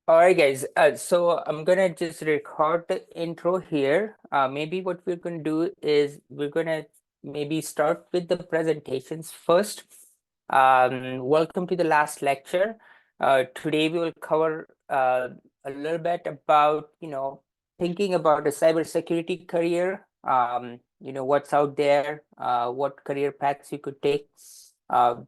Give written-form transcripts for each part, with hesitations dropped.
All right, guys. So I'm gonna just record the intro here. Maybe what we're gonna do is we're gonna maybe start with the presentations first. Welcome to the last lecture. Today we will cover a little bit about, thinking about a cybersecurity career. What's out there, what career paths you could take. Uh,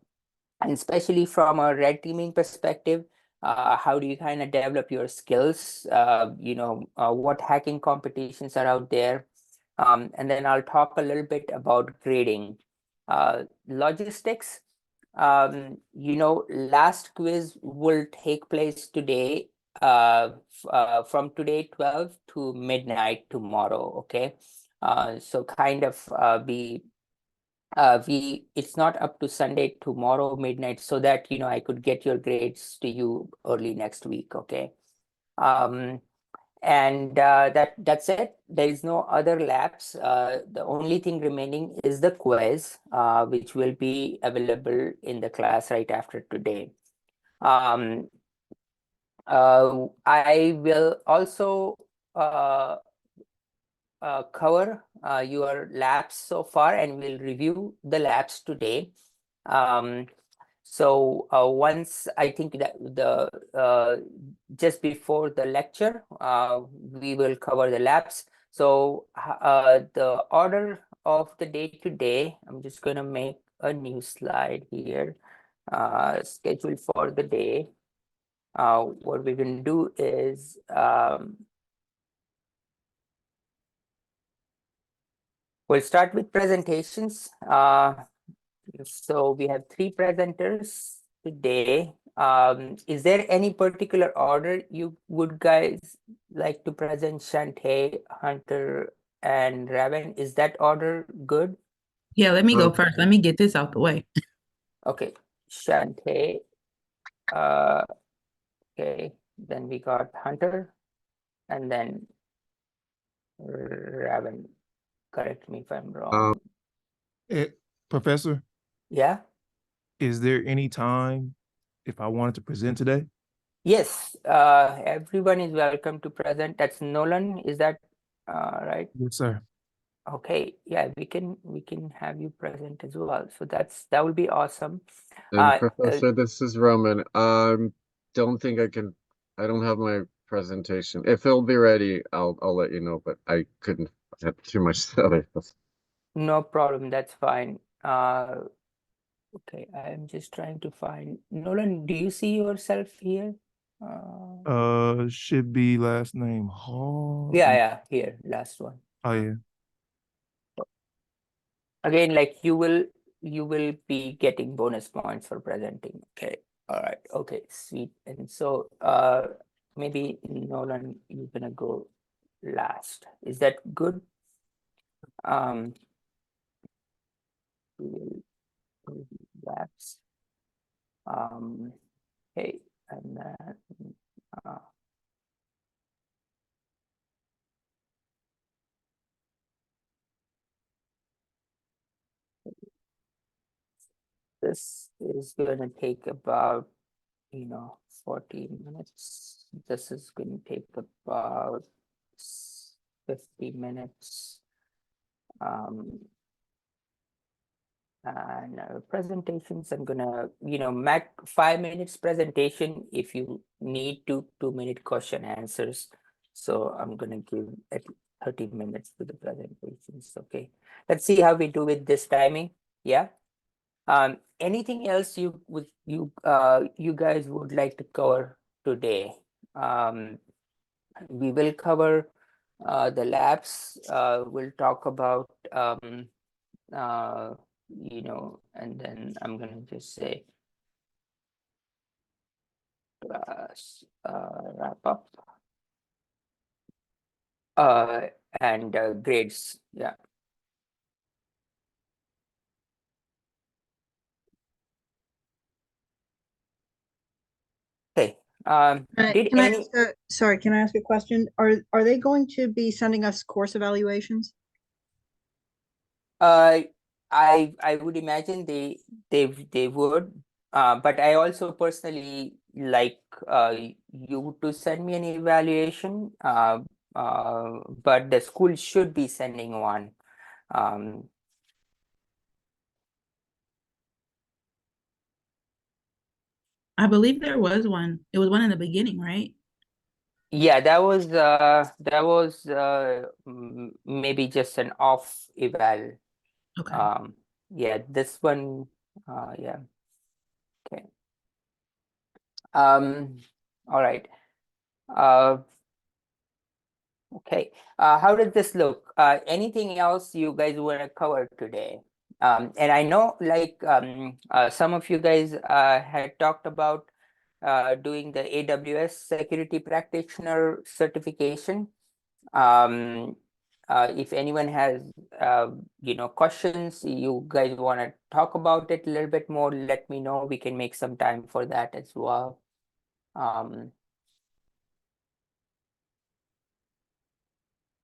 and especially from a red teaming perspective, how do you kind of develop your skills? What hacking competitions are out there? And then I'll talk a little bit about grading. Logistics. Last quiz will take place today, from today 12 to midnight tomorrow. Okay. So kind of be it's not up to Sunday tomorrow midnight, so that I could get your grades to you early next week. Okay. um and that's it. There is no other labs. The only thing remaining is the quiz, which will be available in the class right after today. um I will also uh cover your labs so far, and we'll review the labs today. Um, so once I think that the just before the lecture, we will cover the labs. So the order of the day today, I'm just going to make a new slide here. Schedule for the day. What we're going to do is we'll start with presentations. So we have three presenters today. Is there any particular order you would guys like to present? Shantae, Hunter, and Raven? Is that order good? Yeah, let me go Okay. first. Let me get this out the way. Okay, Shantae. Uh, okay, then we got Hunter, and then Raven. Correct me if I'm Um, wrong. Professor, Yeah. is there any time if I wanted to present today? Yes. Everyone is welcome to present. That's Nolan. Is that right? Yes, sir. Okay, yeah, we can have you present as well. So that would be awesome. And Uh, Professor, this is Roman. Don't think I can. I don't have my presentation. If it'll be ready, I'll let you know. But I couldn't have too much other stuff. no problem, that's fine. Okay, I'm just trying to find Nolan. Do you see yourself here? Uh, Should be last name Hall. yeah, here, last one. Oh yeah. Again, like you will be getting bonus points for presenting. Okay, all right, okay, sweet. And so maybe Nolan, you're gonna go last. Is that good? Um, we will do the labs. Okay, and then uh, this is gonna take about 14 minutes. This is gonna take about 50 minutes. And presentations, I'm gonna max 5 minutes presentation. If you need 2 minute question answers, so I'm gonna give at 30 minutes to the presentations. Okay, let's see how we do with this timing. Yeah. Anything else you guys would like to cover today? We will cover the labs. We'll talk about and then I'm gonna just say wrap up and grades. Yeah. Okay. Did Can I any ask sorry, can I ask a question? Are they going to be sending us course evaluations? I would imagine they would, but I also personally like you to send me an evaluation, but the school should be sending one. I believe there was one. It was one in the beginning, right? Yeah, that was maybe just an off eval. Okay. Yeah, this one, yeah. Okay. All right. Okay. How did this look? Anything else you guys want to cover today? And I know like some of you guys had talked about doing the AWS security practitioner certification. If anyone has questions, you guys want to talk about it a little bit more, let me know. We can make some time for that as well.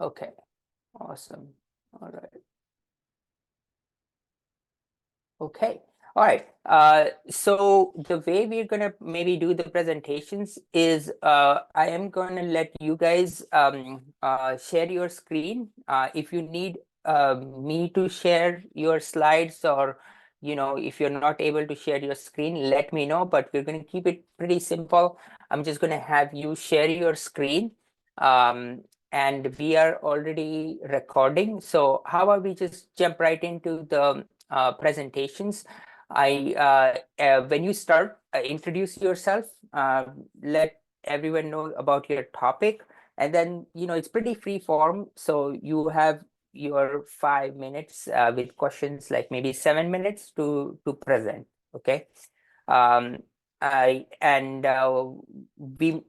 Okay, awesome. All right. Okay. All right. So the way we're gonna maybe do the presentations is I am gonna let you guys share your screen. If you need me to share your slides, or if you're not able to share your screen, let me know. But we're gonna keep it pretty simple. I'm just gonna have you share your screen. And we are already recording. So how about we just jump right into the presentations. When you start, introduce yourself, let everyone know about your topic, and then it's pretty free form. So you have your 5 minutes with questions, like maybe 7 minutes to present. Okay. um and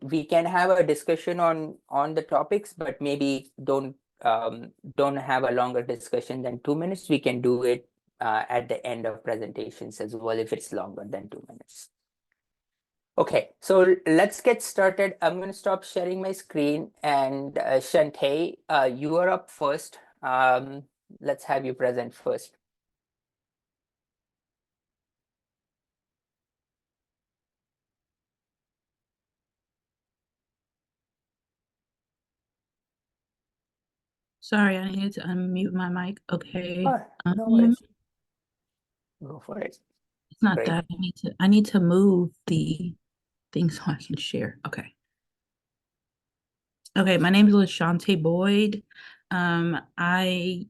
we can have a discussion on the topics, but maybe don't have a longer discussion than 2 minutes. We can do it at the end of presentations as well if it's longer than 2 minutes. Okay, so let's get started. I'm going to stop sharing my screen, and Shantae, you are up first. Let's have you present first. Sorry, I needed to unmute my mic. Okay. Oh, no worries. Go for it. It's not Great. that. I need to move the thing so I can share. Okay. Okay, my name is LaShante Boyd. I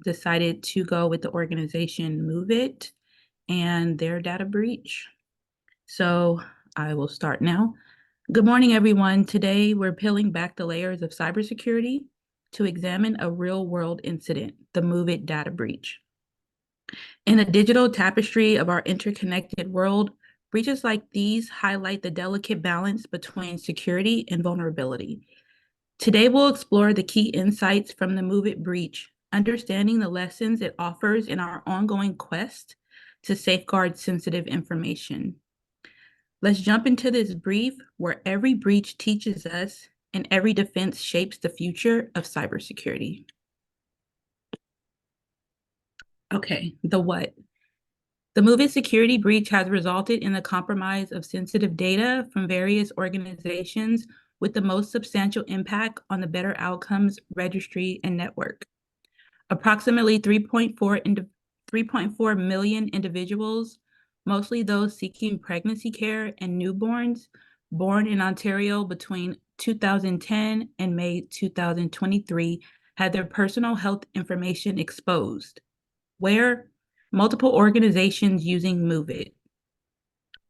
decided to go with the organization Move It and their data breach. So I will start now. Good morning, everyone. Today, we're peeling back the layers of cybersecurity to examine a real-world incident, the Move It data breach. In a digital tapestry of our interconnected world, breaches like these highlight the delicate balance between security and vulnerability. Today, we'll explore the key insights from the Move It breach, understanding the lessons it offers in our ongoing quest to safeguard sensitive information. Let's jump into this brief where every breach teaches us and every defense shapes the future of cybersecurity. Okay, the what? The Move It security breach has resulted in the compromise of sensitive data from various organizations with the most substantial impact on the Better Outcomes Registry and Network. Approximately 3.4 million individuals, mostly those seeking pregnancy care and newborns, born in Ontario between 2010 and May 2023, had their personal health information exposed. Where? Multiple organizations using Move It.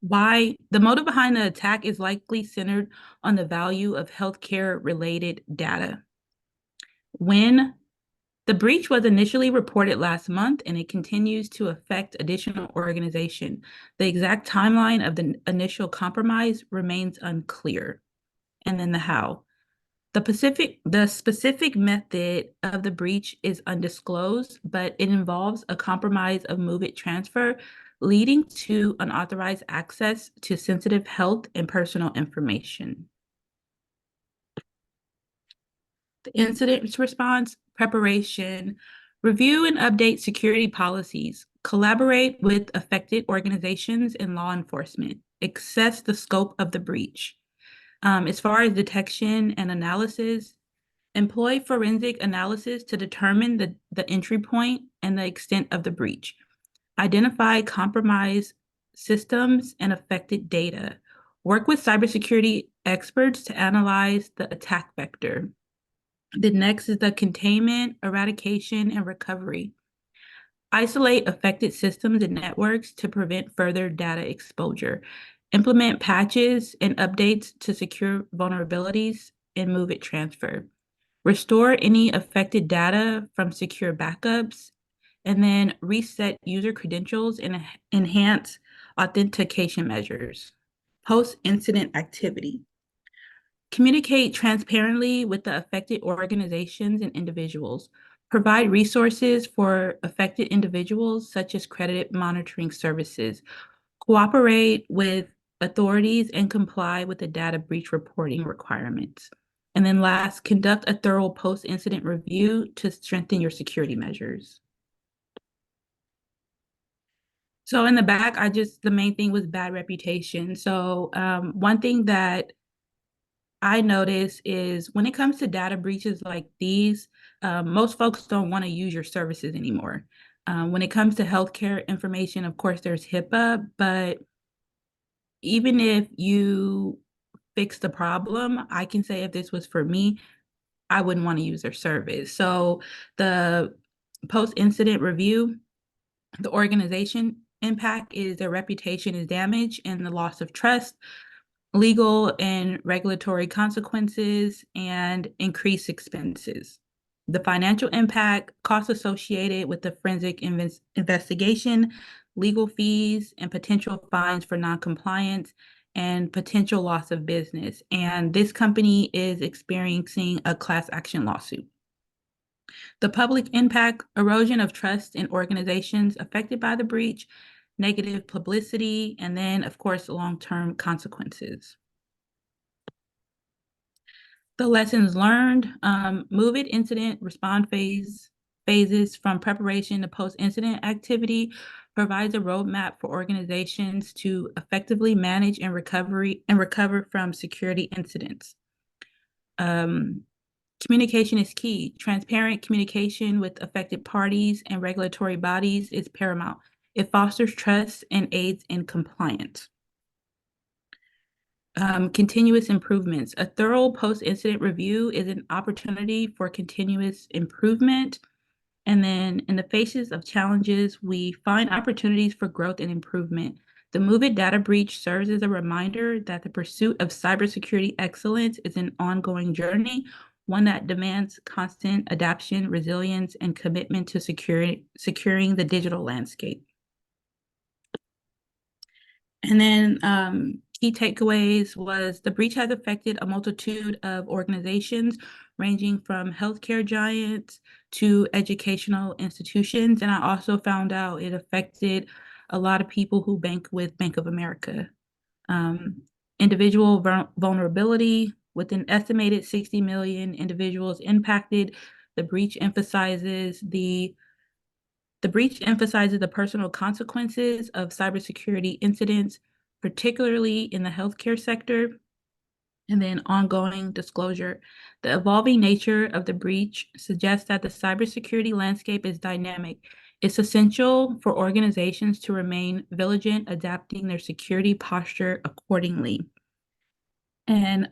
Why? The motive behind the attack is likely centered on the value of healthcare-related data. When? The breach was initially reported last month, and it continues to affect additional organizations. The exact timeline of the initial compromise remains unclear. And then the how. The specific method of the breach is undisclosed, but it involves a compromise of Move It transfer, leading to unauthorized access to sensitive health and personal information. The incident response, preparation, review and update security policies, collaborate with affected organizations and law enforcement, assess the scope of the breach. As far as detection and analysis, employ forensic analysis to determine the entry point and the extent of the breach. Identify compromised systems and affected data. Work with cybersecurity experts to analyze the attack vector. The next is the containment, eradication, and recovery. Isolate affected systems and networks to prevent further data exposure. Implement patches and updates to secure vulnerabilities and move it transfer. Restore any affected data from secure backups, and then reset user credentials and enhance authentication measures. Post-incident activity. Communicate transparently with the affected organizations and individuals. Provide resources for affected individuals, such as credit monitoring services. Cooperate with authorities and comply with the data breach reporting requirements. And then last, conduct a thorough post-incident review to strengthen your security measures. So in the back, the main thing was bad reputation. So one thing that I notice is when it comes to data breaches like these, most folks don't want to use your services anymore. When it comes to healthcare information, of course, there's HIPAA, but even if you fix the problem, I can say if this was for me, I wouldn't want to use their service. So the post-incident review, the organization impact is their reputation is damaged and the loss of trust, legal and regulatory consequences, and increased expenses. The financial impact, costs associated with the forensic investigation, legal fees, and potential fines for noncompliance, and potential loss of business. And this company is experiencing a class action lawsuit. The public impact, erosion of trust in organizations affected by the breach, negative publicity, and then, of course, long-term consequences. The lessons learned, move it incident response phases from preparation to post-incident activity provides a roadmap for organizations to effectively manage and recover from security incidents. Communication is key. Transparent communication with affected parties and regulatory bodies is paramount. It fosters trust and aids in compliance. Continuous improvements. A thorough post-incident review is an opportunity for continuous improvement. And then in the faces of challenges, we find opportunities for growth and improvement. The Move It data breach serves as a reminder that the pursuit of cybersecurity excellence is an ongoing journey, one that demands constant adaptation, resilience, and commitment to securing the digital landscape. And then key takeaways was the breach has affected a multitude of organizations ranging from healthcare giants to educational institutions. And I also found out it affected a lot of people who bank with Bank of America. Individual vulnerability, with an estimated 60 million individuals impacted, the breach emphasizes the personal consequences of cybersecurity incidents, particularly in the healthcare sector, and then ongoing disclosure. The evolving nature of the breach suggests that the cybersecurity landscape is dynamic. It's essential for organizations to remain vigilant, adapting their security posture accordingly. And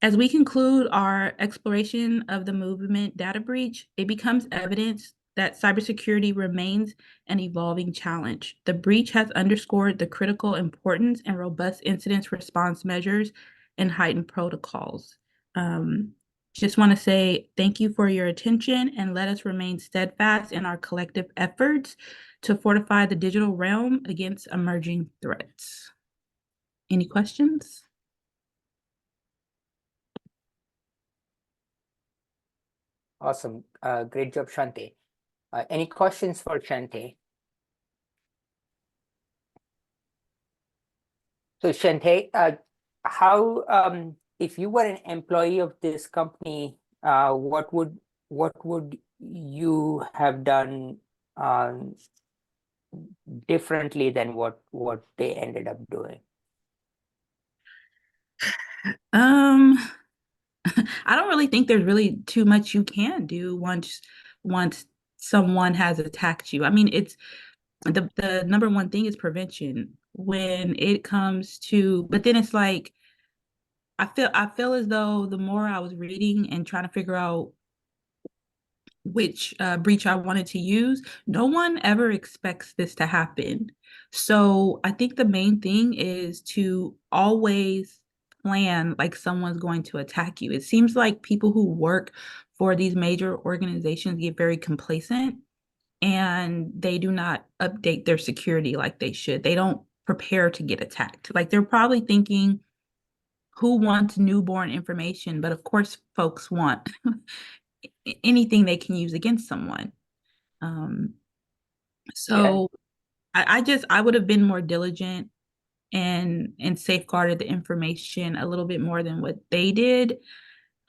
as we conclude our exploration of the movement data breach, it becomes evident that cybersecurity remains an evolving challenge. The breach has underscored the critical importance and robust incident response measures and heightened protocols. Just want to say thank you for your attention and let us remain steadfast in our collective efforts to fortify the digital realm against emerging threats. Any questions? Awesome. Great job, Shante. Any questions for Shante? So Shante, how if you were an employee of this company, what would you have done differently than what they ended up doing? Um, I don't really think there's really too much you can do once someone has attacked you. I mean, it's the number one thing is prevention when it comes to, but then it's like I feel as though the more I was reading and trying to figure out which breach I wanted to use, no one ever expects this to happen. So I think the main thing is to always plan like someone's going to attack you. It seems like people who work for these major organizations get very complacent and they do not update their security like they should. They don't prepare to get attacked. Like they're probably thinking, who wants newborn information? But of course, folks want anything they can use against someone. Um, Yeah, so I would have been more diligent and safeguarded the information a little bit more than what they did.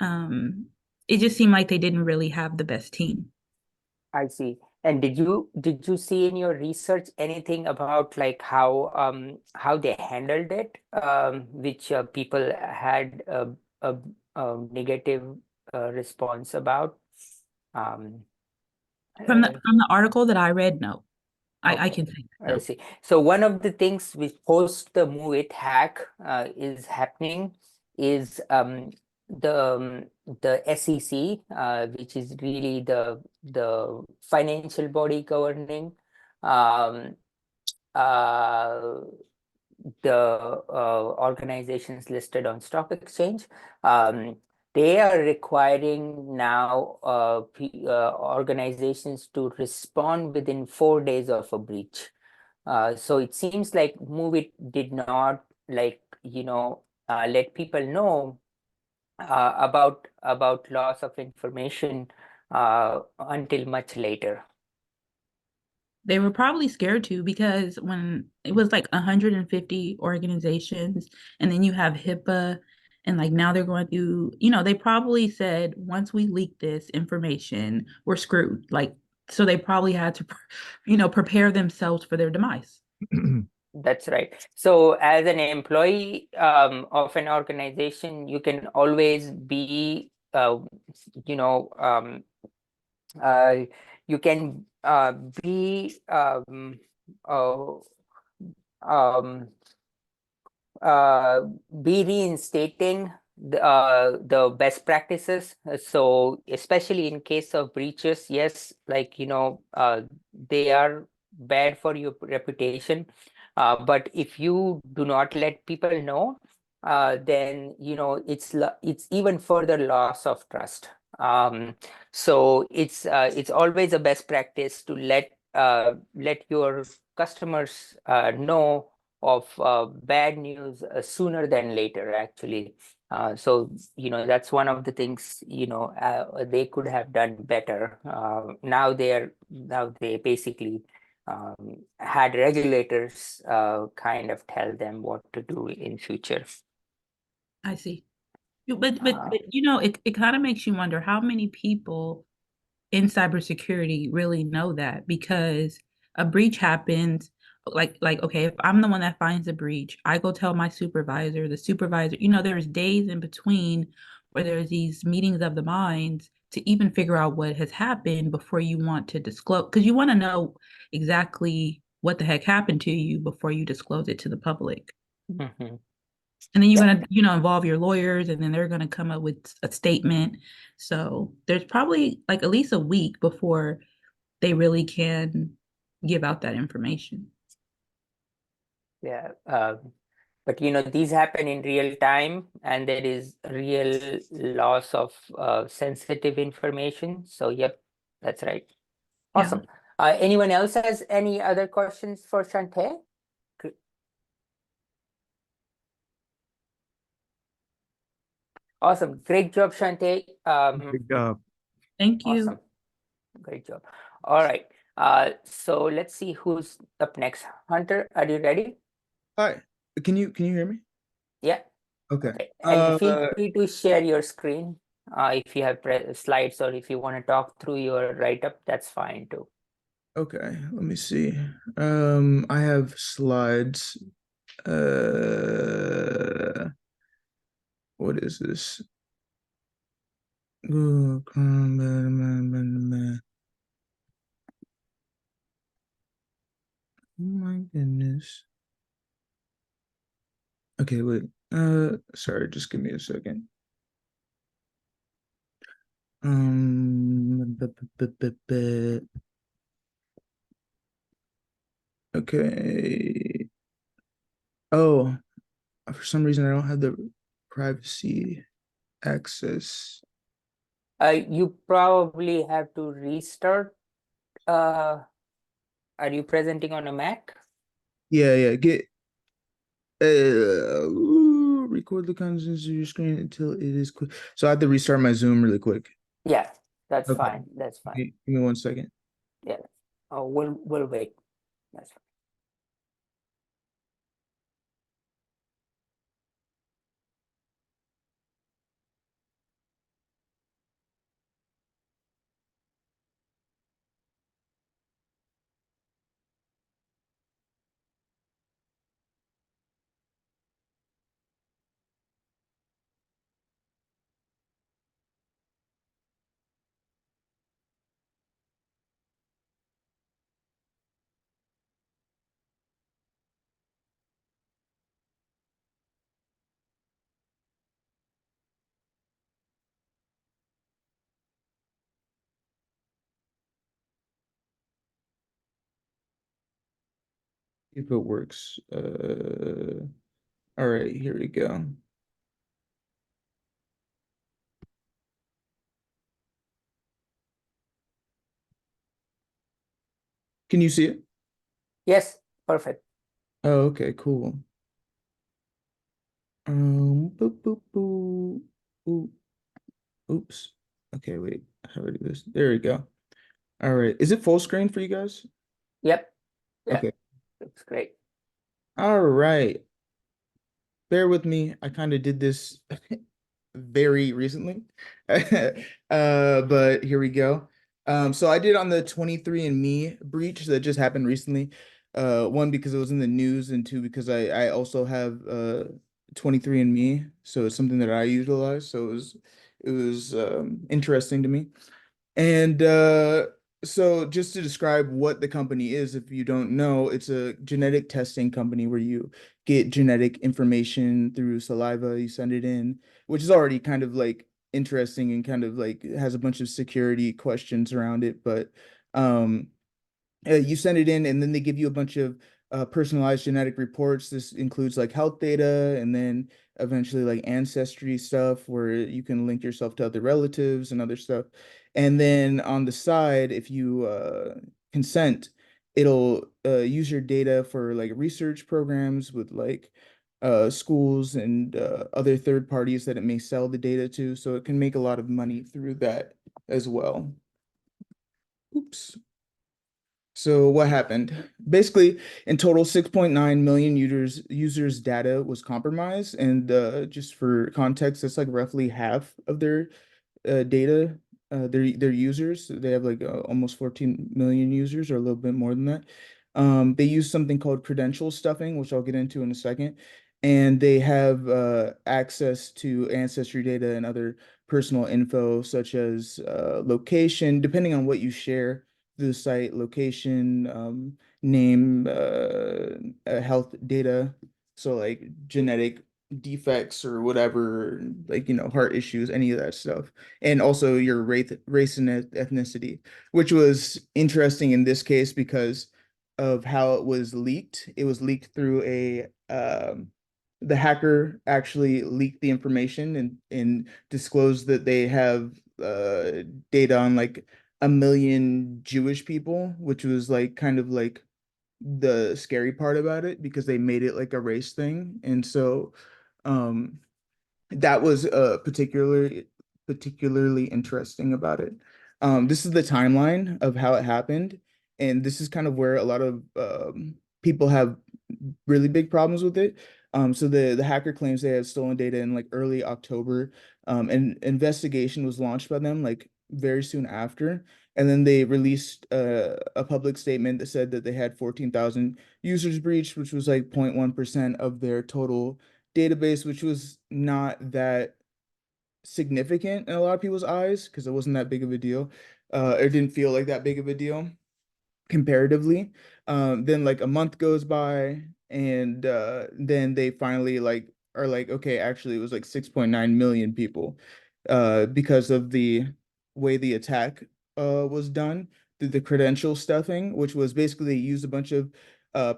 Um, it just seemed like they didn't really have the best team. I see. And did you see in your research anything about like how they handled it, which people had a negative response about? Um, uh, From the article that I read, no, I okay, can say I no. see. So one of the things which post the move it hack is happening is the SEC, which is really the financial body governing um, uh, the organizations listed on stock exchange. They are requiring now organizations to respond within 4 days of a breach. So it seems like Movit did not like let people know about loss of information until much later. They were probably scared to because when it was like 150 organizations and then you have HIPAA and like now they're going through, they probably said once we leak this information, we're screwed. Like, so they probably had to, prepare themselves for their demise. That's right. So as an employee of an organization, you can always be, you know, uh, you can be uh, um, uh, be reinstating the best practices. So especially in case of breaches, yes, like they are bad for your reputation. But if you do not let people know, then it's even further loss of trust. So it's always a best practice to let your customers know of bad news sooner than later, actually. So that's one of the things they could have done better. Now they basically had regulators kind of tell them what to do in future. I see. But Uh, it kind of makes you wonder how many people in cybersecurity really know that because a breach happens like okay, if I'm the one that finds a breach, I go tell my supervisor, the supervisor, there's days in between where there's these meetings of the minds to even figure out what has happened before you want to disclose, because you want to know exactly what the heck happened to you before you disclose it to the public. mhm. And then you're going to involve your lawyers and then they're going to come up with a statement. So there's probably like at least a week before they really can give out that information. Yeah. But these happen in real time and there is real loss of sensitive information. So yep, that's right. Yeah. Awesome. Anyone else has any other questions for Shantae? Awesome. Great job, Shantae. Good job. Thank you. Awesome. Great job. All right. So let's see who's up next. Hunter, are you ready? Hi, can you hear me? Yeah. Okay. Okay. And feel free to share your screen if you have slides or if you want to talk through your write-up, that's fine too. Okay, let me see. I have slides. What is this? Oh my goodness. Okay, wait. Sorry, just give me a second. Okay. Oh, for some reason I don't have the privacy access. You probably have to restart. Are you presenting on a Mac? Yeah, get record the contents of your screen until it is quick. So I have to restart my Zoom really quick. Yeah, that's Okay. fine. That's fine. Give me 1 second. Yeah. Oh, we'll wait. That's fine. If it works. All right, here we go. Can you see it? Yes, perfect. Oh, okay, cool. Boop, boop, boop. Oop, oops. Okay, wait. How do I do this? There we go. All right. Is it full screen for you guys? Yep. Yeah, Okay. looks great. All right. Bear with me. I kind of did this very recently. But here we go. So I did on the 23andMe breach that just happened recently. One, because it was in the news, and two, because I also have 23andMe, so it's something that I utilize. So it was interesting to me. And so just to describe what the company is, if you don't know, it's a genetic testing company where you get genetic information through saliva, you send it in, which is already kind of like interesting and kind of like has a bunch of security questions around it. But um you send it in and then they give you a bunch of personalized genetic reports. This includes like health data and then eventually like ancestry stuff where you can link yourself to other relatives and other stuff. And then on the side, if you consent, it'll use your data for like research programs with like schools and other third parties that it may sell the data to. So it can make a lot of money through that as well. Oops. So what happened? Basically, in total, 6.9 million users' data was compromised, and just for context, that's like roughly half of their data, their users. They have like almost 14 million users, or a little bit more than that. They use something called credential stuffing, which I'll get into in a second, and they have access to ancestry data and other personal info, such as location, depending on what you share the site, location, name, health data. So like genetic defects or whatever, like, heart issues, any of that stuff. And also your race and ethnicity, which was interesting in this case because of how it was leaked. It was leaked through the hacker actually leaked the information and disclosed that they have data on like 1 million Jewish people, which was like kind of like the scary part about it because they made it like a race thing. And so um that was particularly interesting about it. This is the timeline of how it happened, and this is kind of where a lot of people have really big problems with it. So the hacker claims they had stolen data in like early October, and investigation was launched by them like very soon after. And then they released a public statement that said that they had 14,000 users breached, which was like 0.1% of their total database, which was not that significant in a lot of people's eyes because it wasn't that big of a deal. It didn't feel like that big of a deal comparatively. Then like a month goes by, and then they finally like are like, okay, actually it was like 6.9 million people, because of the way the attack was done through the credential stuffing, which was basically they used a bunch of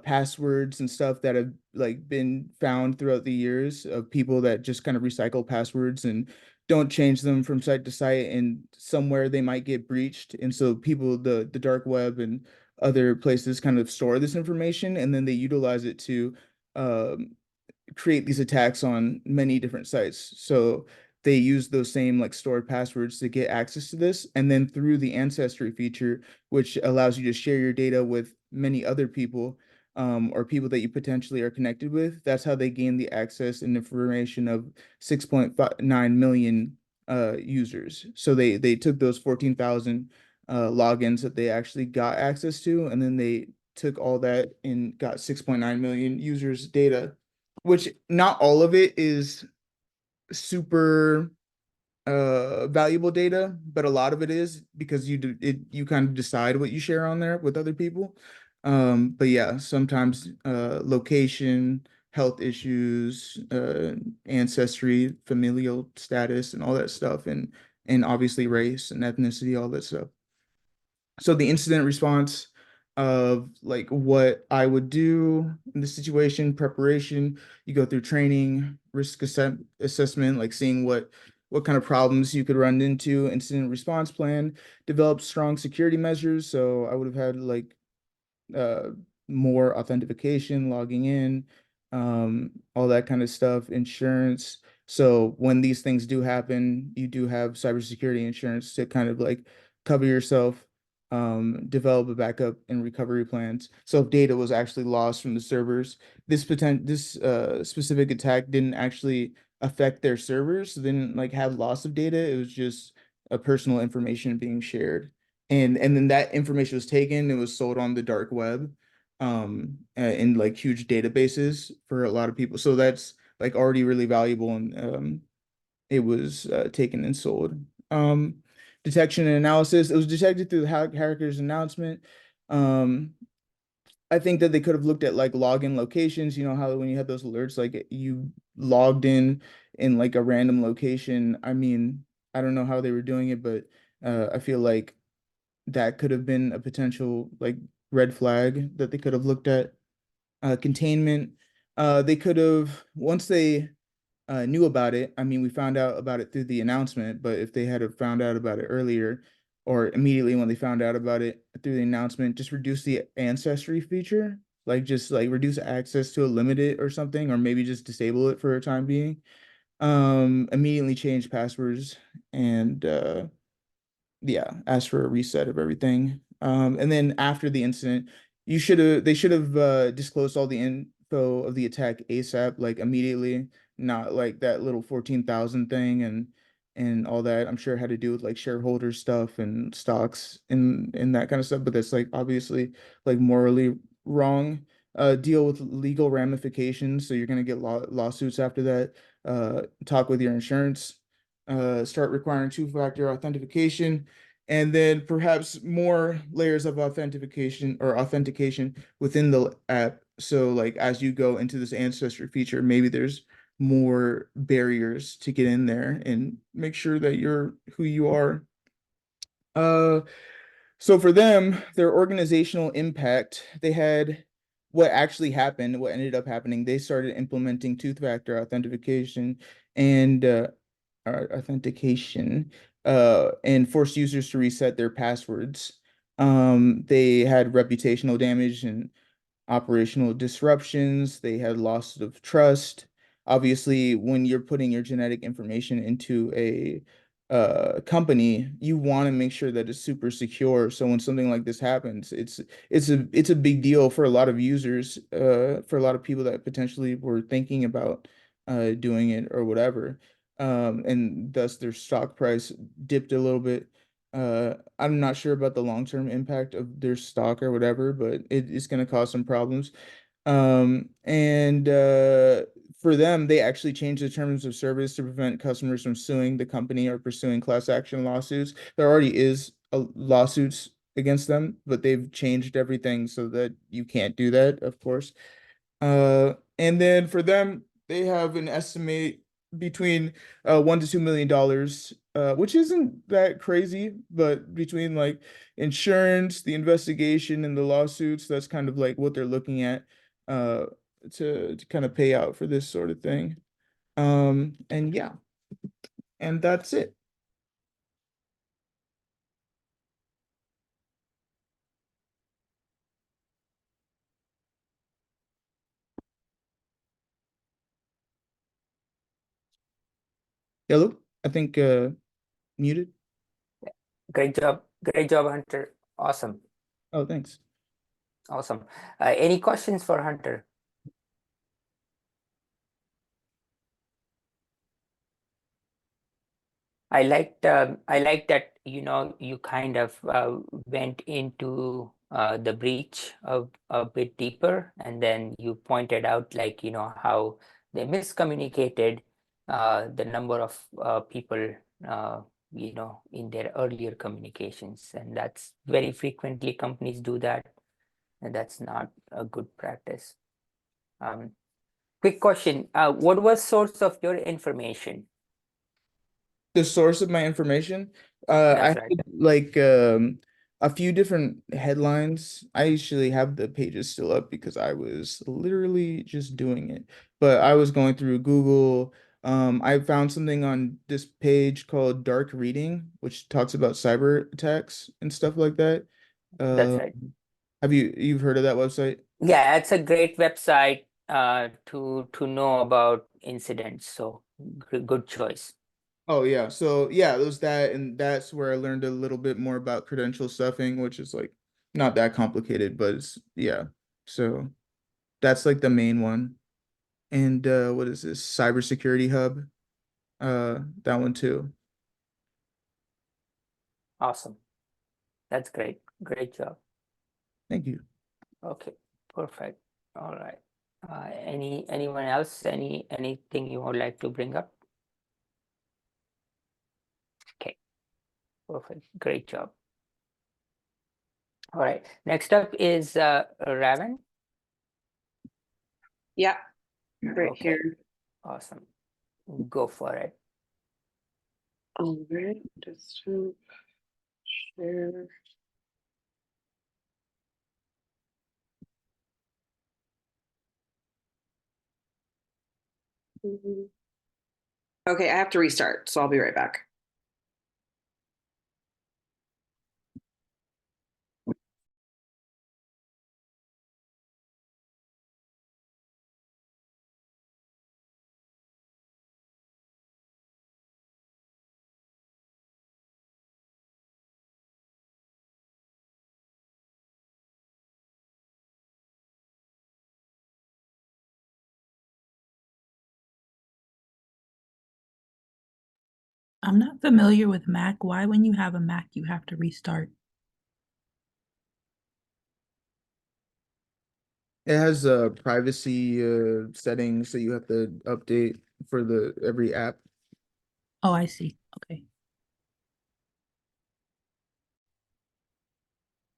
passwords and stuff that have like been found throughout the years of people that just kind of recycle passwords and don't change them from site to site, and somewhere they might get breached. And so people, the dark web and other places kind of store this information, and then they utilize it to um, create these attacks on many different sites. So they use those same like stored passwords to get access to this. And then through the ancestry feature, which allows you to share your data with many other people, or people that you potentially are connected with, that's how they gain the access and information of 6.9 million users. So they took those 14,000 logins that they actually got access to, and then they took all that and got 6.9 million users data, which not all of it is super valuable data, but a lot of it is because you kind of decide what you share on there with other people. But yeah, sometimes location, health issues, ancestry, familial status, and all that stuff, and obviously race and ethnicity, all that stuff. So the incident response of like what I would do in this situation, preparation, you go through training, assessment, like seeing what kind of problems you could run into, incident response plan, develop strong security measures. So I would have had like uh, more authentication, logging in, all that kind of stuff, insurance. So when these things do happen, you do have cybersecurity insurance to kind of like cover yourself, develop a backup and recovery plans. So if data was actually lost from the servers, this specific attack didn't actually affect their servers, so they didn't like have loss of data. It was just a personal information being shared, and then that information was taken and was sold on the dark web, in like huge databases for a lot of people. So that's like already really valuable, and it was taken and sold. Detection and analysis, it was detected through the hacker's announcement. um I think that they could have looked at like login locations. You know how when you have those alerts, like you logged in like a random location. I mean, I don't know how they were doing it, but I feel like that could have been a potential like red flag that they could have looked at. Containment, they could have, once they knew about it. I mean, we found out about it through the announcement, but if they had have found out about it earlier or immediately when they found out about it through the announcement, just reduce the ancestry feature, like just like reduce access to a limit or something, or maybe just disable it for a time being. Immediately change passwords, and yeah, ask for a reset of everything. And then after the incident, they should have disclosed all the info of the attack ASAP, like immediately, not like that little 14,000 thing and all that. I'm sure it had to do with like shareholder stuff and stocks and that kind of stuff, but that's like obviously like morally wrong. Deal with legal ramifications, so you're gonna get lawsuits after that. Talk with your insurance, start requiring two-factor authentication, and then perhaps more layers of authentication within the app. So like as you go into this ancestry feature, maybe there's more barriers to get in there and make sure that you're who you are. Uh, so for them, their organizational impact, they had what actually happened, what ended up happening. They started implementing two-factor authentication and authentication, and forced users to reset their passwords. They had reputational damage and operational disruptions. They had loss of trust. Obviously, when you're putting your genetic information into a company, you want to make sure that it's super secure. So when something like this happens, it's a big deal for a lot of users, for a lot of people that potentially were thinking about doing it or whatever. And thus their stock price dipped a little bit. I'm not sure about the long-term impact of their stock or whatever, but it is going to cause some problems. And for them, they actually changed the terms of service to prevent customers from suing the company or pursuing class action lawsuits. There already is lawsuits against them, but they've changed everything so that you can't do that, of course. And then for them, they have an estimate between $1 to $2 million, which isn't that crazy, but between like insurance, the investigation, and the lawsuits, that's kind of like what they're looking at uh to kind of pay out for this sort of thing. And yeah, and that's it. Hello, I think muted. Great job, Hunter. Awesome. Oh, thanks. Awesome. Any questions for Hunter? I liked that, you know, you kind of went into the breach a bit deeper, and then you pointed out, like, you know, how they miscommunicated the number of people, you know, in their earlier communications, and that's very frequently companies do that, and that's not a good practice. Quick question, what was source of your information? The source of my information, I That's had right. like a few different headlines. I usually have the pages still up because I was literally just doing it. But I was going through Google. I found something on this page called Dark Reading, which talks about cyber attacks and stuff like that. That's Uh, right. you've heard of that website? Yeah, it's a great website to know about incidents. So good choice. Oh yeah, so yeah, it was that, and that's where I learned a little bit more about credential stuffing, which is like not that complicated, but it's yeah. So that's like the main one. And what is this? Cybersecurity Hub. That one too. Awesome. That's great. Great job. Thank you. Okay, perfect. All right. Anyone else? Anything you would like to bring up? Okay, perfect. Great job. All right. Next up is Raven. Yeah, right Okay. here. Awesome. Go for it. All right, just to share. Okay, I have to restart, so I'll be right back. I'm not familiar with Mac. Why, when you have a Mac, you have to restart? It has privacy settings that you have to update for the every app. Oh, I see. Okay.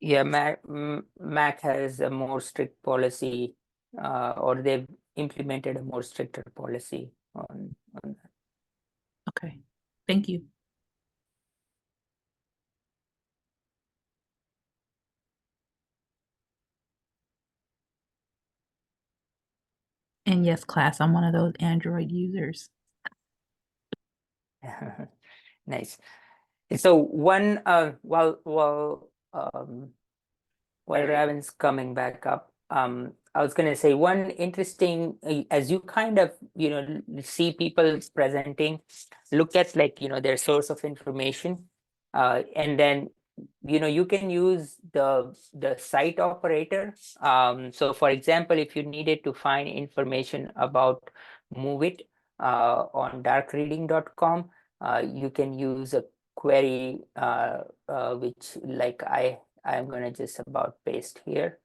Yeah, Mac has a more strict policy, or they've implemented a more stricter policy on that. Okay. Thank you. And yes, class, I'm one of those Android users. Nice. So one while Raven's coming back up, I was gonna say one interesting, as you kind of, you know, see people presenting, look at, like, you know, their source of information, and then, you know, you can use the site operator. So for example, if you needed to find information about Move It on darkreading.com, you can use a query, which like I'm gonna just about paste here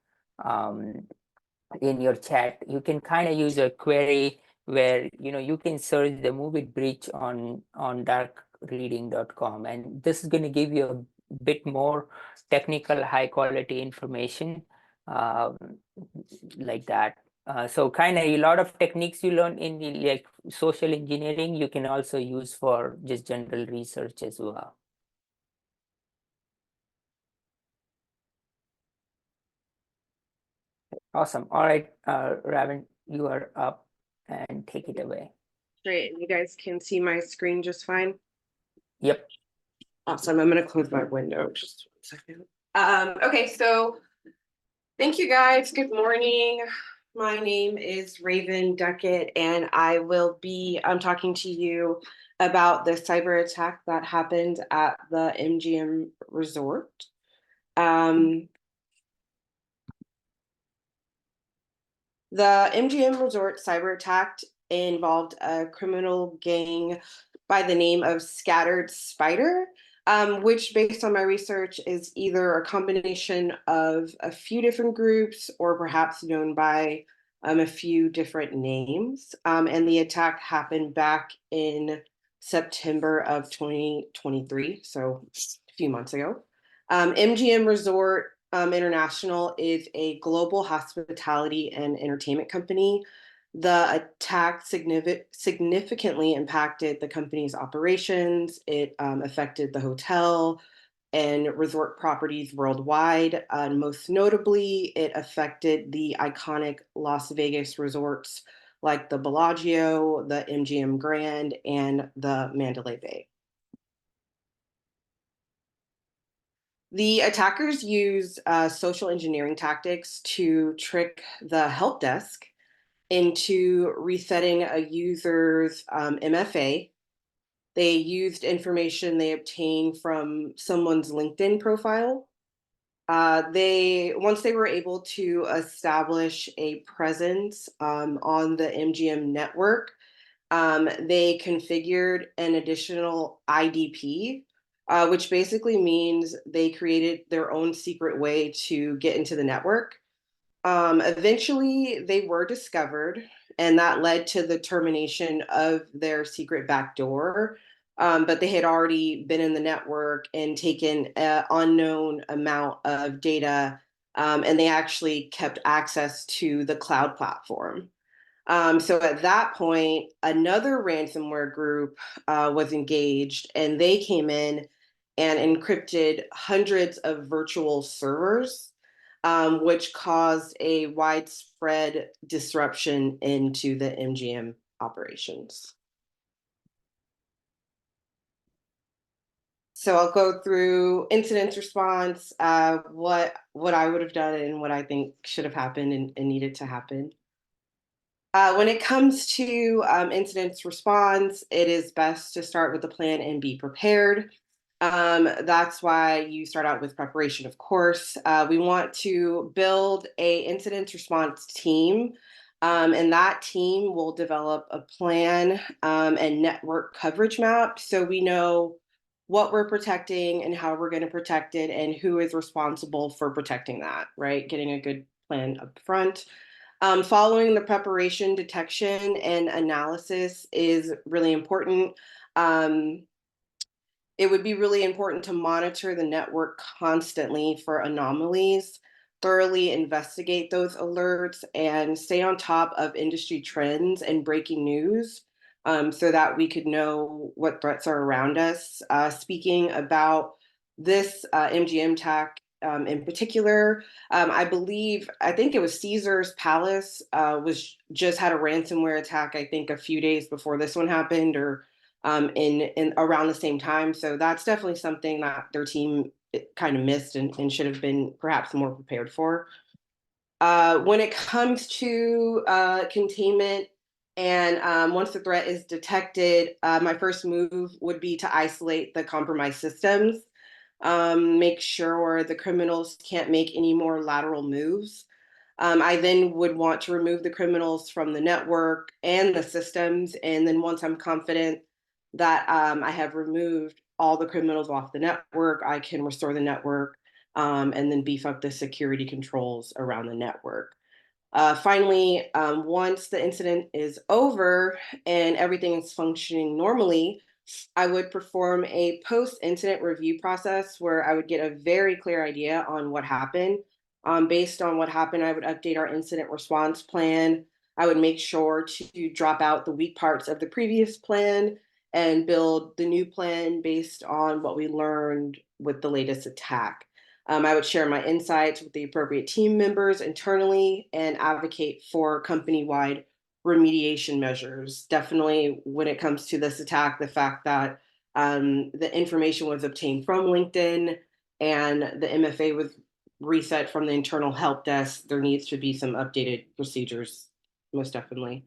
in your chat. You can kind of use a query where you can search the Move It breach on darkreading.com, and this is going to give you a bit more technical, high quality information um, like that. So kind of a lot of techniques you learn in the like social engineering, you can also use for just general research as well. Awesome. All right, Raven, you are up and take it away. Great. You guys can see my screen just fine. Yep. Awesome. I'm going to close my window just 1 second. Okay, so thank you guys. Good morning. My name is Raven Duckett, and I'm talking to you about the cyber attack that happened at the MGM Resort. The MGM Resort cyber attack involved a criminal gang by the name of Scattered Spider, which, based on my research, is either a combination of a few different groups or perhaps known by a few different names. And the attack happened back in September of 2023, so a few months ago. MGM Resort International is a global hospitality and entertainment company. The attack significantly impacted the company's operations. It affected the hotel and resort properties worldwide. Most notably, it affected the iconic Las Vegas resorts like the Bellagio, the MGM Grand, and the Mandalay Bay. The attackers used social engineering tactics to trick the help desk into resetting a user's MFA. They used information they obtained from someone's LinkedIn profile. Once they were able to establish a presence on the MGM network, they configured an additional IDP, which basically means they created their own secret way to get into the network. Eventually, they were discovered, and that led to the termination of their secret backdoor. But they had already been in the network and taken an unknown amount of data, and they actually kept access to the cloud platform. So at that point, another ransomware group was engaged, and they came in and encrypted hundreds of virtual servers, which caused a widespread disruption into the MGM operations. So I'll go through incident response, what I would have done and what I think should have happened and needed to happen. When it comes to incident response, it is best to start with a plan and be prepared. That's why you start out with preparation, of course. We want to build a incident response team, and that team will develop a plan and network coverage map so we know what we're protecting and how we're going to protect it and who is responsible for protecting that, right? Getting a good plan up front. Following the preparation, detection, and analysis is really important. It would be really important to monitor the network constantly for anomalies, thoroughly investigate those alerts, and stay on top of industry trends and breaking news so that we could know what threats are around us. Speaking about this MGM attack in particular, I think it was Caesar's Palace was just had a ransomware attack, I think a few days before this one happened, or in around the same time. So that's definitely something that their team kind of missed and should have been perhaps more prepared for. When it comes to containment and once the threat is detected, my first move would be to isolate the compromised systems, make sure the criminals can't make any more lateral moves. I then would want to remove the criminals from the network and the systems. And then once I'm confident that I have removed all the criminals off the network. I can restore the network, and then beef up the security controls around the network. Finally, once the incident is over and everything is functioning normally, I would perform a post-incident review process where I would get a very clear idea on what happened. Based on what happened, I would update our incident response plan. I would make sure to drop out the weak parts of the previous plan and build the new plan based on what we learned with the latest attack. I would share my insights with the appropriate team members internally and advocate for company-wide remediation measures. Definitely when it comes to this attack, the fact that the information was obtained from LinkedIn and the MFA was reset from the internal help desk, there needs to be some updated procedures, most definitely.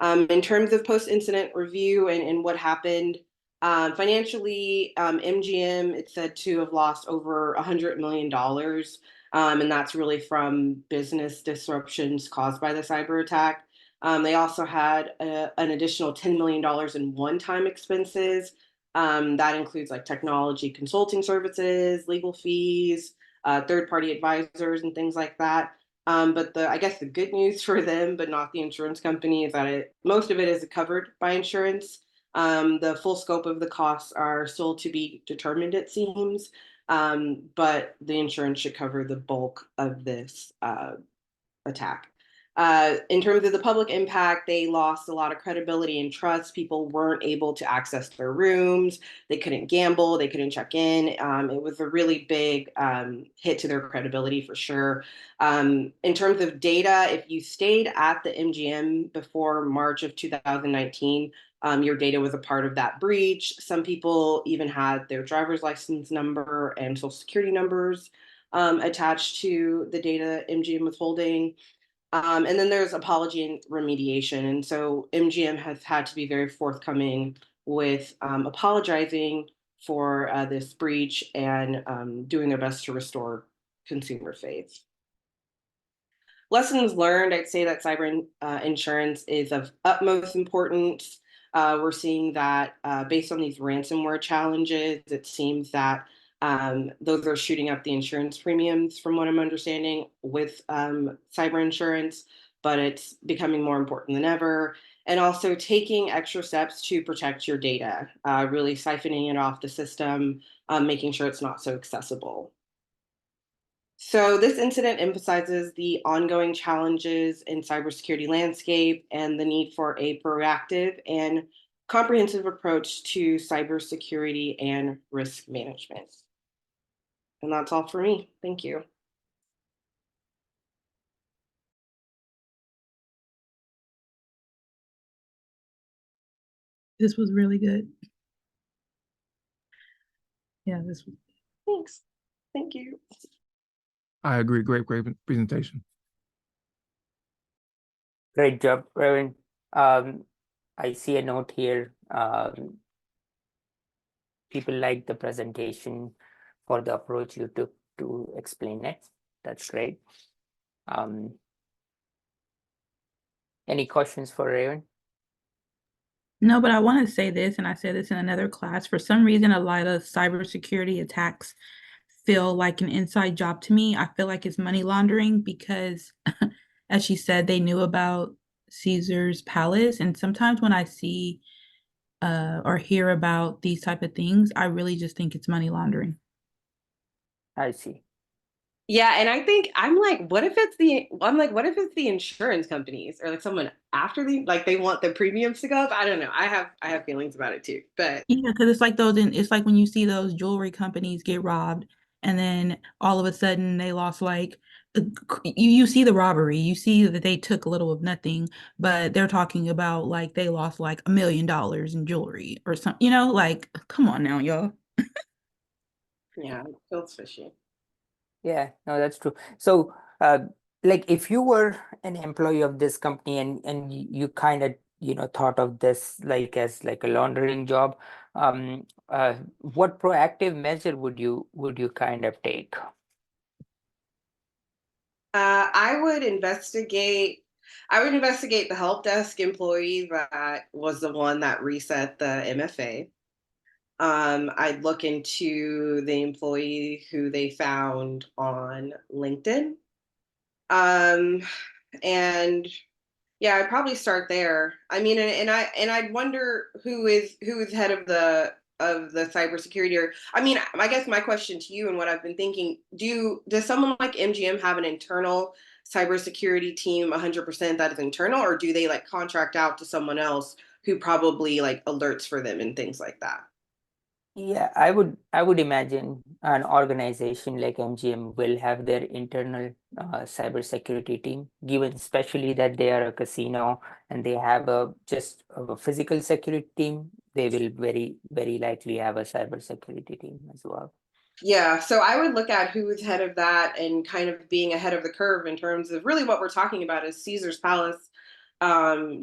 In terms of post-incident review and what happened, financially, MGM, it's said to have lost over $100 million. And that's really from business disruptions caused by the cyber attack. They also had an additional $10 million in one-time expenses. That includes like technology consulting services, legal fees, third-party advisors, and things like that. But I guess the good news for them, but not the insurance company, is that most of it is covered by insurance. The full scope of the costs are still to be determined, it seems, but the insurance should cover the bulk of this attack. In terms of the public impact, they lost a lot of credibility and trust. People weren't able to access their rooms. They couldn't gamble. They couldn't check in. It was a really big hit to their credibility for sure. In terms of data, if you stayed at the MGM before March of 2019, your data was a part of that breach. Some people even had their driver's license number and social security numbers attached to the data MGM was holding. And then there's apology and remediation. And so MGM has had to be very forthcoming with apologizing for this breach and doing their best to restore consumer faith. Lessons learned, I'd say that cyber insurance is of utmost importance. We're seeing that based on these ransomware challenges, it seems that those are shooting up the insurance premiums from what I'm understanding with cyber insurance, but it's becoming more important than ever. And also taking extra steps to protect your data, really siphoning it off the system, making sure it's not so accessible. So this incident emphasizes the ongoing challenges in cybersecurity landscape and the need for a proactive and comprehensive approach to cybersecurity and risk management. And that's all for me. Thank you. This was really good. Yeah, this was. Thanks. Thank you. I agree. Great presentation. Great job, Raven. I see a note here. People like the presentation for the approach you took to explain it. That's great. Any questions for Raven? No, but I want to say this, and I said this in another class. For some reason, a lot of cybersecurity attacks feel like an inside job to me. I feel like it's money laundering because, as she said, they knew about Caesar's Palace. And sometimes when I see or hear about these type of things, I really just think it's money laundering. I see. Yeah, and I think I'm like, what if it's the insurance companies or like someone after like they want the premiums to go up? I don't know. I have feelings about it too. But yeah, because it's like it's like when you see those jewelry companies get robbed, and then all of a sudden they lost like you see the robbery, you see that they took a little of nothing, but they're talking about like they lost like $1 million in jewelry or something, like come on now, y'all. yeah, it feels fishy. Yeah, no, that's true. So, like if you were an employee of this company and you kind of, thought of this like as like a laundering job, what proactive measure would you kind of take? I would investigate the help desk employee that was the one that reset the MFA. I'd look into the employee who they found on LinkedIn. And yeah, I'd probably start there. I mean, I'd wonder who is head of the cybersecurity. Or I mean, I guess my question to you and what I've been thinking: does someone like MGM have an internal cybersecurity team 100% that is internal, or do they like contract out to someone else who probably like alerts for them and things like that? Yeah, I would imagine an organization like MGM will have their internal cybersecurity team, given especially that they are a casino and they have a physical security team, they will very likely have a cybersecurity team as well. Yeah, so I would look at who's head of that and kind of being ahead of the curve in terms of really what we're talking about is Caesar's Palace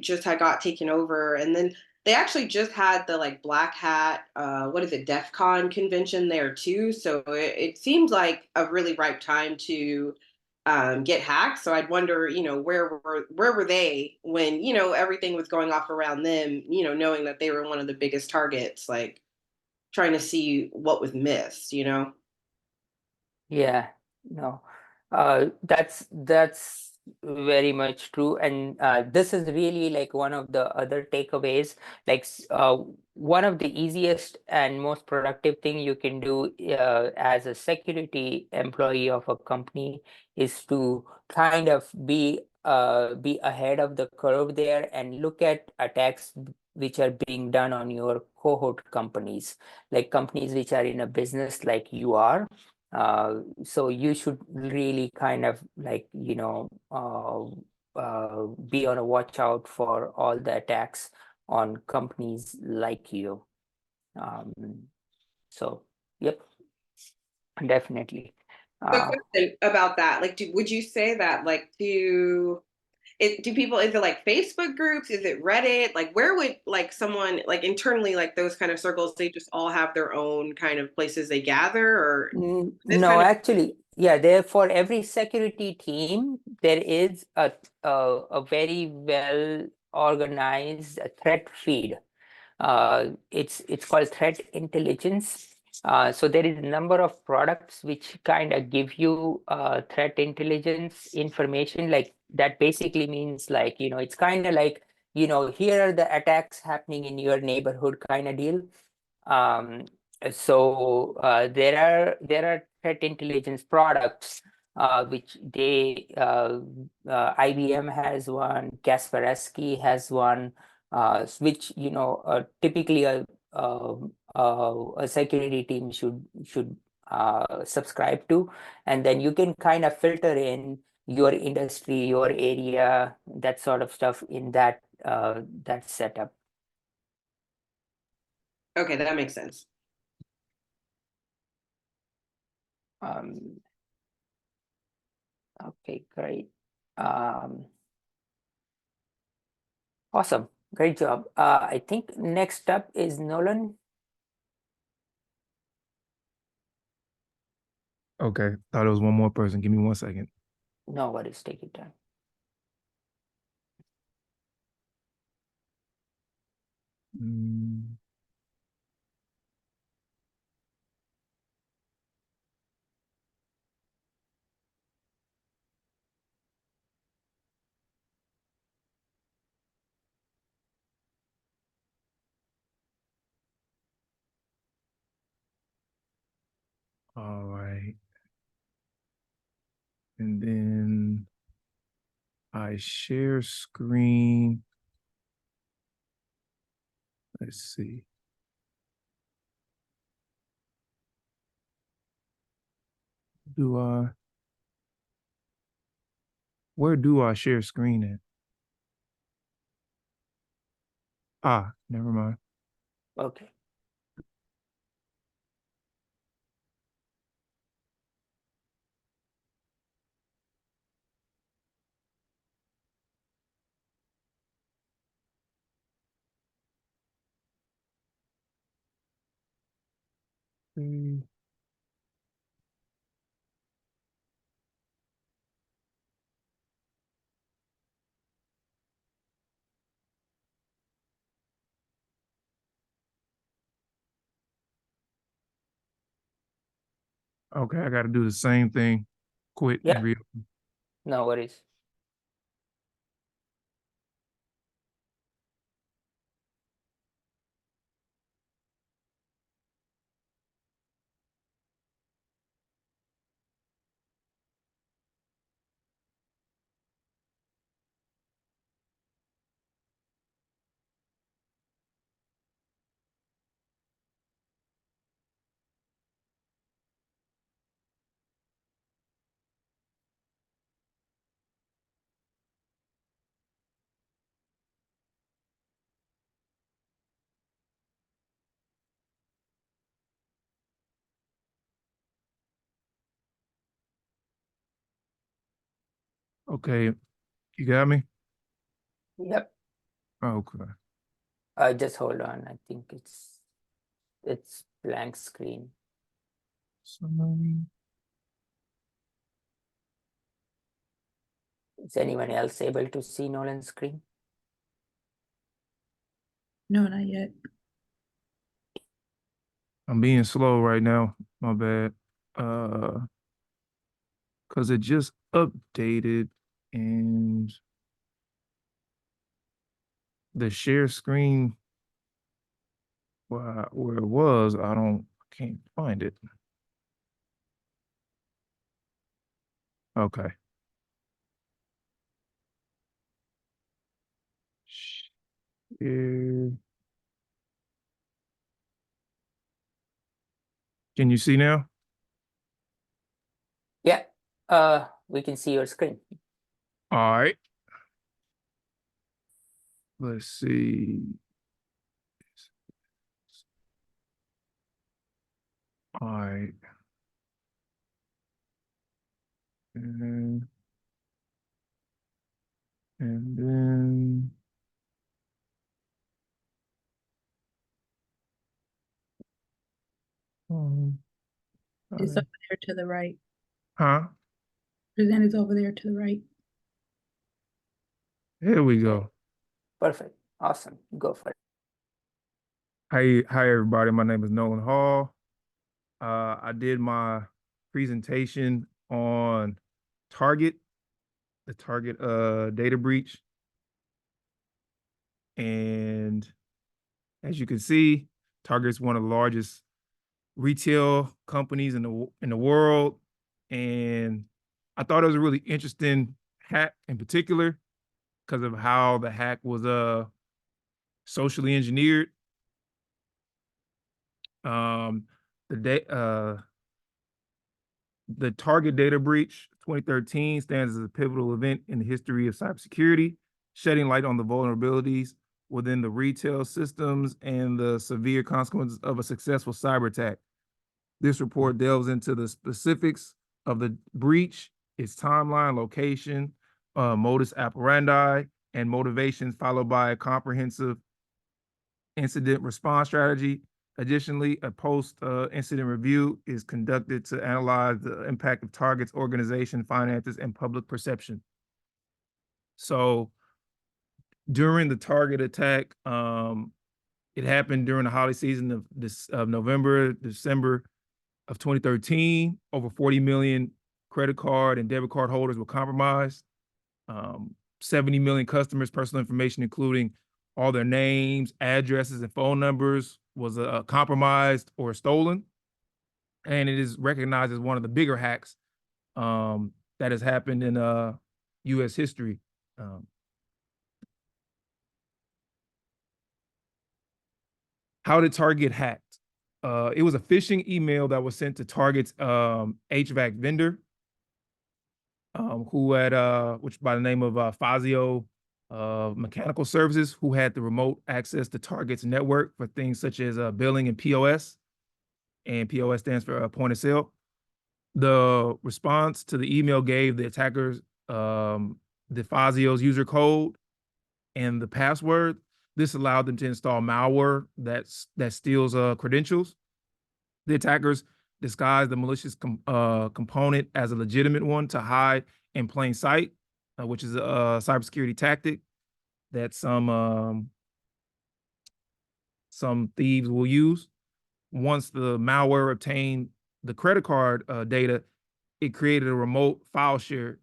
just had got taken over, and then they actually just had the like Black Hat what is it, DEF CON convention there too. So it seems like a really ripe time to get hacked. So I'd wonder, where were they when, everything was going off around them, knowing that they were one of the biggest targets, like trying to see what was missed. Yeah, no, that's very much true, and this is really like one of the other takeaways. Like, one of the easiest and most productive thing you can do as a security employee of a company is to kind of be ahead of the curve there and look at attacks which are being done on your cohort companies, like companies which are in a business like you are. So you should really kind of like, be on a watch out for all the attacks on companies like you. Um, so, yep, definitely. The Uh, question about that, like, would you say that, like, do people, is it like Facebook groups? Is it Reddit? Like, where would like someone like internally, like those kind of circles, they just all have their own kind of places they gather, or this No, kind of, actually, yeah, there for every security team, there is a very well organized threat feed. It's called threat intelligence. So there is a number of products which kind of give you threat intelligence information. Like that basically means like, it's kind of like, here are the attacks happening in your neighborhood kind of deal. Um, there are threat intelligence products which IBM has one, Kaspersky has one, which typically a security team should subscribe to, and then you can kind of filter in your industry, your area, that sort of stuff in that setup. okay, that makes sense. Um, okay, great. Um, awesome, great job. I think next up is Nolan. Okay, thought it was one more person. Give me 1 second. No worries, take your time. Mm, all right. And then I share screen. Let's see. Do I, where do I share screen at? Ah, never mind. Okay. Mm, Okay, I got to do the same thing. Quit Yeah. and re. No worries. Okay, you got me? Yep. Okay. Just hold on. I think it's blank screen. So, Is anyone else able to see Nolan's screen? No, not yet. I'm being slow right now. My bad. Because it just updated and the share screen where it was, can't find it. Okay. Share. Can you see now? Yeah. We can see your screen. All right. Let's see. All right. And, and then all It's right. over there to the right. Huh? Present is over there to the right. Here we go. Perfect. Awesome. Go for it. Hi everybody. My name is Nolan Hall. I did my presentation on Target, the Target data breach. And as you can see, Target's one of the largest retail companies in the world. And I thought it was a really interesting hack in particular because of how the hack was socially engineered. Um, the day The Target data breach 2013 stands as a pivotal event in the history of cybersecurity, shedding light on the vulnerabilities within the retail systems and the severe consequences of a successful cyber attack. This report delves into the specifics of the breach, its timeline, location, modus operandi, and motivations, followed by a comprehensive incident response strategy. Additionally, a post-incident review is conducted to analyze the impact of Target's organization, finances, and public perception. So during the Target attack, it happened during the holiday season of November, December of 2013. Over 40 million credit card and debit card holders were compromised. 70 million customers' personal information, including all their names, addresses, and phone numbers, was compromised or stolen. And it is recognized as one of the bigger hacks that has happened in U.S. history. How did Target get hacked? It was a phishing email that was sent to Target's HVAC vendor, who had which by the name of Fazio Mechanical Services, who had the remote access to Target's network for things such as billing and POS. And POS stands for point of sale. The response to the email gave the attackers the Fazio's user code and the password. This allowed them to install malware that steals credentials. The attackers disguised the malicious component as a legitimate one to hide in plain sight, which is a cybersecurity tactic that some thieves will use. Once the malware obtained the credit card data, it created a remote file share,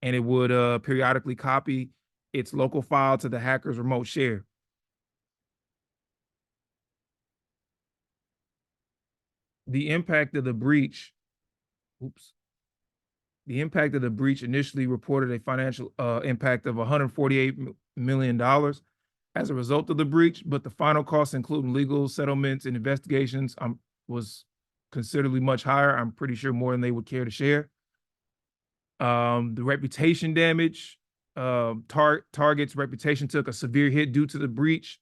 and it would periodically copy its local file to the hacker's remote share. The impact of the breach, the impact of the breach initially reported a financial impact of $148 million as a result of the breach, but the final costs, including legal settlements and investigations, was considerably much higher. I'm pretty sure more than they would care to share. The reputation damage, Target's reputation took a severe hit due to the breach,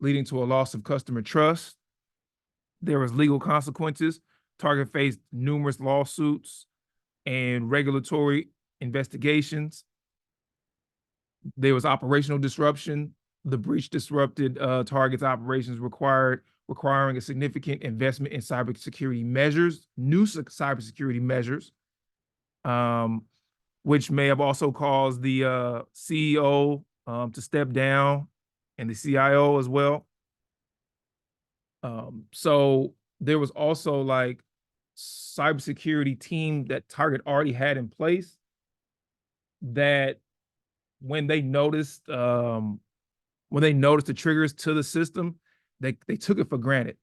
leading to a loss of customer trust. There was legal consequences. Target faced numerous lawsuits and regulatory investigations. There was operational disruption. The breach disrupted Target's operations, requiring a significant investment in cybersecurity measures, new cybersecurity measures, which may have also caused the CEO to step down, and the CIO as well. So there was also like cybersecurity team that Target already had in place that when they noticed the triggers to the system, they took it for granted,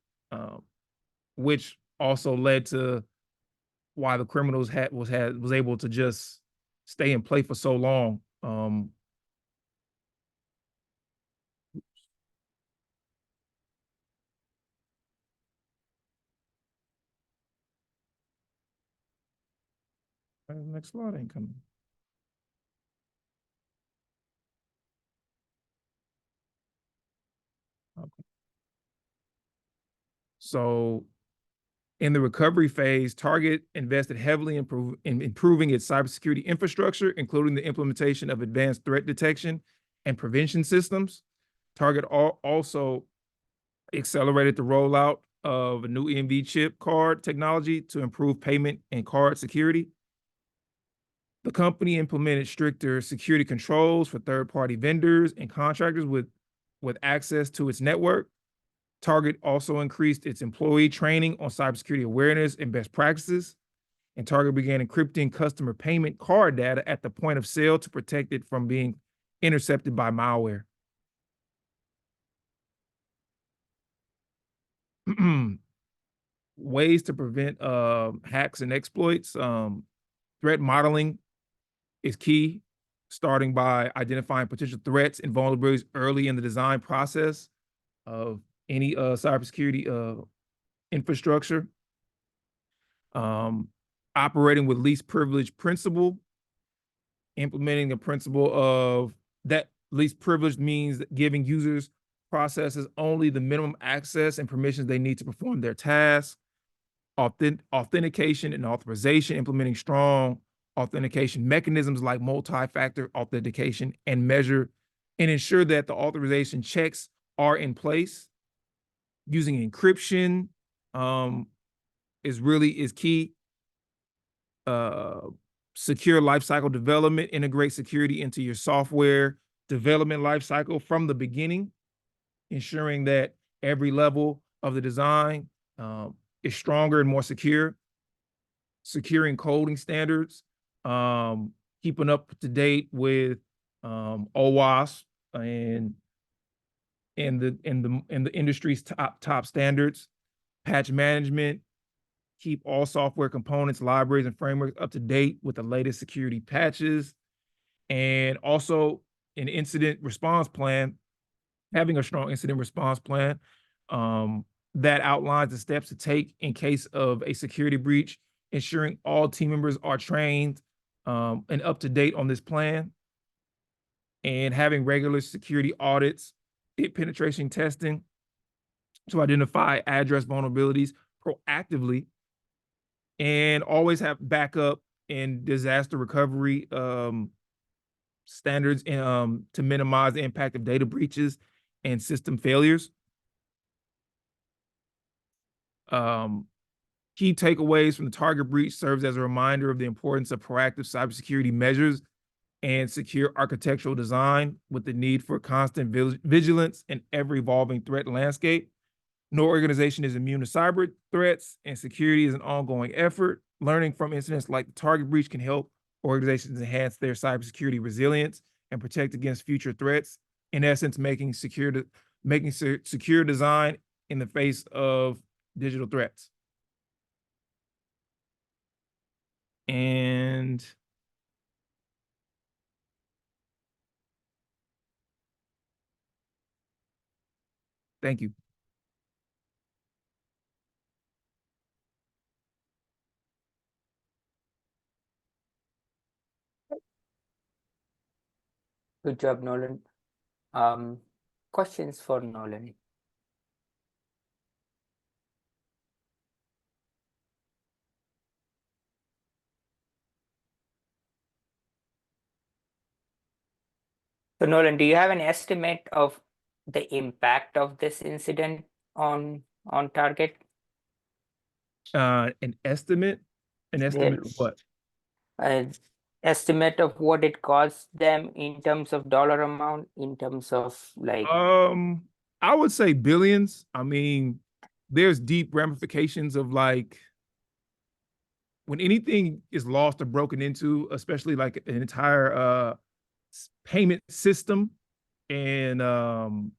which also led to why the criminals was able to just stay in play for so long. Next slide ain't coming. Okay. So in the recovery phase, Target invested heavily in improving its cybersecurity infrastructure, including the implementation of advanced threat detection and prevention systems. Target also accelerated the rollout of a new EMV chip card technology to improve payment and card security. The company implemented stricter security controls for third-party vendors and contractors with access to its network. Target also increased its employee training on cybersecurity awareness and best practices. And Target began encrypting customer payment card data at the point of sale to protect it from being intercepted by malware. Ways to prevent hacks and exploits. Threat modeling is key, starting by identifying potential threats and vulnerabilities early in the design process of any cybersecurity infrastructure. Operating with least privilege principle, implementing a principle of that least privilege means that giving users processes only the minimum access and permissions they need to perform their tasks. Authentication and authorization, implementing strong authentication mechanisms like multi-factor authentication and ensure that the authorization checks are in place. Using encryption is key. Secure lifecycle development, integrate security into your software development lifecycle from the beginning, ensuring that every level of the design is stronger and more secure. Securing coding standards, keeping up to date with OWASP and the industry's top standards. Patch management, keep all software components, libraries, and frameworks up to date with the latest security patches. And also an incident response plan, having a strong incident response plan that outlines the steps to take in case of a security breach, ensuring all team members are trained and up to date on this plan, and having regular security audits, penetration testing to identify address vulnerabilities proactively, and always have backup and disaster recovery standards to minimize the impact of data breaches and system failures. Key takeaways from the Target breach serves as a reminder of the importance of proactive cybersecurity measures and secure architectural design, with the need for constant vigilance in ever evolving threat landscape. No organization is immune to cyber threats, and security is an ongoing effort. Learning from incidents like the Target breach can help organizations enhance their cybersecurity resilience and protect against future threats. In essence, making secure design in the face of digital threats. And thank you. Good job, Nolan. Questions for Nolan? So Nolan, do you have an estimate of the impact of this incident on Target? An estimate? An estimate of what? An estimate of what it cost them in terms of dollar amount, in terms of like I would say billions. I mean, there's deep ramifications of like when anything is lost or broken into, especially like an entire payment system, and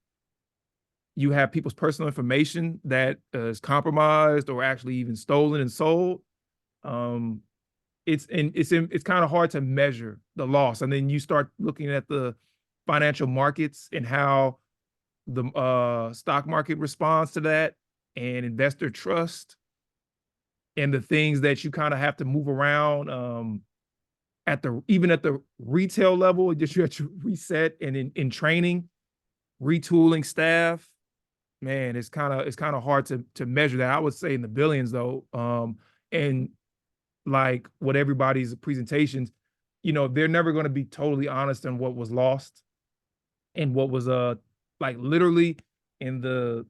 you have people's personal information that is compromised or actually even stolen and sold. It's kind of hard to measure the loss, and then you start looking at the financial markets and how the stock market responds to that, and investor trust, and the things that you kind of have to move around even at the retail level, just you have to reset, and in training, retooling staff. Man, it's kind of hard to measure that. I would say in the billions though. And like what everybody's presentations, they're never going to be totally honest on what was lost and what was like literally in the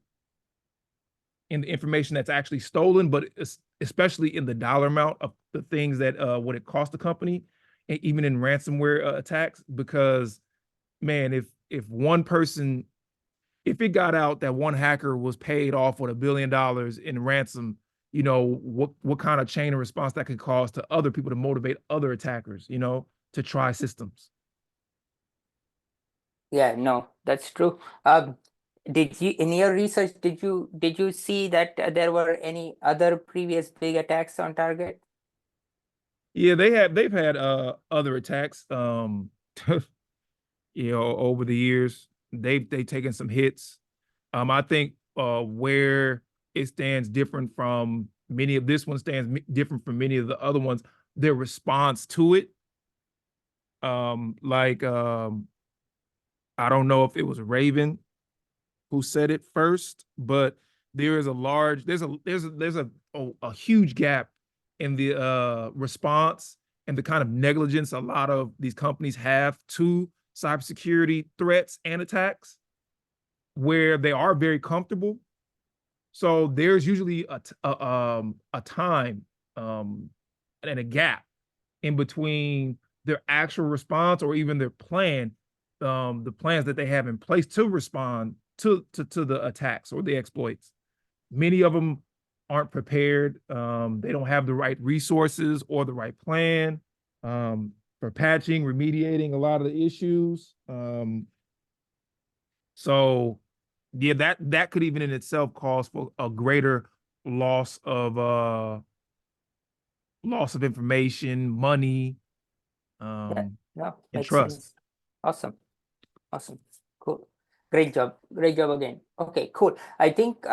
information that's actually stolen, but especially in the dollar amount of the things that what it cost the company, and even in ransomware attacks. Because man, if one person, if it got out that one hacker was paid off with $1 billion in ransom, what kind of chain of response that could cause to other people to motivate other attackers, to try systems. Yeah, no, that's true. Did you, in your research, did you see that there were any other previous big attacks on Target? Yeah, they've had other attacks. Over the years, they've taken some hits. I think where it stands different from many of this one stands different from many of the other ones, their response to it. I don't know if it was Raven who said it first, but there is there's a huge gap in the response and the kind of negligence a lot of these companies have to cybersecurity threats and attacks, where they are very comfortable. So there's usually a time and a gap in between their actual response or even their plan, the plans that they have in place to respond to the attacks or the exploits. Many of them aren't prepared. They don't have the right resources or the right plan for patching, remediating a lot of the issues. So yeah, that could even in itself cause for a greater loss of information, money, Yeah, no, and makes trust. sense. Awesome. Cool. Great job again. Okay, cool. I think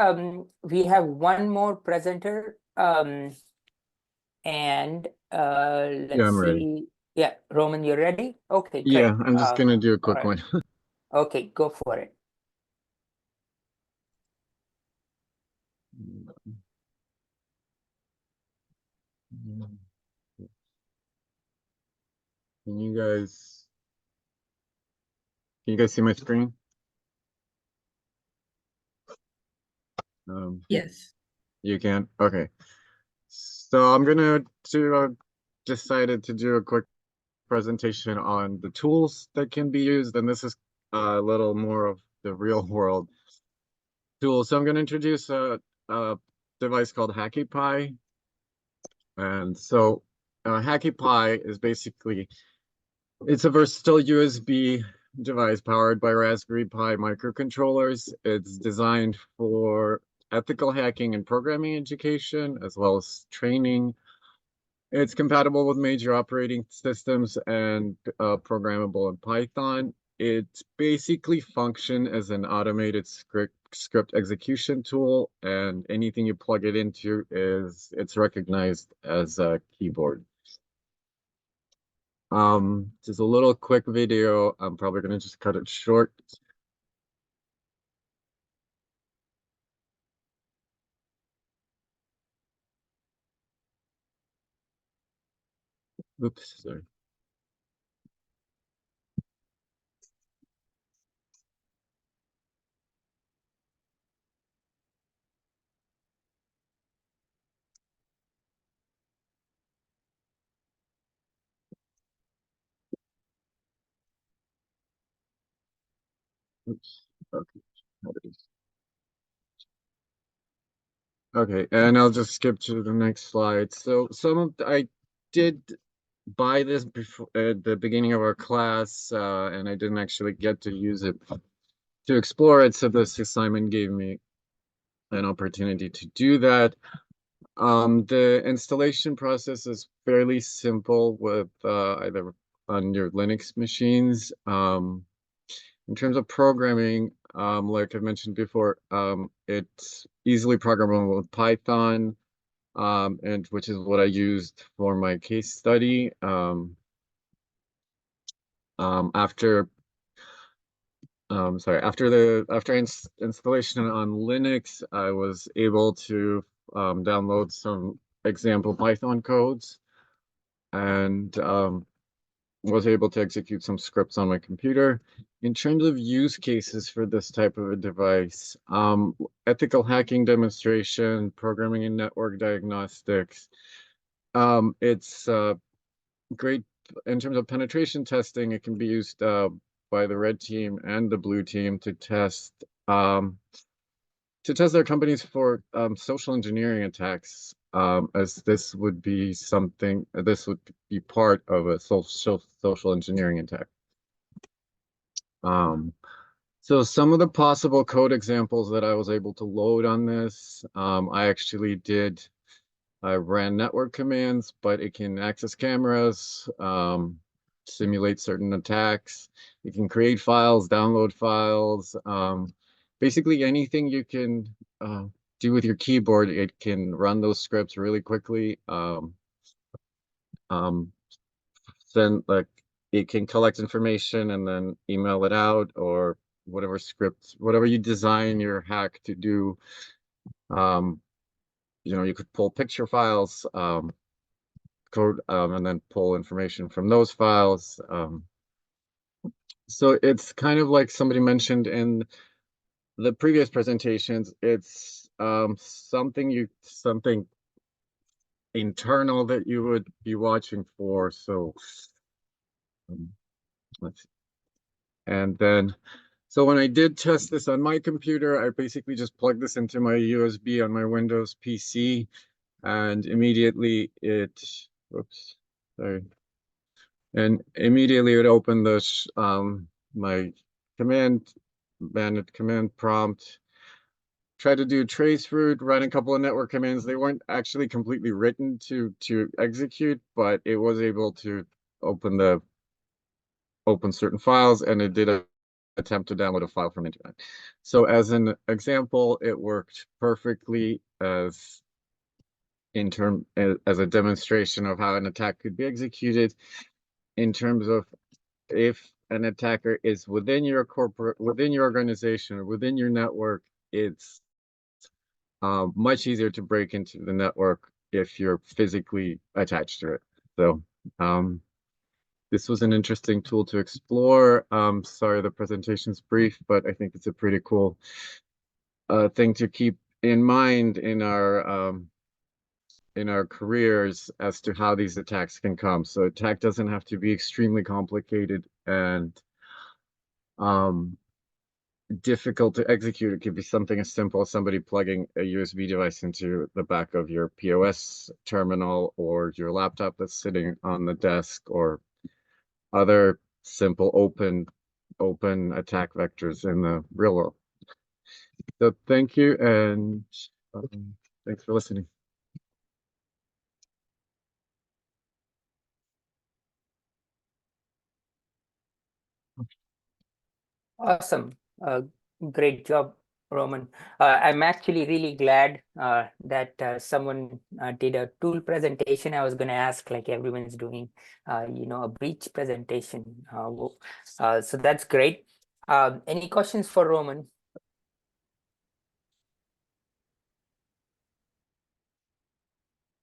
we have one more presenter, and Yeah, let's I'm ready. see. Yeah, Roman, you ready? Okay, great. Yeah, I'm just gonna do a quick all right. one. Okay, go for it. Can you guys see my screen? Yes. You can? Okay. So I'm gonna decided to do a quick presentation on the tools that can be used, and this is a little more of the real world. tool. So I'm going to introduce a device called HackyPie. And so HackyPie is basically, it's a versatile USB device powered by Raspberry Pi microcontrollers. It's designed for ethical hacking and programming education, as well as training. It's compatible with major operating systems and programmable in Python. It basically functions as an automated script execution tool, and anything you plug it into it's recognized as a keyboard. Just a little quick video. I'm probably gonna just cut it short. Oops, sorry. Oops. Okay. Okay, and I'll just skip to the next slide. So I did buy this before at the beginning of our class, and I didn't actually get to use it to explore it. So this assignment gave me an opportunity to do that. The installation process is fairly simple with either on your Linux machines. In terms of programming, like I mentioned before, it's easily programmable with Python, and which is what I used for my case study. After installation on Linux, I was able to download some example Python codes and was able to execute some scripts on my computer. In terms of use cases for this type of a device, ethical hacking demonstration, programming and network diagnostics, it's great in terms of penetration testing. It can be used by the red team and the blue team to test their companies for social engineering attacks, as this would be part of a social engineering attack. So some of the possible code examples that I was able to load on this, I ran network commands, but it can access cameras, simulate certain attacks. It can create files, download files. Basically anything you can do with your keyboard, it can run those scripts really quickly. Then it can collect information and then email it out, or whatever you design your hack to do. You could pull picture files, code, and then pull information from those files. So it's kind of like somebody mentioned in the previous presentations, it's something internal that you would be watching for. So let's see. And then, so when I did test this on my computer, I basically just plugged this into my USB on my Windows PC, and immediately whoops, sorry. And immediately it would open my command prompt, try to do traceroute, run a couple of network commands. They weren't actually completely written to execute, but it was able to open certain files, and it did attempt to download a file from internet. So as an example, it worked perfectly as a demonstration of how an attack could be executed. In terms of if an attacker is within your organization, or within your network, it's much easier to break into the network if you're physically attached to it. So this was an interesting tool to explore. Sorry, the presentation's brief, but I think it's a pretty cool thing to keep in mind in our careers as to how these attacks can come. So attack doesn't have to be extremely complicated, and difficult to execute. It could be something as simple as somebody plugging a USB device into the back of your POS terminal or your laptop that's sitting on the desk, or other simple open attack vectors in the real world. So thank you, and thanks for listening. Awesome. Great job, Roman. I'm actually really glad that someone did a tool presentation. I was going to ask, like everyone's doing, a breach presentation. So that's great. Any questions for Roman?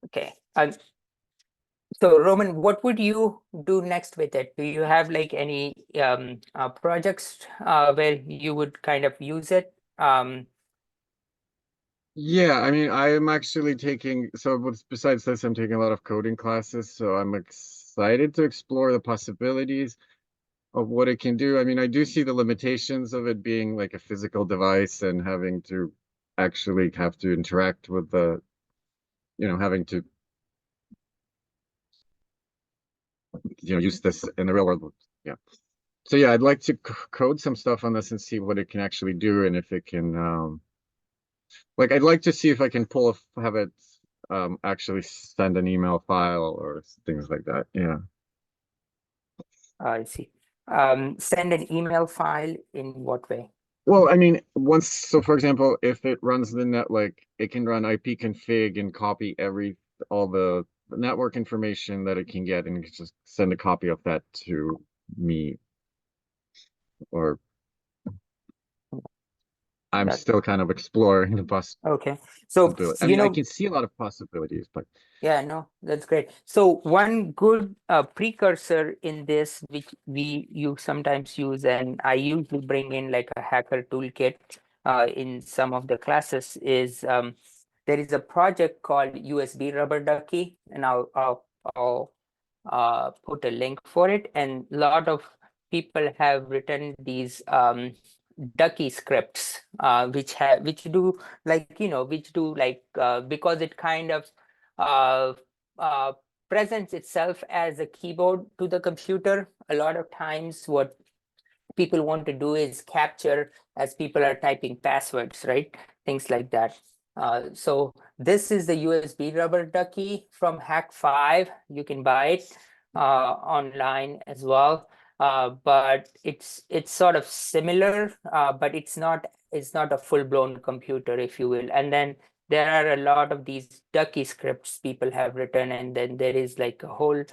Okay. So Roman, what would you do next with it? Do you have like any projects where you would kind of use it? Yeah, I mean, I am actually taking, so besides this, I'm taking a lot of coding classes, so I'm excited to explore the possibilities of what it can do. I mean, I do see the limitations of it being like a physical device and having to actually have to interact with the, having to, use this in the real world. Yeah. So yeah, I'd like to code some stuff on this and see what it can actually do, and if it can, like, I'd like to see if I can have it actually send an email file or things like that. Yeah. I see. Send an email file in what way? Well, I mean, so for example, if it runs the net, like it can run ipconfig and copy all the network information that it can get, and just send a copy of that to me. Or I'm That- still kind of exploring the Okay. So, I mean, I can see a lot of possibilities, but yeah, no, that's great. So one good precursor in this, which you sometimes use, and I usually bring in like a hacker toolkit in some of the classes, is there is a project called USB Rubber Ducky, and I'll put a link for it. And a lot of people have written these ducky scripts, which do because it kind of uh, uh, presents itself as a keyboard to the computer. A lot of times what people want to do is capture as people are typing passwords, right? Things like that. So this is the USB Rubber Ducky from Hack5. You can buy it online as well. But it's sort of similar, but it's not a full-blown computer, if you will. And then there are a lot of these ducky scripts people have written, and then there is like a whole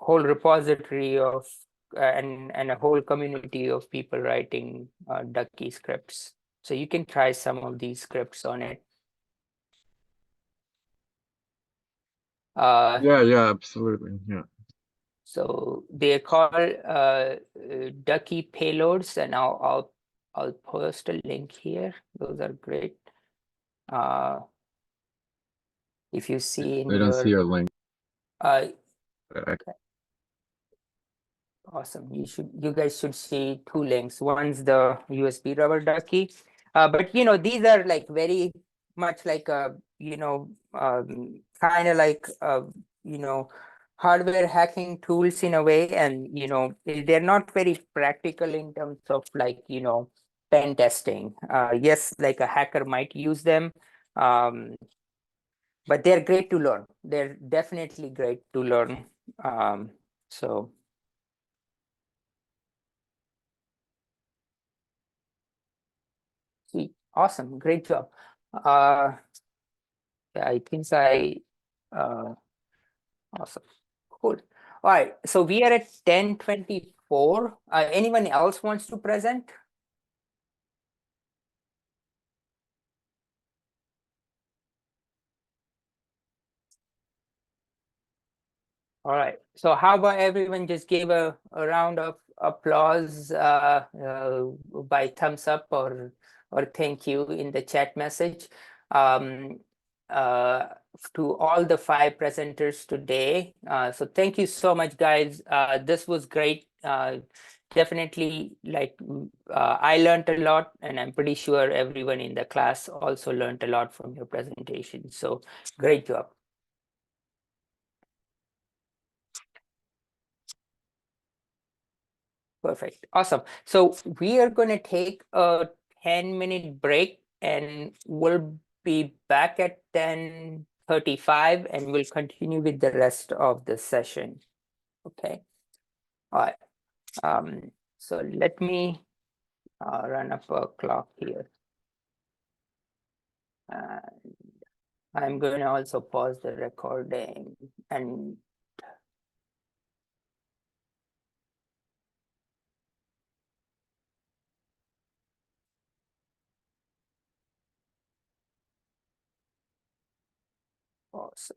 repository of and a whole community of people writing ducky scripts. So you can try some of these scripts on it. yeah, absolutely. Yeah. So they're called ducky payloads, and I'll post a link here. Those are great. If you see in I don't see a link. uh, I- awesome. You guys should see two links. One's the USB Rubber Ducky, but these are like very much like kind of like hardware hacking tools in a way, and they're not very practical in terms of like pen testing. Yes, like a hacker might use them, but they're great to learn. They're definitely great to learn. So. Sweet. Awesome. Great job. Yeah, I think uh awesome. Cool. All right. So we are at 10:24. Anyone else wants to present? All right. So how about everyone just give a round of applause by thumbs up or thank you in the chat message. Um, uh, to all the 5 presenters today. So thank you so much, guys. This was great definitely like I learned a lot, and I'm pretty sure everyone in the class also learned a lot from your presentation. So great job. Perfect. Awesome. So we are going to take a 10-minute break, and we'll be back at 10:35, and we'll continue with the rest of the session. Okay. All right. So let me run up a clock here. I'm going to also pause the recording and pause.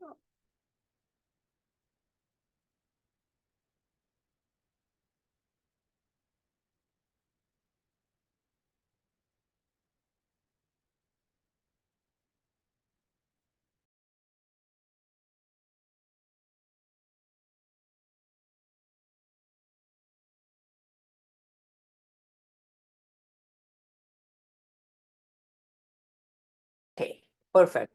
Okay, perfect.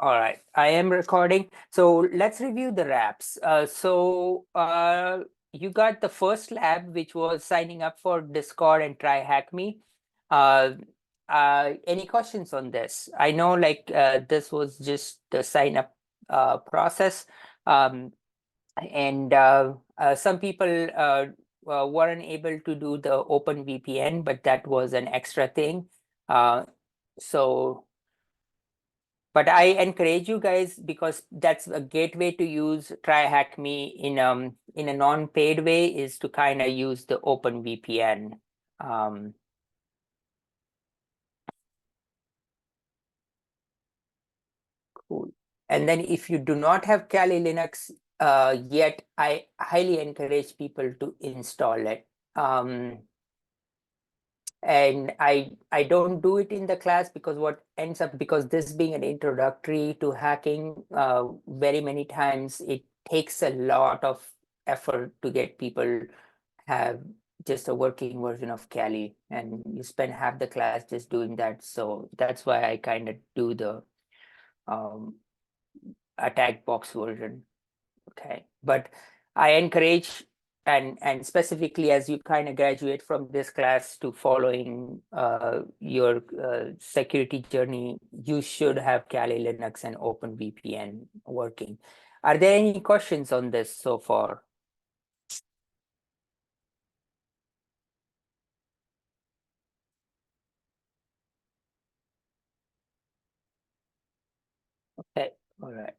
All right, I am recording. So let's review the wraps. You got the first lab, which was signing up for Discord and try hack me. Any questions on this? I know like this was just the sign up process. And some people weren't able to do the open VPN, but that was an extra thing. So but I encourage you guys, because that's a gateway to use try hack me in a non-paid way, is to kind of use the open VPN. Cool. And then if you do not have Kali Linux yet, I highly encourage people to install it. And I don't do it in the class, because what ends up, because this being an introductory to hacking, very many times it takes a lot of effort to get people have just a working version of Kali, and you spend half the class just doing that. So that's why I kind of do the attack box version. Okay, but I encourage, and specifically as you kind of graduate from this class to following your security journey, you should have Kali Linux and OpenVPN working. Are there any questions on this so far? Okay, all right.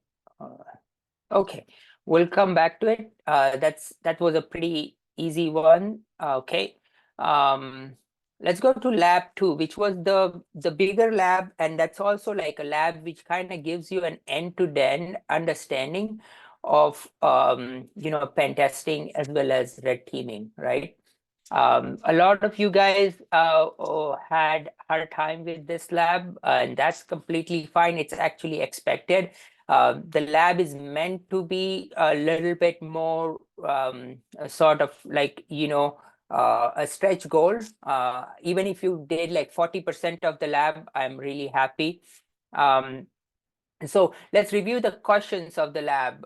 Okay, we'll come back to it. That was a pretty easy one. Okay. Let's go to lab 2, which was the bigger lab, and that's also like a lab which kind of gives you an end-to-end understanding of pen testing as well as red teaming, right? A lot of you guys had hard time with this lab, and that's completely fine. It's actually expected. The lab is meant to be a little bit more sort of like, a stretch goal. Even if you did like 40% of the lab, I'm really happy. So let's review the questions of the lab.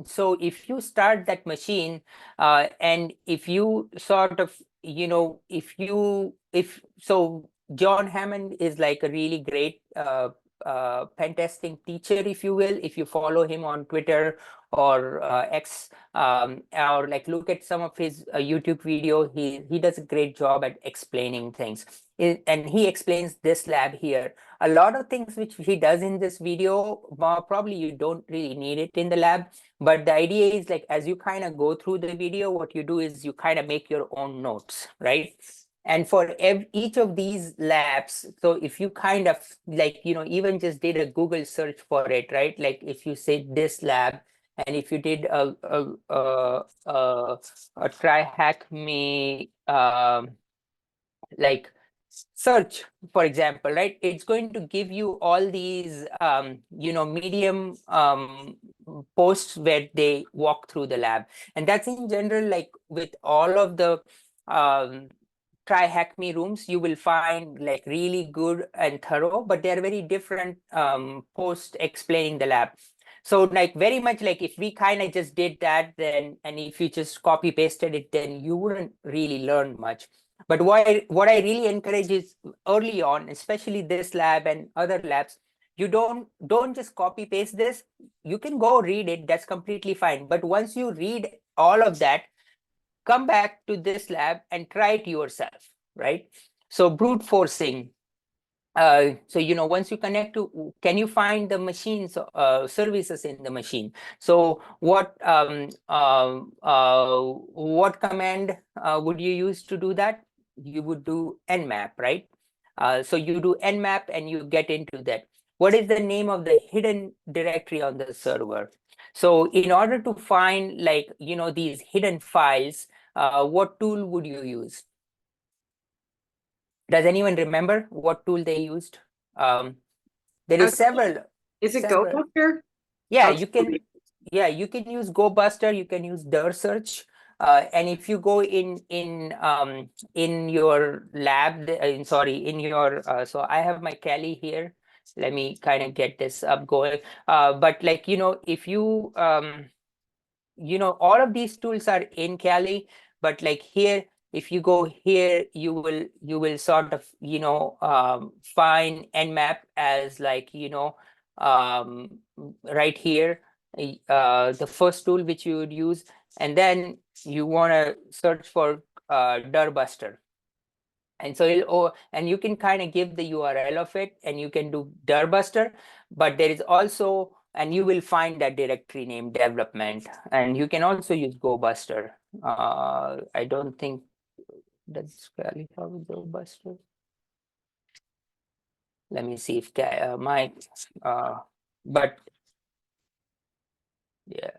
So if you start that machine, and if you sort of, if so John Hammond is like a really great pen testing teacher, if you will. If you follow him on Twitter or X, or like look at some of his YouTube video, he does a great job at explaining things. And he explains this lab here. A lot of things which he does in this video, probably you don't really need it in the lab. But the idea is like, as you kind of go through the video, what you do is you kind of make your own notes, right? And for each of these labs, so if you kind of like, even just did a Google search for it, right? Like if you say this lab, and if you did a try hack me, like search, for example, right? It's going to give you all these, Medium posts where they walk through the lab. And that's in general, like with all of the try Hack Me rooms. You will find like really good and thorough, but they're very different posts explaining the lab. So like very much like if we kind of just did that, then and if you just copy pasted it, then you wouldn't really learn much. But what I really encourage is early on, especially this lab and other labs, you don't just copy paste this. You can go read it, that's completely fine. But once you read all of that, come back to this lab and try it yourself, right? So brute forcing. So once you connect to, can you find the machines services in the machine? So what command would you use to do that? You would do nmap, right? So you do nmap and you get into that. What is the name of the hidden directory on the server? So in order to find like these hidden files, what tool would you use? Does anyone remember what tool they used? There is several. Is it several. GoBuster? Yeah, Sounds you can. familiar. Yeah, you can use GoBuster. You can use dir search. And if you go in your lab, in your so I have my Kali here. Let me kind of get this up going. But like if you all of these tools are in Kali, but like here, if you go here, you will sort of find nmap as like right here, the first tool which you would use, and then you want to search for dirbuster. And so and you can kind of give the URL of it, and you can do dirbuster, but there is also, and you will find that directory name development, and you can also use GoBuster. I don't think that's really how GoBuster. Let me see if my but yeah.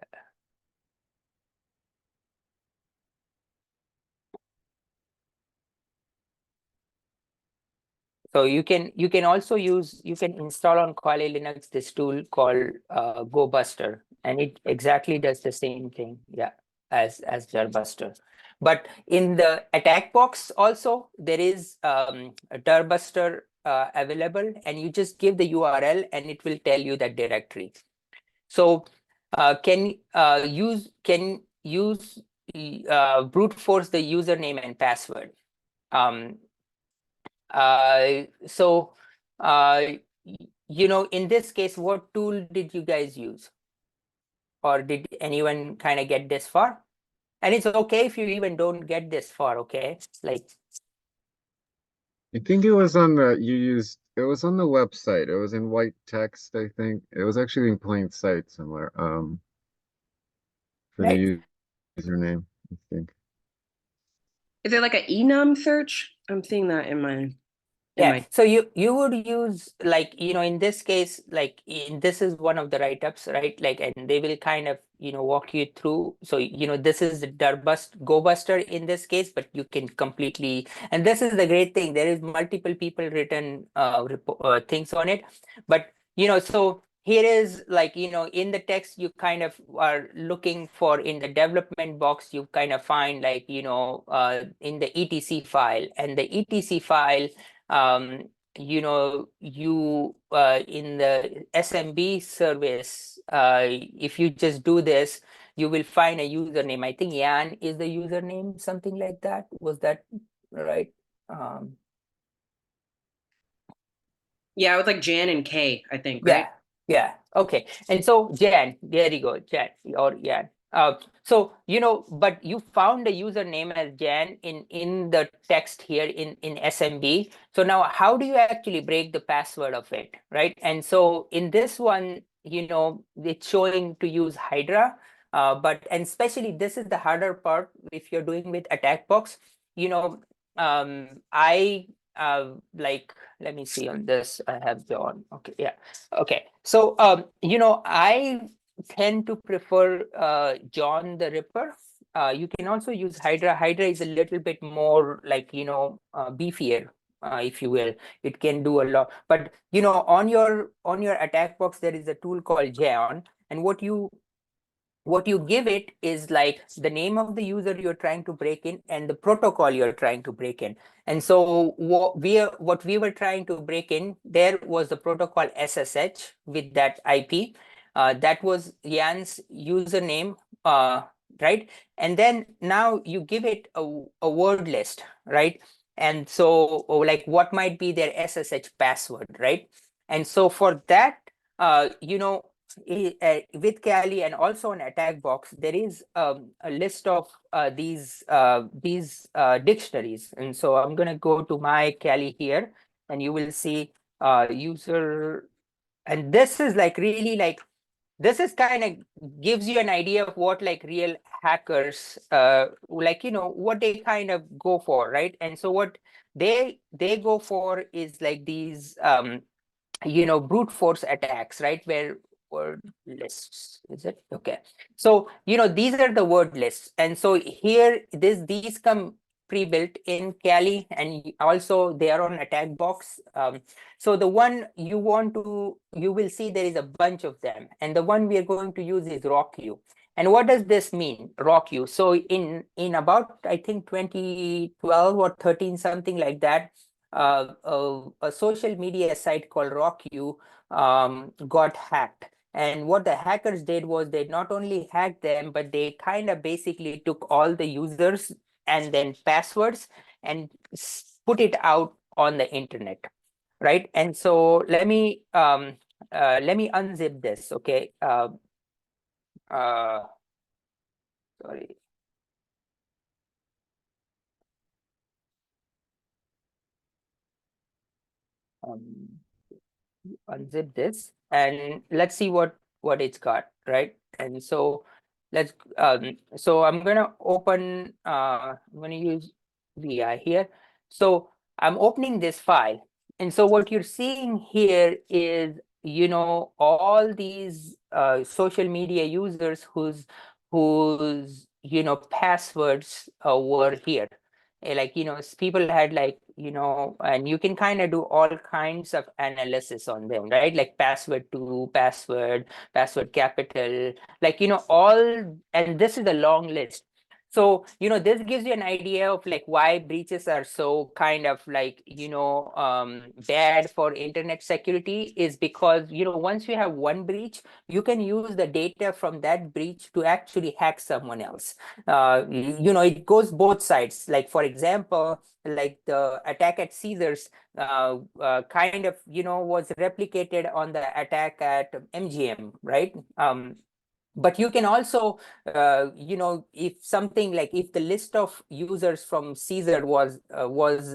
So you can also use, you can install on Kali Linux this tool called GoBuster, and it exactly does the same thing, yeah, as dirbuster. But in the attack box also there is a dirbuster available, and you just give the URL and it will tell you that directory. So can use brute force the username and password. So in this case, what tool did you guys use, or did anyone kind of get this far? And it's okay if you even don't get this far, okay? Like, I think it was on it was on the website. It was in white text, I think. It was actually in plain sight somewhere. For right. the username, I think. Is it like an enum search? I'm seeing that in my Yeah, so you would use like in this case, like this is one of the write-ups, right? Like, and they will kind of walk you through. So this is the GoBuster in this case, but you can completely, and this is the great thing, there is multiple people written things on it. But so here is like in the text you kind of are looking for, in the development box you kind of find like in the etc file, and the etc file you in the SMB service, if you just do this, you will find a username. I think Yan is the username, something like that. Was that right? Yeah, it was like Jan and K, I think, Yeah, right? yeah. Okay. And so Jan, there you go, Jan or Yan. So but you found the username as Jan in the text here in SMB. So now how do you actually break the password of it, right? And so in this one, it's showing to use Hydra, and especially this is the harder part if you're doing with attack box. I like, let me see on this. I have John. Okay, yeah. Okay. So I tend to prefer John the Ripper. You can also use Hydra. Hydra is a little bit more like beefier, if you will. It can do a lot. But on your attack box there is a tool called John, and what you what you give it is like the name of the user you're trying to break in and the protocol you're trying to break in. And so what we were trying to break in there was the protocol SSH with that IP. That was Jan's username, right? And then now you give it a word list, right? And so like what might be their SSH password, right? And so for that, with Kali and also on attack box, there is a list of these dictionaries. And so I'm going to go to my Kali here, and you will see user. And this is like really like, this is kind of gives you an idea of what like real hackers, like, what they kind of go for, right? And so what they go for is like these, brute force attacks, right? Where word lists, is it? Okay. So, these are the word lists. And so here, these come pre-built in Kali, and also they are on attack box. So the one you will see there is a bunch of them. And the one we are going to use is RockU. And what does this mean, RockU? So in about, I think 2012 or 13, something like that, a social media site called RockU got hacked. And what the hackers did was they not only hacked them, but they kind of basically took all the users and then passwords and put it out on the internet, right? And so let me unzip this, okay? Sorry. Unzip this and let's see what it's got, right? And so so I'm gonna open, I'm gonna use VI here. So I'm opening this file, and so what you're seeing here is all these social media users whose passwords were here. Like people had like and you can kind of do all kinds of analysis on them, right? Like password to password capital, like all. And this is a long list. So this gives you an idea of like why breaches are so kind of like bad for internet security, is because once you have one breach, you can use the data from that breach to actually hack someone else. It goes both sides. Like for example, like the attack at Caesars kind of was replicated on the attack at MGM, right? But you can also, if something like if the list of users from Caesar was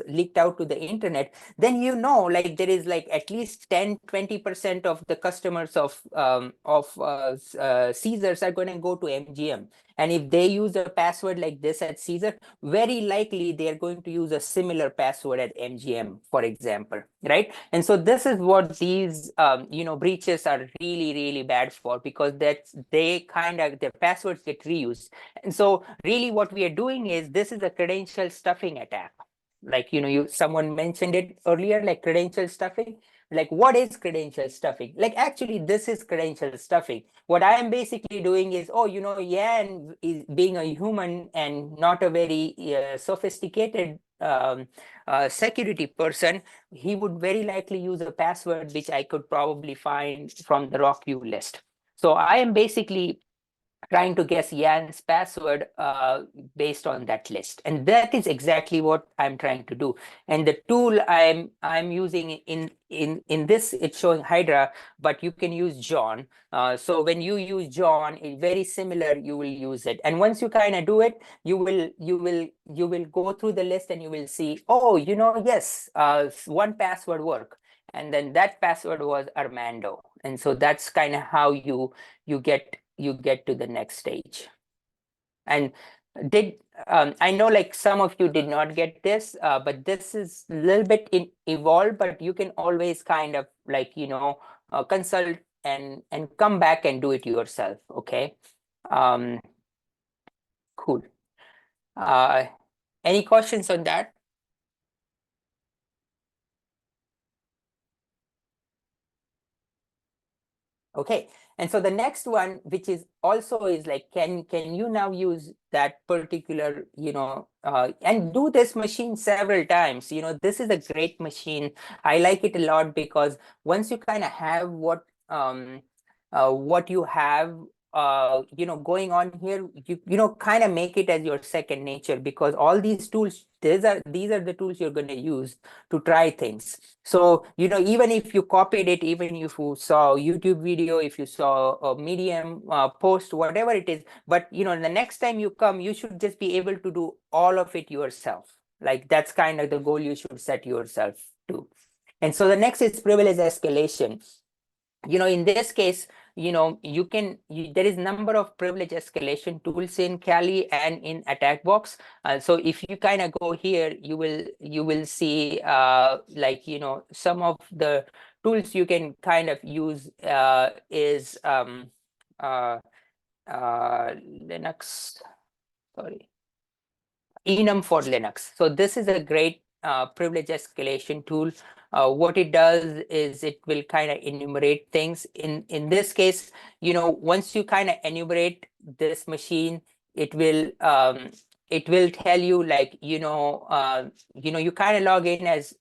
leaked out to the internet, then like there is like at least 10-20% of the customers of Caesars are going to go to MGM. And if they use a password like this at Caesar, very likely they are going to use a similar password at MGM, for example, right? And so this is what these breaches are really, really bad for, because their passwords get reused. And so really what we are doing is, this is a credential stuffing attack. Like someone mentioned it earlier, like credential stuffing. Like what is credential stuffing? Like actually this is credential stuffing. What I am basically doing is, Yan is being a human and not a very sophisticated security person, he would very likely use a password which I could probably find from the RockU list. So I am basically trying to guess Jan's password based on that list, and that is exactly what I'm trying to do. And the tool I'm using in this, it's showing Hydra, but you can use John. So when you use John, it's very similar. You will use it, and once you kind of do it, you will go through the list and you will see, oh, yes, one password work, and then that password was Armando, and so that's kind of how you get to the next stage. And I know like some of you did not get this, but this is a little bit evolved, but you can always kind of like consult and come back and do it yourself. Okay. Cool. Any questions on that? Okay, and so the next one, which is also is like, can you now use that particular, and do this machine several times? This is a great machine. I like it a lot because once you kind of have what you have going on here, you kind of make it as your second nature, because all these tools, these are the tools you're going to use to try things. So even if you copied it, even if you saw a YouTube video, if you saw a Medium post, whatever it is, but the next time you come, you should just be able to do all of it yourself. Like, that's kind of the goal you should set yourself to. And so the next is privilege escalation. In this case, there is number of privilege escalation tools in Kali and in attack box. So if you kind of go here, you will see some of the tools you can kind of use is Linux, sorry, enum for Linux. So this is a great privilege escalation tool. What it does is it will kind of enumerate things. In this case, once you kind of enumerate this machine, it will tell you, like, you kind of log in as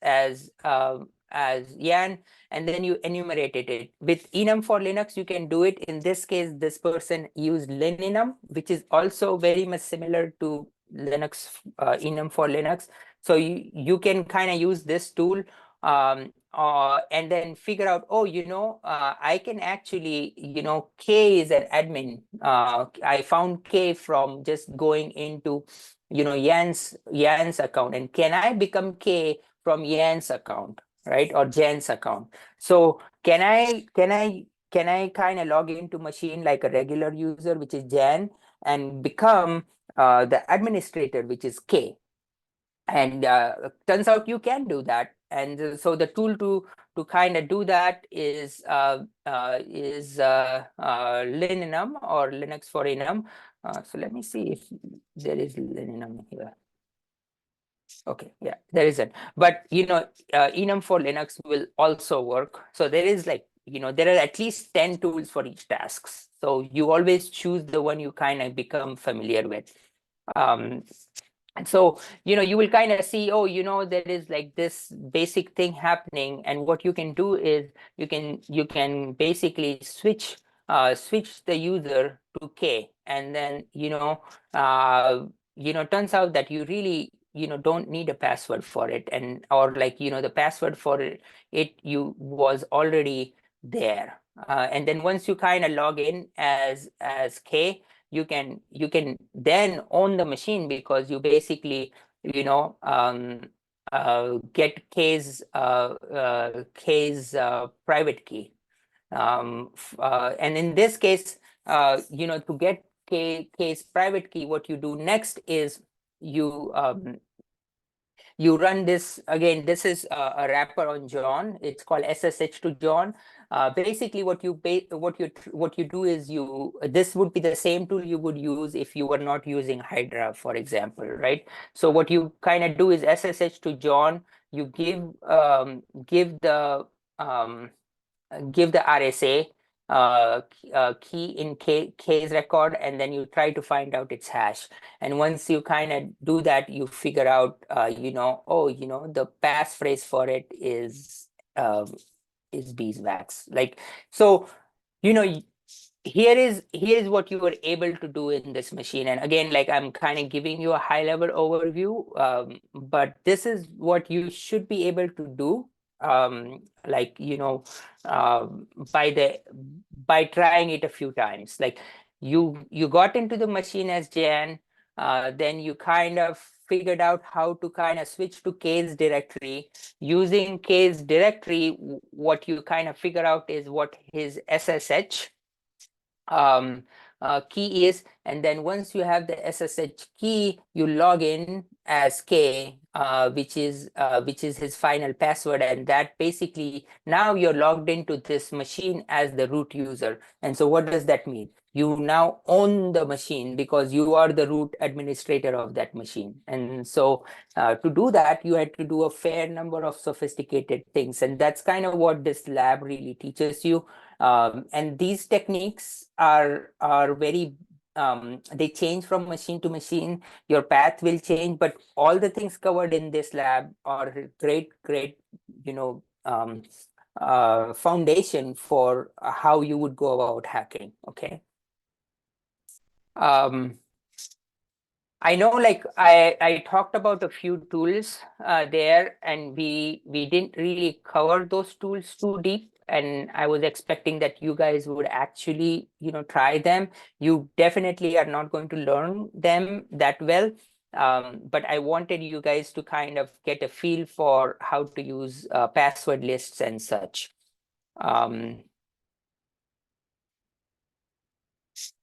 Yan, and then you enumerated it. With enum for Linux, you can do it. In this case, this person used linenum, which is also very much similar to Linux, enum for Linux. So you can kind of use this tool and then figure out, oh, I can actually, K is an admin. I found K from just going into, Yan's account, and can I become K from Yan's account, right? Or Jen's account. So can I kind of log into machine like a regular user, which is Jan, and become the administrator, which is K? And turns out you can do that. And so the tool to kind of do that is linenum, or Linux for enum. So let me see if there is linenum here. Okay, yeah, there isn't. But enum for Linux will also work. So there is, like, there are at least 10 tools for each tasks. So you always choose the one you kind of become familiar with. And so, you will kind of see, oh, there is like this basic thing happening. And what you can do is you can basically switch the user to K. And then, turns out that you really, don't need a password for it. And, or like, the password for it you was already there. And then once you kind of log in as K, you can then own the machine, because you basically get K's private key, and in this case, to get K's private key, what you do next is you run this again. This is a wrapper on John. It's called SSH to John. Basically, what you do is this would be the same tool you would use if you were not using Hydra, for example, right? So what you kind of do is SSH to John. You give the RSA key in K's record, and then you try to find out its hash. And once you kind of do that, you figure out, the passphrase for it is beeswax. Like, so, here is what you were able to do in this machine. And again, like, I'm kind of giving you a high level overview, but this is what you should be able to do, like, by trying it a few times. Like, you got into the machine as Jan, then you kind of figured out how to kind of switch to K's directory. Using K's directory, what you kind of figure out is what his SSH key is. And then once you have the SSH key, you log in as K, which is his final password. And that basically, now you're logged into this machine as the root user. And so what does that mean? You now own the machine because you are the root administrator of that machine. And so to do that, you had to do a fair number of sophisticated things. And that's kind of what this lab really teaches you. And these techniques are very, they change from machine to machine. Your path will change, but all the things covered in this lab are great, you know, foundation for how you would go about hacking, okay? I know, like I talked about a few tools there, and we didn't really cover those tools too deep. And I was expecting that you guys would actually, you know, try them. You definitely are not going to learn them that well. But I wanted you guys to kind of get a feel for how to use password lists and such.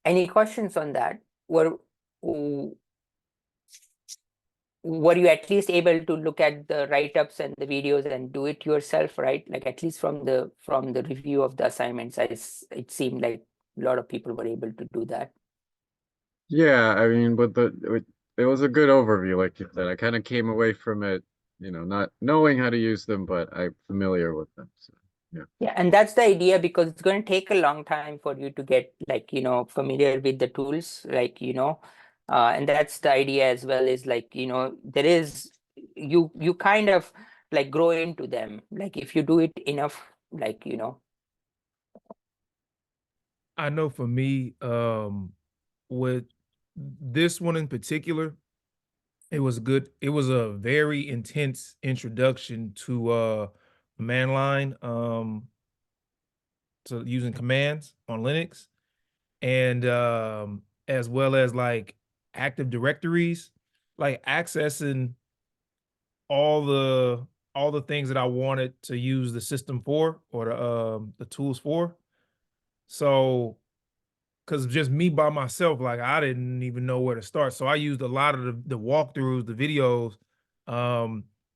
Any questions on that? Were you at least able to look at the write-ups and the videos and do it yourself, right? Like at least from the review of the assignments, it seemed like a lot of people were able to do that. Yeah, I mean, but it was a good overview, like you said. I kind of came away from it, not knowing how to use them, but I'm familiar with them. So yeah. Yeah, and that's the idea, because it's going to take a long time for you to get, like, you know, familiar with the tools, like, you know, and that's the idea as well, is like, you know, there is, you kind of like grow into them, like if you do it enough, like, you know. I know for me, with this one in particular, it was good. It was a very intense introduction to command line, to using commands on Linux, and as well as like Active Directories, like accessing all the things that I wanted to use the system for, or the tools for. So, because just me by myself, like I didn't even know where to start. So I used a lot of the walkthroughs, the videos,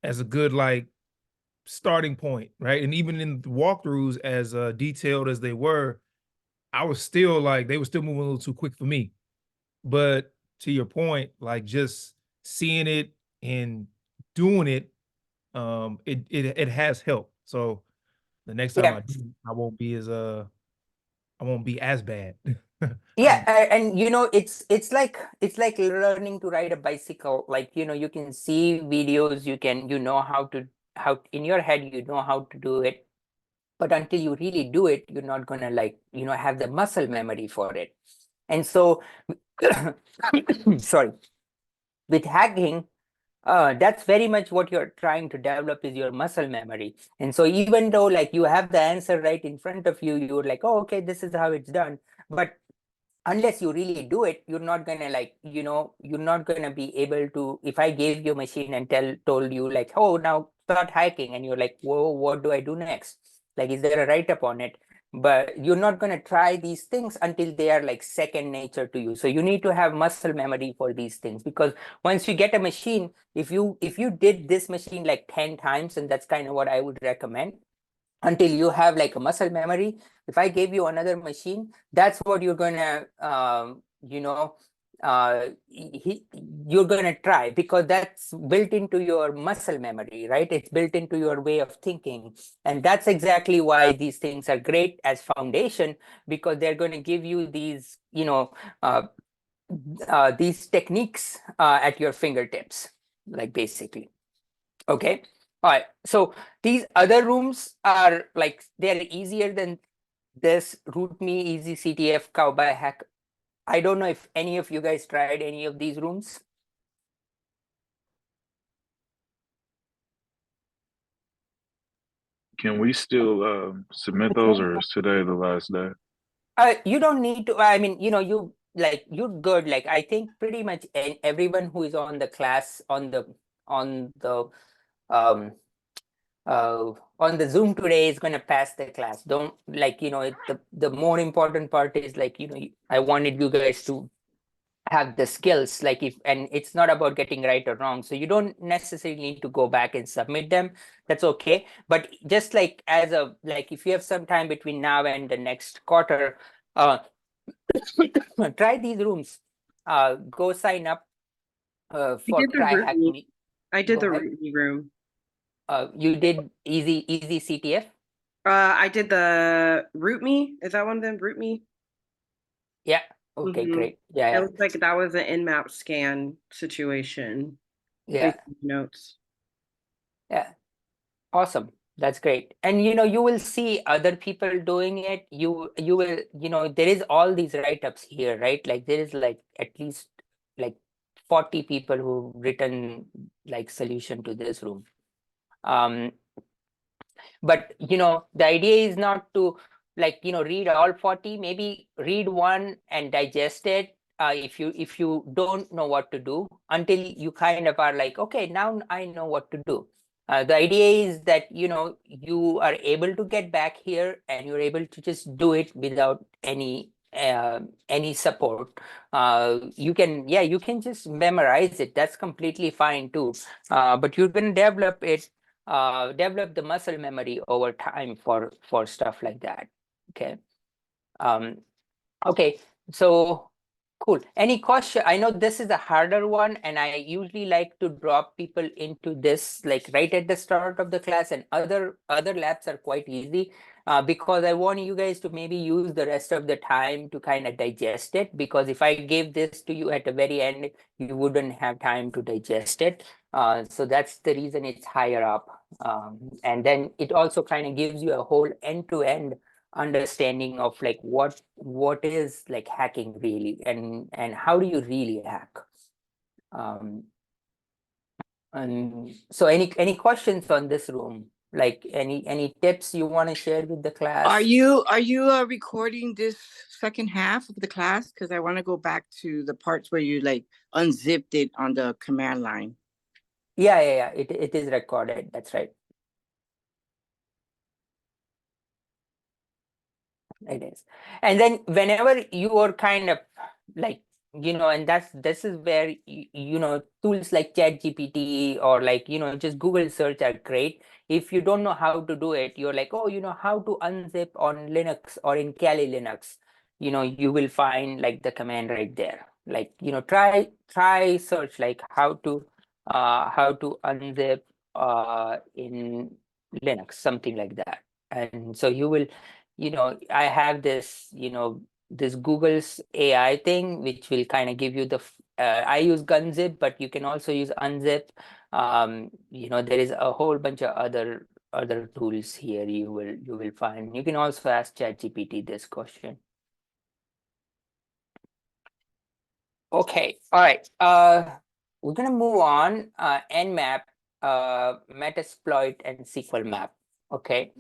as a good like starting point, right? And even in the walkthroughs, as detailed as they were, I was still like, they were still moving a little too quick for me. But to your point, like just seeing it and doing it, it has helped. So the next time Yeah. I do, I won't be as bad. Yeah, and you know, it's like learning to ride a bicycle. Like, you know, you can see videos, you know how in your head you know how to do it, but until you really do it, you're not gonna, like, you know, have the muscle memory for it. And so sorry, with hacking, that's very much what you're trying to develop, is your muscle memory. And so even though like you have the answer right in front of you, you're like, oh, okay, this is how it's done. But unless you really do it, you're not gonna, like, you know, you're not gonna be able to. If I gave you a machine and told you like, oh, now start hacking, and you're like, whoa, what do I do next? Like, is there a write-up on it? But you're not gonna try these things until they are like second nature to you. So you need to have muscle memory for these things, because once you get a machine, if you did this machine like 10 times, and that's kind of what I would recommend, until you have like a muscle memory. If I gave you another machine, that's what you're gonna, you know, you're gonna try, because that's built into your muscle memory, right? It's built into your way of thinking. And that's exactly why these things are great as foundation, because they're going to give you these, you know, these techniques at your fingertips, like, basically. Okay. All right. So these other rooms are like, they're easier than this root me, easy CTF, cowboy hack. I don't know if any of you guys tried any of these rooms. Can we still submit those, or is today the last day? You don't need to. I mean, you know, you're good. Like, I think pretty much everyone who is on the class, on the um on the Zoom today is going to pass the class. Don't, like, you know, the more important part is, like, you know, I wanted you guys to have the skills, like and it's not about getting right or wrong, so you don't necessarily need to go back and submit them. That's okay. But just like as a, like if you have some time between now and the next quarter, try these rooms. Go sign up I for did the Try root Hack me. Me. I did Go the ahead. root me room. You did easy CTF? I did the root me. Is that one of them? Root me. Yeah. Okay, great. Yeah, It was like that was an Nmap scan situation. yeah, Notes. yeah. Awesome. That's great. And you will see other people doing it. You will, there is all these write-ups here, right? Like there is like at least like 40 people who've written like solution to this room. But the idea is not to like read all 40. Maybe read one and digest it, if you don't know what to do, until you kind of are like, okay, now I know what to do. The idea is that you are able to get back here and you're able to just do it without any support. You can just memorize it. That's completely fine too. But you're going to develop the muscle memory over time for stuff like that. Okay. Okay, so cool. Any question? I know this is a harder one, and I usually like to drop people into this like right at the start of the class, and other labs are quite easy, because I want you guys to maybe use the rest of the time to kind of digest it, because if I gave this to you at the very end, you wouldn't have time to digest it. So that's the reason it's higher up. And then it also kind of gives you a whole end-to-end understanding of like what is like hacking really, and how do you really hack. And so any questions on this room, like any tips you want to share with the class? Are you recording this second half of the class? Because I want to go back to the parts where you like unzipped it on the command line. Yeah, it is recorded. That's right. It is. And then whenever you are kind of like, and this is where tools like ChatGPT or like just Google search are great. If you don't know how to do it, you're like, oh, how to unzip on Linux or in Kali Linux, you will find like the command right there. Like try search like how to unzip in Linux, something like that. And so you will, I have this, this Google's AI thing, which will kind of give you I use Gunzip, but you can also use Unzip. There is a whole bunch of other tools here you will find. You can also ask ChatGPT this question. Okay, all right. We're gonna move on. Nmap, Metasploit, and SQL map. Okay.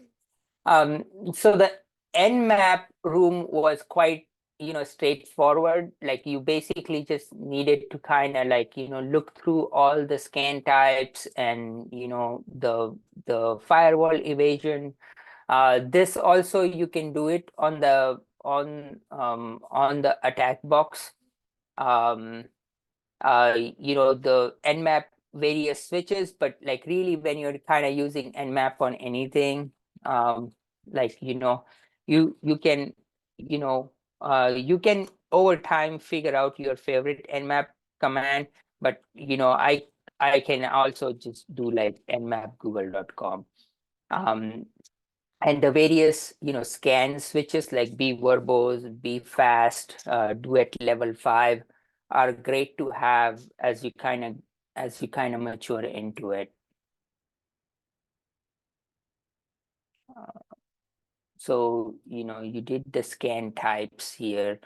So the Nmap room was quite, straightforward. Like you basically just needed to kind of like, look through all the scan types and, the firewall evasion. This also you can do it on the attack box. The Nmap various switches, but like really when you're kind of using Nmap on anything, like you can you can over time figure out your favorite Nmap command, but I can also just do like nmapgoogle.com. And the various scan switches like be verbose, be fast, do at level 5 are great to have as you kind of mature into it. So you did the scan types here.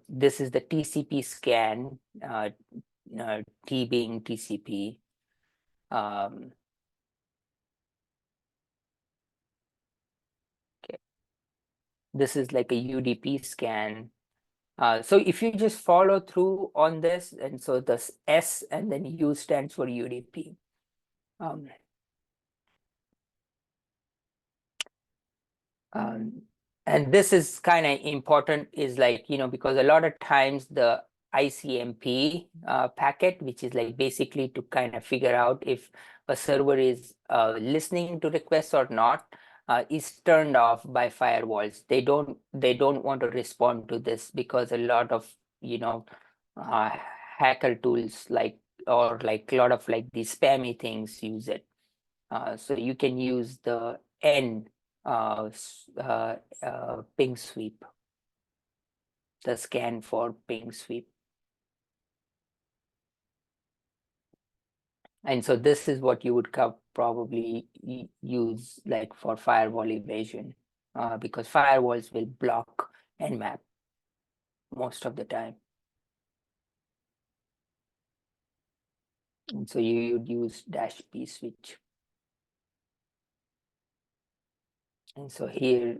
This is the TCP scan, T being TCP. Okay, this is like a UDP scan. So if you just follow through on this, and so the S and then U stands for UDP. And this is kind of important, is like, because a lot of times the ICMP packet, which is like basically to kind of figure out if a server is listening to requests or not, is turned off by firewalls. They don't want to respond to this because a lot of hacker tools or like a lot of like these spammy things use it. So you can use the N ping sweep, the scan for ping sweep. And so this is what you would probably use like for firewall evasion, because firewalls will block Nmap most of the time. And so you would use -p switch. And so here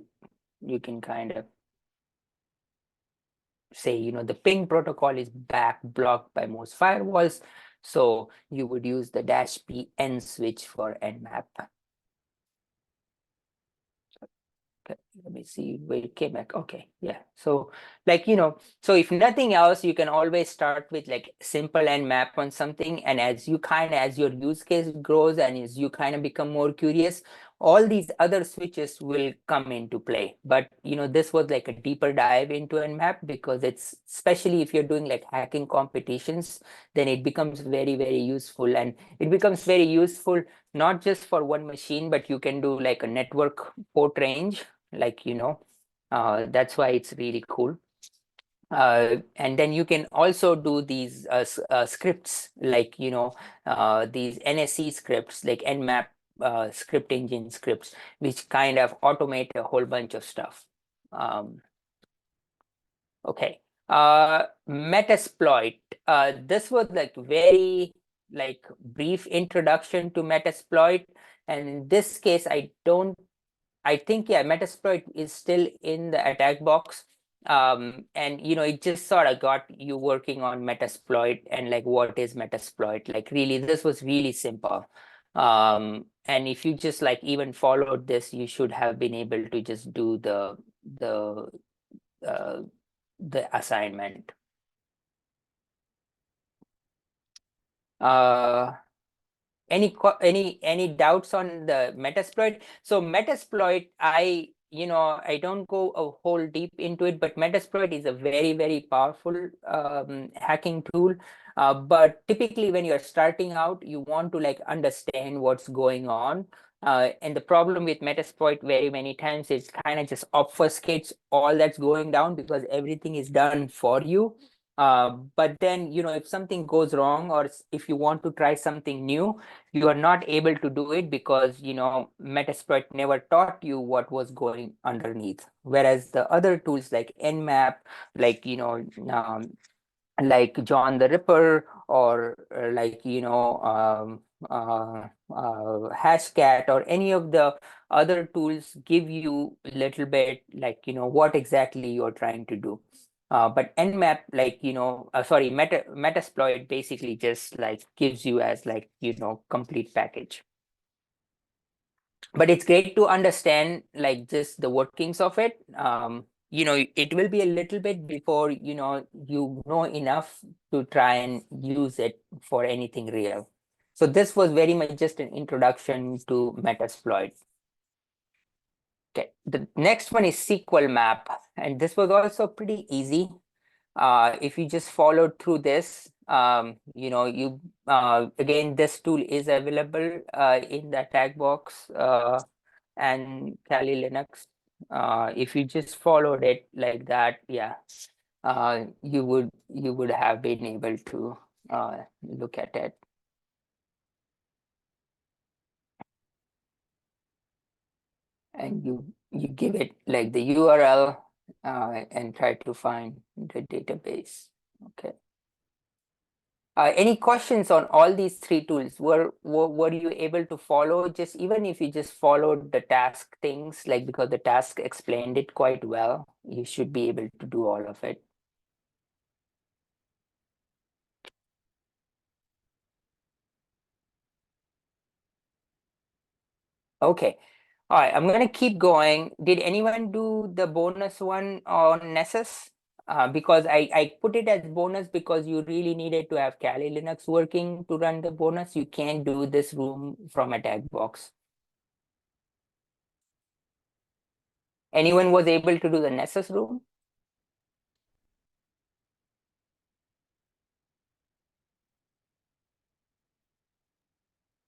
you can kind of say, the ping protocol is blocked by most firewalls. So you would use the -p N switch for Nmap. Okay, let me see where it came back. Okay, yeah. So like, so if nothing else, you can always start with like simple Nmap on something. And as your use case grows and as you kind of become more curious, all these other switches will come into play. But this was like a deeper dive into Nmap because it's, especially if you're doing like hacking competitions, then it becomes very, very useful. And it becomes very useful not just for one machine, but you can do like a network port range, like that's why it's really cool. And then you can also do these scripts, like these NSE scripts, like Nmap script engine scripts, which kind of automate a whole bunch of stuff. Okay, Metasploit. This was like very like brief introduction to Metasploit, and in this case, I think, yeah, Metasploit is still in the attack box. And it just sort of got you working on Metasploit and like what is Metasploit. Like really, this was really simple. And if you just like even followed this, you should have been able to just do the assignment. Any doubts on the Metasploit? So Metasploit, I don't go a whole deep into it, but Metasploit is a very, very powerful hacking tool. But typically when you're starting out, you want to like understand what's going on. And the problem with Metasploit very many times is kind of just obfuscates all that's going down because everything is done for you. But then, if something goes wrong or if you want to try something new, you are not able to do it because, Metasploit never taught you what was going underneath. Whereas the other tools like Nmap, like, like John the Ripper or like, Hashcat or any of the other tools give you a little bit like, what exactly you're trying to do. But Nmap, like, sorry, Metasploit basically just like gives you as like, complete package. But it's great to understand like just the workings of it. It will be a little bit before, you know enough to try and use it for anything real. So this was very much just an introduction to Metasploit. Okay, the next one is SQL map, and this was also pretty easy. If you just followed through this, you again, this tool is available in the attack box and Kali Linux. If you just followed it like that, yeah, you would have been able to look at it. And you give it like the URL and try to find the database. Okay. Any questions on all these three tools? Were you able to follow, just even if you just followed the task things, like because the task explained it quite well, you should be able to do all of it. Okay. All right, I'm gonna keep going. Did anyone do the bonus one on Nessus? because I put it as bonus because you really needed to have Kali Linux working to run the bonus. You can't do this room from a tag box. Anyone was able to do the Nessus room?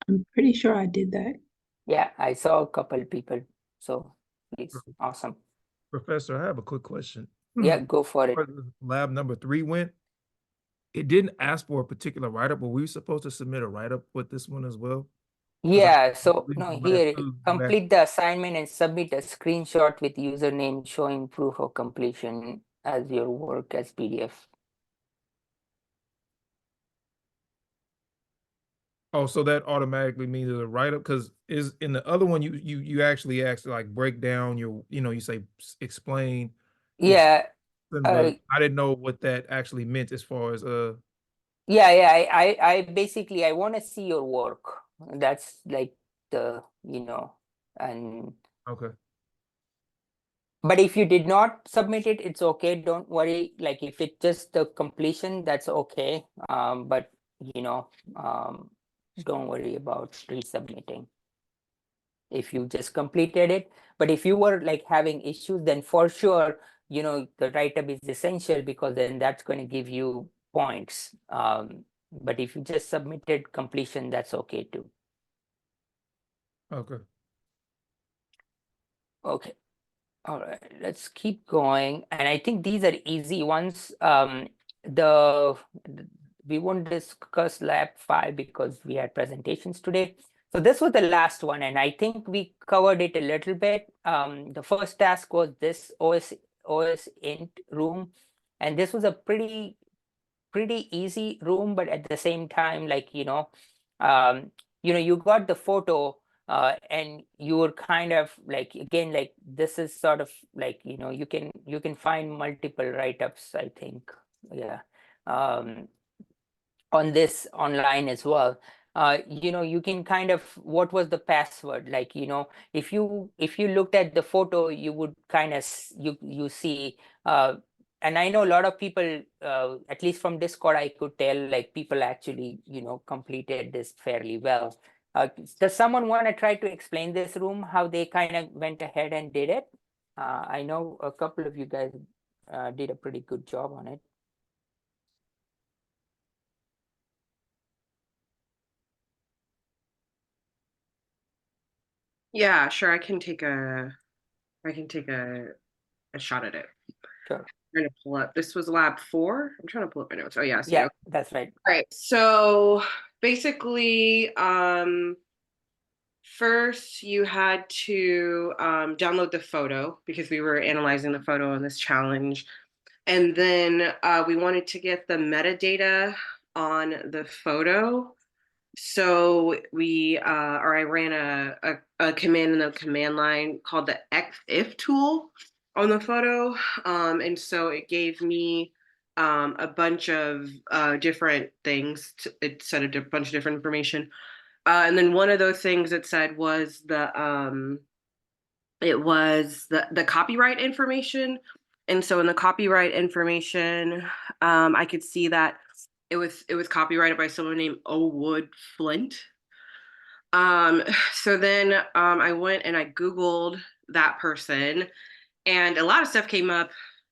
I'm pretty sure I did that. Yeah, I saw a couple people. So it's awesome. Professor, I have a quick question. Yeah, go for it. Lab number 3 went. It didn't ask for a particular write-up, but we were supposed to submit a write-up with this one as well. Yeah, so believe no, the lab here, 2 complete the assignment and submit a screenshot with username showing proof of completion as your work as PDF. Oh, so that automatically means it's a write-up, because is in the other one you actually ask to like break down your, you say explain. Yeah, But I didn't know what that actually meant as far as yeah, I basically I want to see your work. That's like the, and okay. but if you did not submit it, it's okay. Don't worry. Like if it's just the completion, that's okay. But don't worry about resubmitting if you just completed it. But if you were like having issues, then for sure, the write-up is essential because then that's going to give you points. But if you just submitted completion, that's okay too. Okay. Okay. All right, let's keep going. And I think these are easy ones. We won't discuss lab 5 because we had presentations today. So this was the last one, and I think we covered it a little bit. The first task was this OS int room, and this was a pretty easy room, but at the same time, like you got the photo, and you were kind of like, again, like this is sort of like you can find multiple write-ups, I think. Yeah. On this online as well. You can kind of, what was the password, like if you looked at the photo, you would kind of you see, and I know a lot of people, at least from Discord, I could tell like people actually completed this fairly well. Does someone want to try to explain this room, how they kind of went ahead and did it? I know a couple of you guys did a pretty good job on it. Yeah, sure. I can take a shot at it. Sure. I'm trying to pull up. This was lab 4. I'm trying to pull up my notes. Oh yeah, Yeah, that's right. All right. So basically, first you had to download the photo because we were analyzing the photo in this challenge. And then we wanted to get the metadata on the photo. So I ran a command in the command line called the if tool on the photo. And so it gave me a bunch of different things. It said a bunch of different information. And then one of those things it said was the copyright information. And so in the copyright information, I could see that it was copyrighted by someone named O. Wood Flint. So then I went and I Googled that person, and a lot of stuff came up.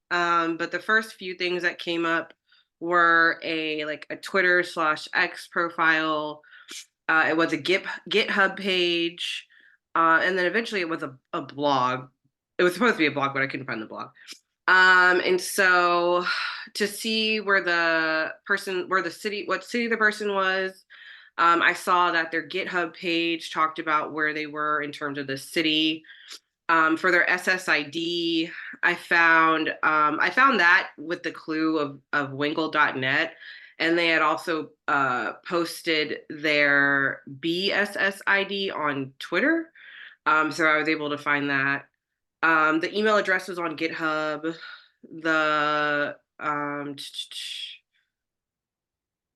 But the first few things that came up were a Twitter/X profile. It was a GitHub page, and then eventually it was a blog. It was supposed to be a blog, but I couldn't find the blog. And so to see what city the person was, I saw that their GitHub page talked about where they were in terms of the city. For their SSID, I found that with the clue of wingle.net, and they had also posted their BSSID on Twitter. So I was able to find that. The email address was on GitHub.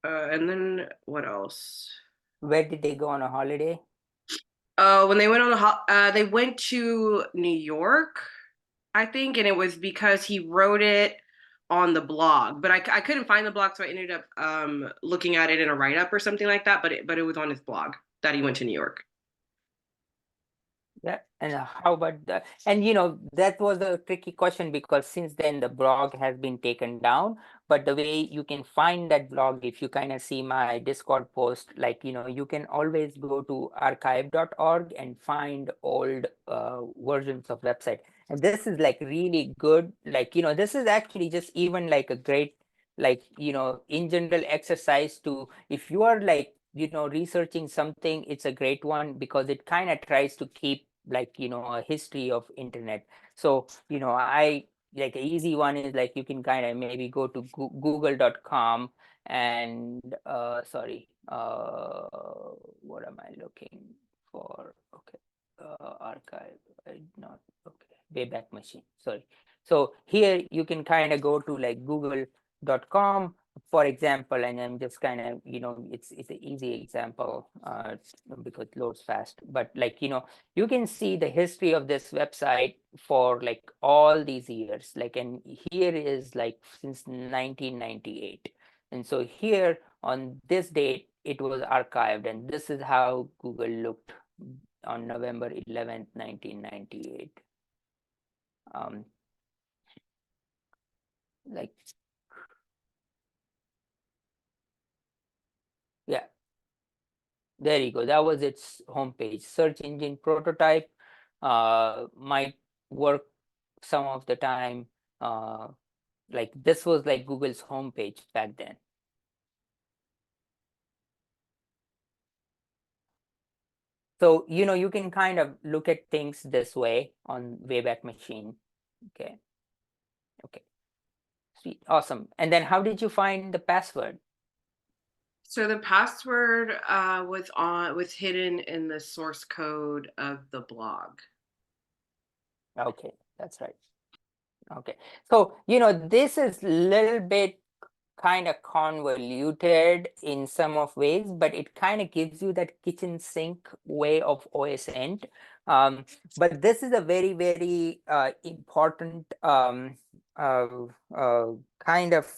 And then what else? Where did they go on a holiday? When they went on they went to New York, I think, and it was because he wrote it on the blog, but I couldn't find the blog, so I ended up looking at it in a write-up or something like that, but it was on his blog that he went to New York. Yeah, and how about that? And that was a tricky question because since then the blog has been taken down. But the way you can find that blog, if you kind of see my Discord post, like you can always go to archive.org and find old versions of website. And this is like really good. Like this is actually just even like a great like in general exercise to if you are like researching something, it's a great one because it kind of tries to keep like a history of internet. So I like an easy one is like you can kind of maybe go to google.com and sorry, what am I looking for? Okay, archive, not okay, Wayback Machine, sorry. So here you can kind of go to like google.com for example, and I'm just kind of it's an easy example because it loads fast, but like you can see the history of this website for like all these years, like, and here is like since 1998, and so here on this date it was archived, and this is how Google looked on November 11th 1998. Like, yeah, there you go. That was its homepage. Search engine prototype might work some of the time. Like this was like Google's homepage back then. So you can kind of look at things this way on Wayback Machine. Okay. Sweet, awesome. And then how did you find the password? So the password was hidden in the source code of the blog. Okay, that's right. Okay, so this is little bit kind of convoluted in some of ways, but it kind of gives you that kitchen sink way of OSINT. But this is a very, very important kind of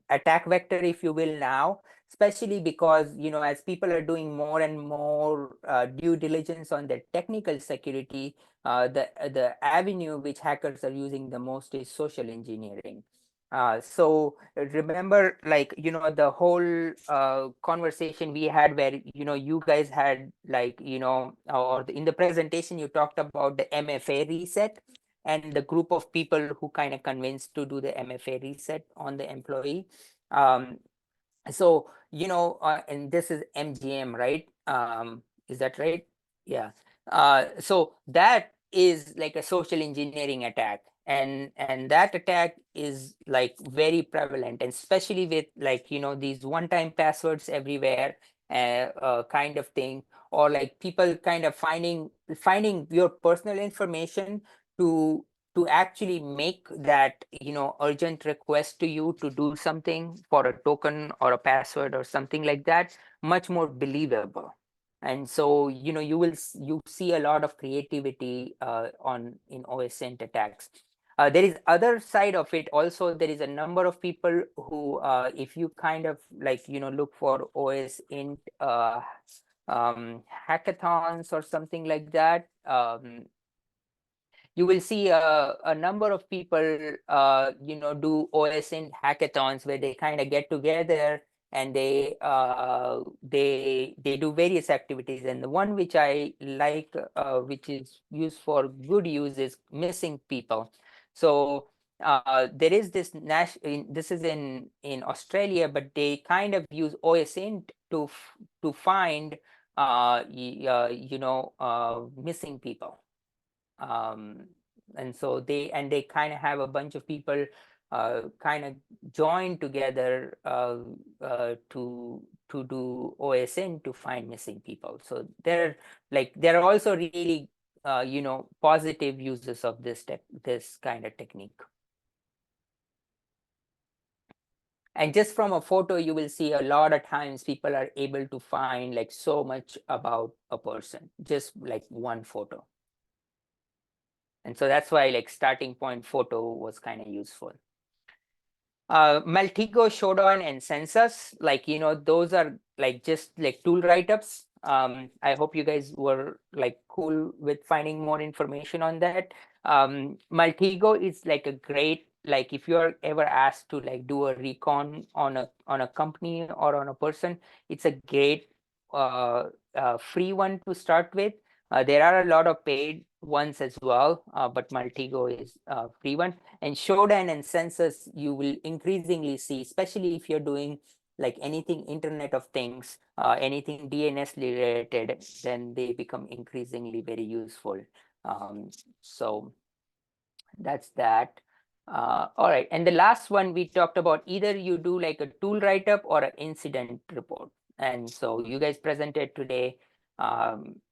attack vector, if you will, now, especially because as people are doing more and more due diligence on their technical security, the avenue which hackers are using the most is social engineering. So remember, like the whole conversation we had where you guys had like or in the presentation you talked about the MFA reset and the group of people who kind of convinced to do the MFA reset on the employee. So and this is MGM, right? Is that right? Yeah. So that is like a social engineering attack, and that attack is like very prevalent, and especially with like these one-time passwords everywhere, kind of thing, or like people kind of finding your personal information to actually make that urgent request to you to do something for a token or a password or something like that much more believable. And so you see a lot of creativity in OSINT attacks. There is other side of it also. There is a number of people who if you kind of like look for OSINT hackathons or something like that, you will see a number of people do OSINT hackathons where they kind of get together and they do various activities. And the one which I like, which is used for good use, is missing people. So there is this this is in Australia, but they kind of use OSINT to find missing people. And so they kind of have a bunch of people kind of join together to do OSINT to find missing people. So there are also really positive uses of this kind of technique. And just from a photo, you will see a lot of times people are able to find like so much about a person, just like one photo. And so that's why like starting point photo was kind of useful. Maltigo, Shodan, and Census, like, those are like just like tool write-ups. I hope you guys were like cool with finding more information on that. Maltigo is like a great, like if you're ever asked to like do a recon on a company or on a person, it's a great free one to start with. There are a lot of paid ones as well, but Maltigo is a free one. And Shodan and Census, you will increasingly see, especially if you're doing like anything Internet of Things, anything DNS related, then they become increasingly very useful. So that's that. All right, and the last one we talked about, either you do like a tool write-up or an incident report. And so you guys presented today.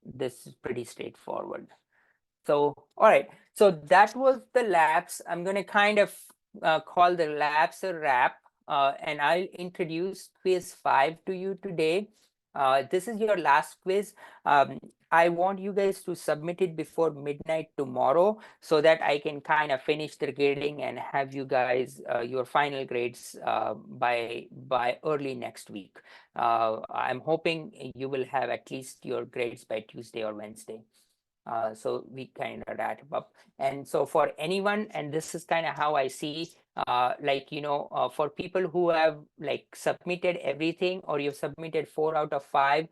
This is pretty straightforward. So, all right, so that was the labs. I'm going to kind of call the labs a wrap, and I'll introduce quiz 5 to you today. This is your last quiz. I want you guys to submit it before midnight tomorrow so that I can kind of finish the grading and have you guys your final grades by early next week. I'm hoping you will have at least your grades by Tuesday or Wednesday. So we kind of wrap up. And so for anyone, and this is kind of how I see, like, for people who have like submitted everything or you've submitted 4 out of 5,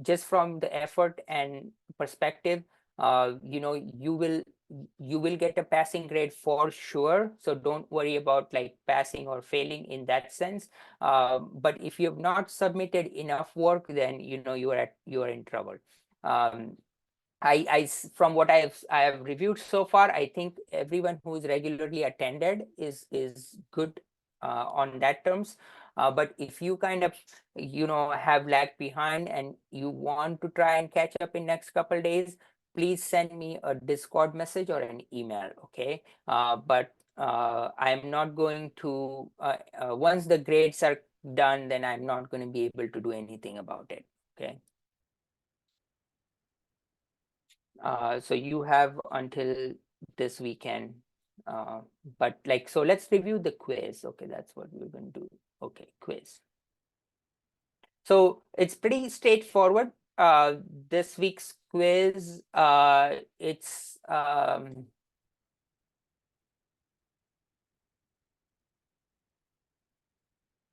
just from the effort and perspective, you will get a passing grade for sure. So don't worry about like passing or failing in that sense. But if you have not submitted enough work, then you are in trouble. From what I have reviewed so far, I think everyone who is regularly attended is good on that terms. But if you kind of have lagged behind and you want to try and catch up in next couple days, please send me a Discord message or an email. Okay, but I'm not going to once the grades are done, then I'm not going to be able to do anything about it. Okay. So you have until this weekend. But like, so let's review the quiz. Okay, that's what we're going to do. Okay, quiz. So it's pretty straightforward. This week's quiz, it's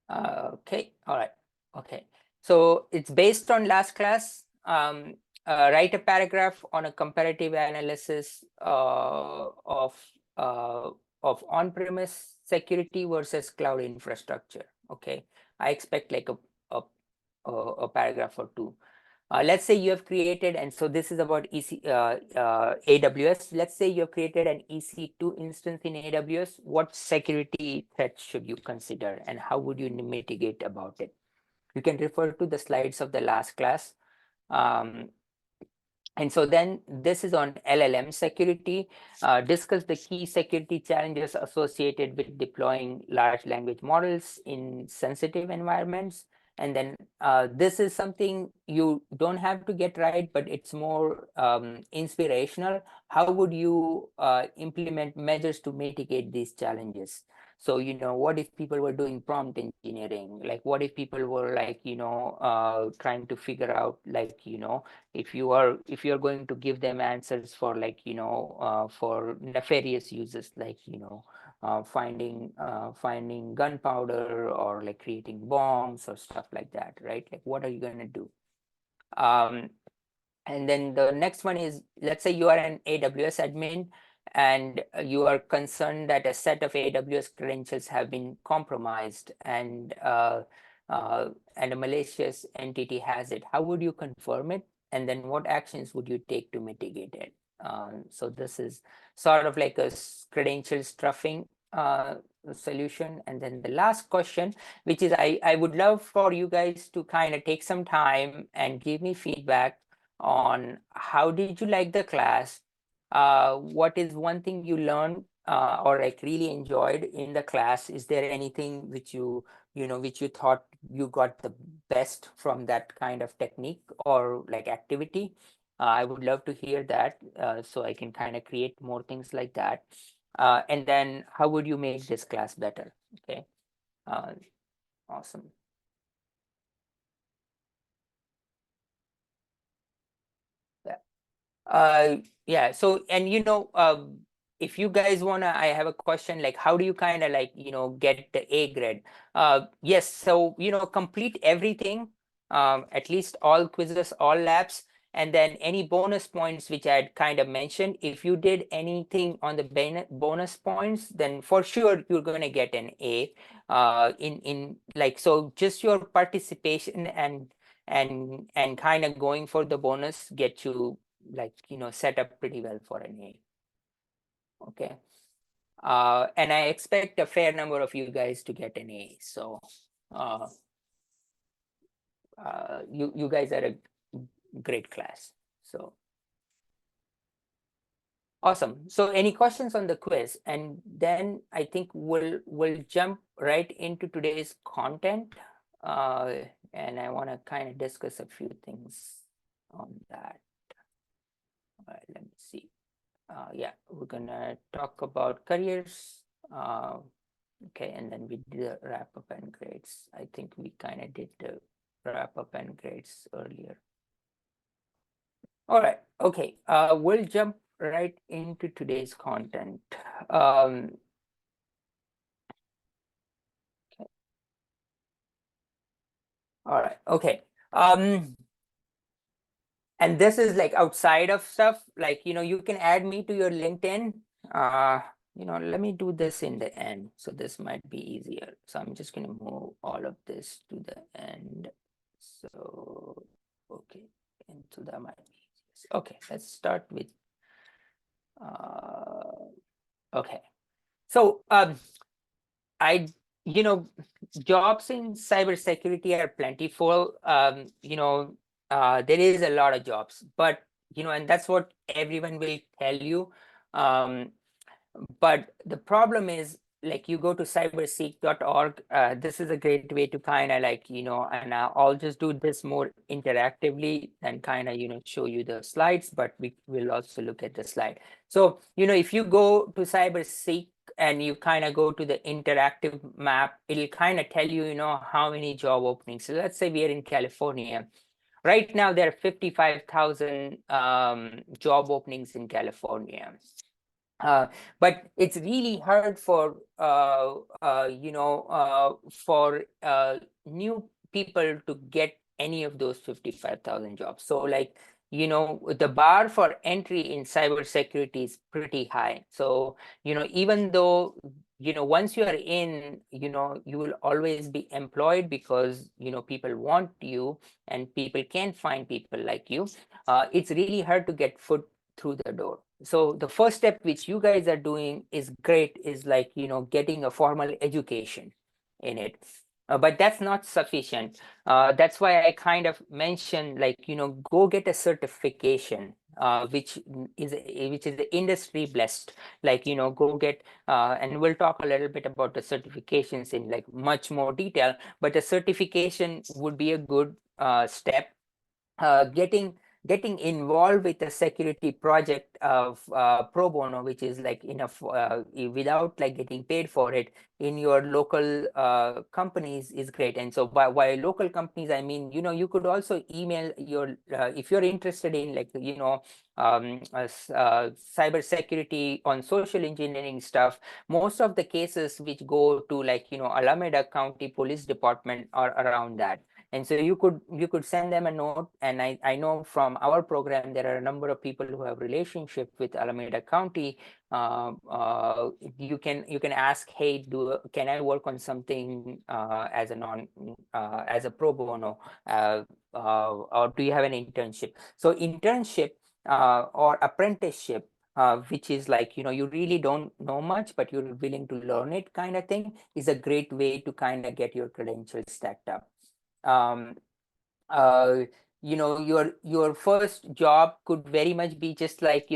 okay, all right, okay. So it's based on last class. Write a paragraph on a comparative analysis of on-premise security versus cloud infrastructure. Okay, I expect like a paragraph or two. Let's say you have created, and so this is about AWS. Let's say you have created an EC2 instance in AWS. What security threats should you consider, and how would you mitigate about it? You can refer to the slides of the last class. And so then this is on LLM security. Discuss the key security challenges associated with deploying large language models in sensitive environments. And then this is something you don't have to get right, but it's more inspirational. How would you implement measures to mitigate these challenges? So, what if people were doing prompt engineering? Like, what if people were like, trying to figure out, like, if you're going to give them answers for like, for nefarious uses, like, finding gunpowder or like creating bombs or stuff like that, right? Like, what are you going to do? And then the next one is, let's say you are an AWS admin and you are concerned that a set of AWS credentials have been compromised and a malicious entity has it. How would you confirm it? And then what actions would you take to mitigate it? So this is sort of like a credential stuffing solution. And then the last question, which is I would love for you guys to kind of take some time and give me feedback on how did you like the class? What is one thing you learned or like really enjoyed in the class? Is there anything which which you thought you got the best from that kind of technique or like activity? I would love to hear that so I can kind of create more things like that. And then how would you make this class better? Okay, awesome. Yeah, so, and if you guys wanna, I have a question, like how do you kind of like get the A grade? Yes, so complete everything, at least all quizzes, all labs, and then any bonus points which I had kind of mentioned. If you did anything on the bonus points, then for sure you're gonna get an A. In like, so just your participation and kind of going for the bonus get you like set up pretty well for an A. Okay, and I expect a fair number of you guys to get an A. So you guys are a great class. So awesome. So any questions on the quiz? And then I think we'll jump right into today's content. And I want to kind of discuss a few things on that. All right, let me see. Yeah, we're gonna talk about careers. Okay, and then we did the wrap up and grades. I think we kind of did the wrap up and grades earlier. All right, okay, we'll jump right into today's content. Okay. All right, okay. And this is like outside of stuff, like, you can add me to your LinkedIn. Let me do this in the end. So this might be easier. So I'm just going to move all of this to the end. So, okay. And so that might be easier. Okay, let's start with, okay. So, jobs in cybersecurity are plentiful. There is a lot of jobs, but and that's what everyone will tell you. But the problem is, like, you go to cyberseek.org. This is a great way to kind of like, and I'll just do this more interactively and kind of, show you the slides, but we will also look at the slide. So, if you go to cyberseek and you kind of go to the interactive map, it'll kind of tell you, how many job openings. So let's say we are in California. Right now, there are 55,000 job openings in California. But it's really hard for new people to get any of those 55,000 jobs. So like, the bar for entry in cybersecurity is pretty high. So, even though, once you are in, you will always be employed because, people want you and people can't find people like you. It's really hard to get foot through the door. So the first step which you guys are doing is great, is like, getting a formal education in it. But that's not sufficient. That's why I kind of mentioned, like, go get a certification, which is industry blessed. Like, go get, and we'll talk a little bit about the certifications in like much more detail, but a certification would be a good step. Getting involved with a security project of pro bono, which is like enough without like getting paid for it in your local companies, is great. And so by local companies, I mean, you could also email your if you're interested in like cyber security on social engineering stuff. Most of the cases which go to like Alameda County Police Department are around that. And so you could send them a note. And I know from our program, there are a number of people who have relationship with Alameda County. You can ask, hey, can I work on something as a pro bono, or do you have an internship? So internship or apprenticeship, which is like, you really don't know much, but you're willing to learn it kind of thing, is a great way to kind of get your credentials stacked up. Your first job could very much be just like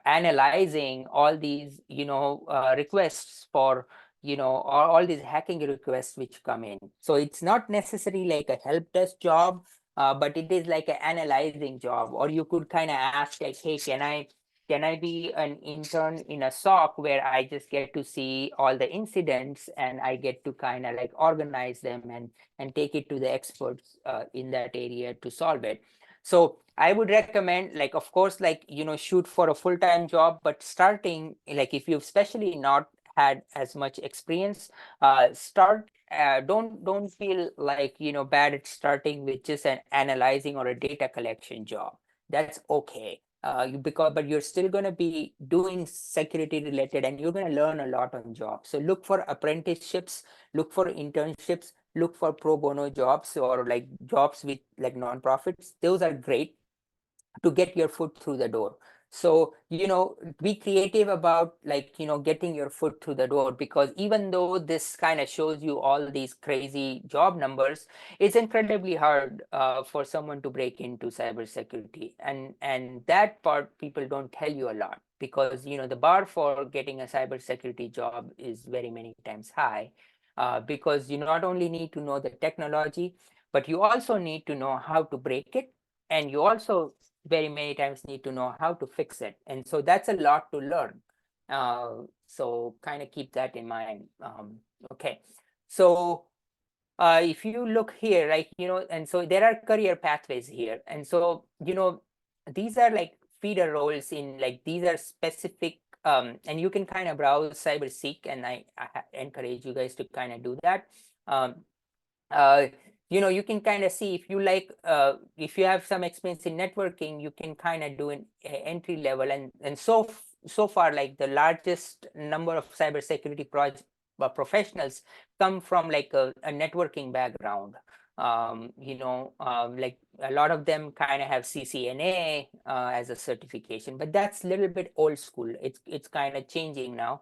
analyzing all these requests for all these hacking requests which come in. So it's not necessarily like a help desk job, but it is like an analyzing job. Or you could kind of ask like, hey, can I can I be an intern in a SOC where I just get to see all the incidents and I get to kind of like organize them and take it to the experts in that area to solve it. So I would recommend, like, of course, like, shoot for a full-time job, but starting, like, if you've especially not had as much experience, don't feel like, bad at starting with just an analyzing or a data collection job. That's okay. But you're still going to be doing security related and you're going to learn a lot on jobs. So look for apprenticeships, look for internships, look for pro bono jobs or like jobs with like nonprofits. Those are great to get your foot through the door. So, be creative about like, getting your foot through the door, because even though this kind of shows you all these crazy job numbers, it's incredibly hard for someone to break into cybersecurity. And that part people don't tell you a lot, because, the bar for getting a cybersecurity job is very many times high, because you not only need to know the technology, but you also need to know how to break it. And you also very many times need to know how to fix it. And so that's a lot to learn. So kind of keep that in mind. Okay. So if you look here, like, and so there are career pathways here. And so, these are like feeder roles in like, these are specific, and you can kind of browse CyberSeek, and I encourage you guys to kind of do that. You can kind of see if you like, if you have some experience in networking, you can kind of do an entry level. And so far, like the largest number of cybersecurity professionals come from like a networking background. Like a lot of them kind of have CCNA as a certification, but that's a little bit old school. It's kind of changing now.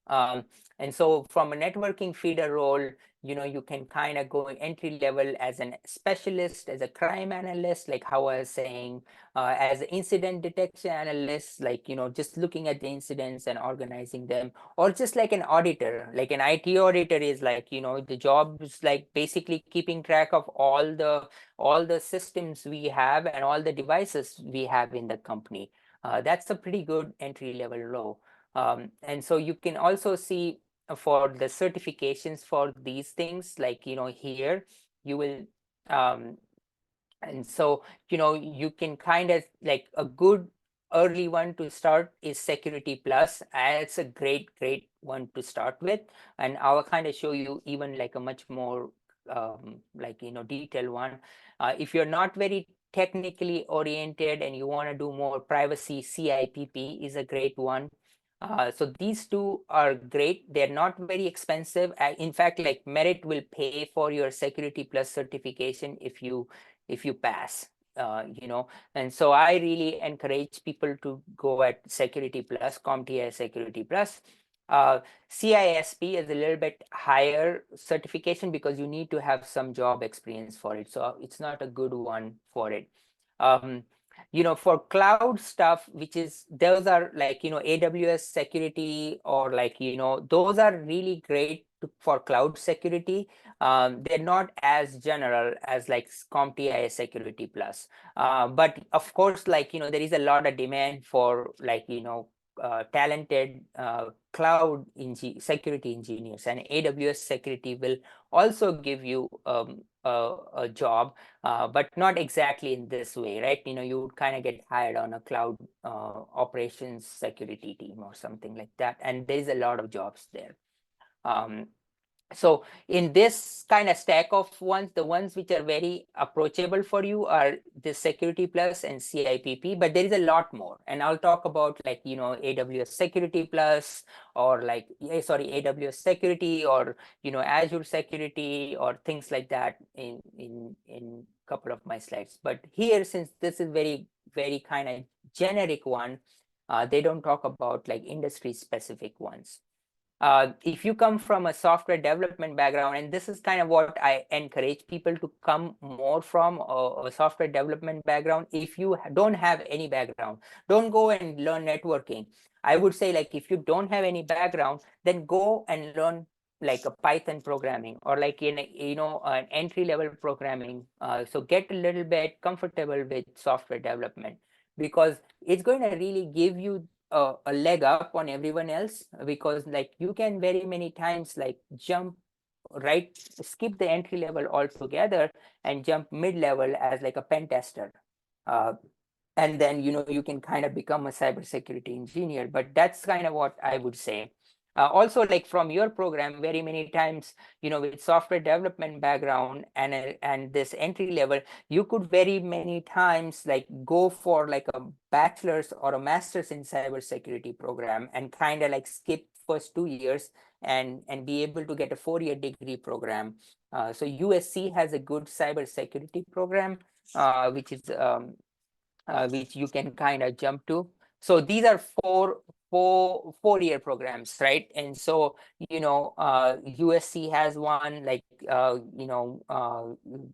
And so from a networking feeder role, you can kind of go entry level as a specialist, as a crime analyst, like how I was saying, as an incident detection analyst, like, just looking at the incidents and organizing them, or just like an auditor, like an IT auditor is like, the job is like basically keeping track of all the systems we have and all the devices we have in the company. That's a pretty good entry level role. And so you can also see for the certifications for these things, like, here you will, and so, you can kind of like a good early one to start is Security Plus. It's a great one to start with. And I'll kind of show you even like a much more like, detailed one. If you're not very technically oriented and you want to do more privacy, CIPP is a great one. So these two are great. They're not very expensive. In fact, like Merit will pay for your Security Plus certification if you pass. And so I really encourage people to go at Security Plus, CompTIA Security Plus. CISP is a little bit higher certification because you need to have some job experience for it. So it's not a good one for it. For cloud stuff, which is, those are like, AWS security, or like, those are really great for cloud security. They're not as general as like CompTIA Security Plus. But of course, like, there is a lot of demand for like, talented cloud security engineers, and AWS security will also give you a job, but not exactly in this way, right? You would kind of get hired on a cloud operations security team or something like that, and there is a lot of jobs there. So in this kind of stack of ones, the ones which are very approachable for you are the Security Plus and CIPP, but there is a lot more. And I'll talk about like, AWS Security Plus, or like, AWS Security, or, Azure Security, or things like that in a couple of my slides. But here, since this is very kind of generic one, they don't talk about like industry specific ones. If you come from a software development background, and this is kind of what I encourage people to come more from, a software development background. If you don't have any background, don't go and learn networking. I would say, like, if you don't have any background, then go and learn like a Python programming, or like in an entry level programming. So get a little bit comfortable with software development, because it's going to really give you a leg up on everyone else, because like you can very many times like jump right, skip the entry level altogether and jump mid-level as like a pen tester. And then, you can kind of become a cybersecurity engineer, but that's kind of what I would say. Also, like from your program, very many times, with software development background and this entry level, you could very many times like go for like a bachelor's or a master's in cybersecurity program and kind of like skip first 2 years and be able to get a 4-year degree program. So USC has a good cybersecurity program, which you can kind of jump to. So these are four-year programs, right? And so, USC has one, like,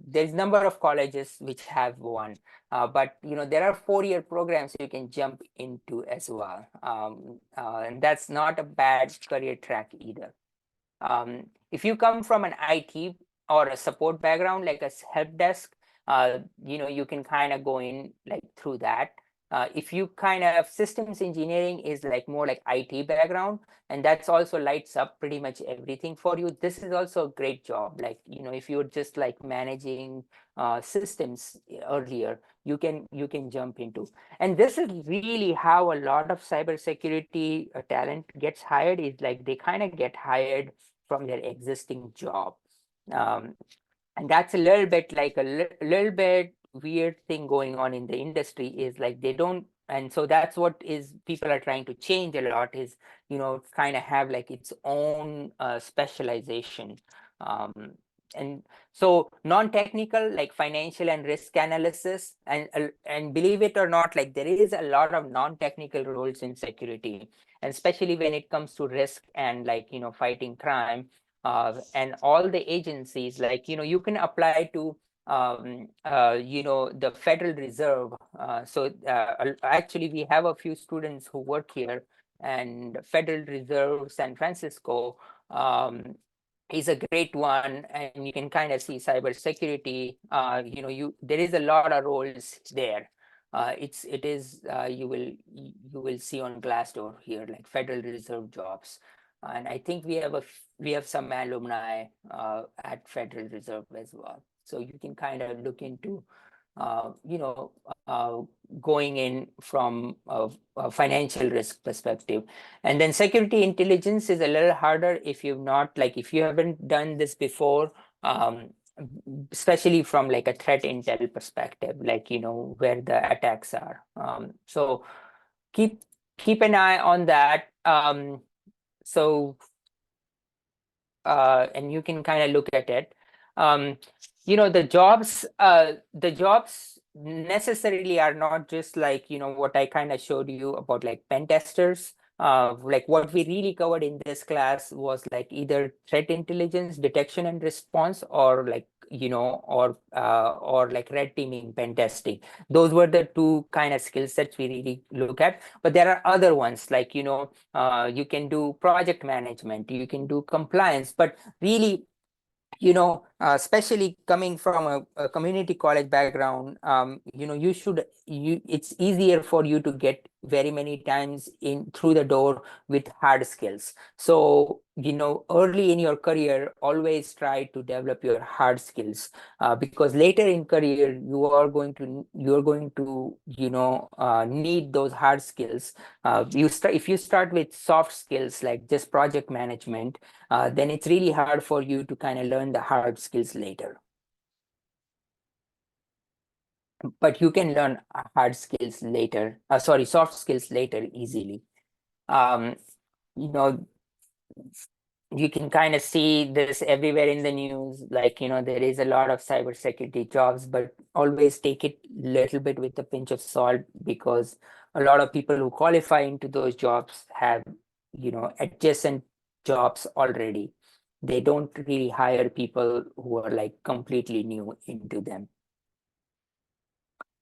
there's number of colleges which have one, but, there are 4-year programs you can jump into as well. And that's not a bad career track either. If you come from an IT or a support background, like a help desk, you can kind of go in like through that. If you kind of systems engineering is like more like IT background, and that's also lights up pretty much everything for you. This is also a great job. Like, if you're just like managing systems earlier, you can jump into. And this is really how a lot of cybersecurity talent gets hired, is like they kind of get hired from their existing job. And that's a little bit like little bit weird thing going on in the industry, is like they don't, and so that's what is people are trying to change a lot, is kind of have like its own specialization. And so non-technical, like financial and risk analysis, and believe it or not, like there is a lot of non-technical roles in security, and especially when it comes to risk and like fighting crime. And all the agencies, like you can apply to the Federal Reserve. Actually, we have a few students who work here, and Federal Reserve San Francisco is a great one, and you can kind of see cybersecurity. There is a lot of roles there. You will see on Glassdoor here like Federal Reserve jobs, and I think we have some alumni at Federal Reserve as well. So you can kind of look into going in from a financial risk perspective. And then security intelligence is a little harder if if you haven't done this before, especially from like a threat intel perspective, like where the attacks are. So keep an eye on that. And you can kind of look at it. The jobs necessarily are not just like what I kind of showed you about like pen testers. Like what we really covered in this class was like either threat intelligence, detection and response, or like or like red teaming, pen testing. Those were the two kind of skill sets we really look at. But there are other ones, like you can do project management, you can do compliance, but really especially coming from a community college background, it's easier for you to get very many times in through the door with hard skills. So, early in your career, always try to develop your hard skills, because later in career, you're going to, need those hard skills. If you start with soft skills, like just project management, then it's really hard for you to kind of learn the hard skills later. But you can learn hard skills later, soft skills later easily. You can kind of see this everywhere in the news, like, there is a lot of cybersecurity jobs, but always take it a little bit with a pinch of salt, because a lot of people who qualify into those jobs have, adjacent jobs already. They don't really hire people who are like completely new into them.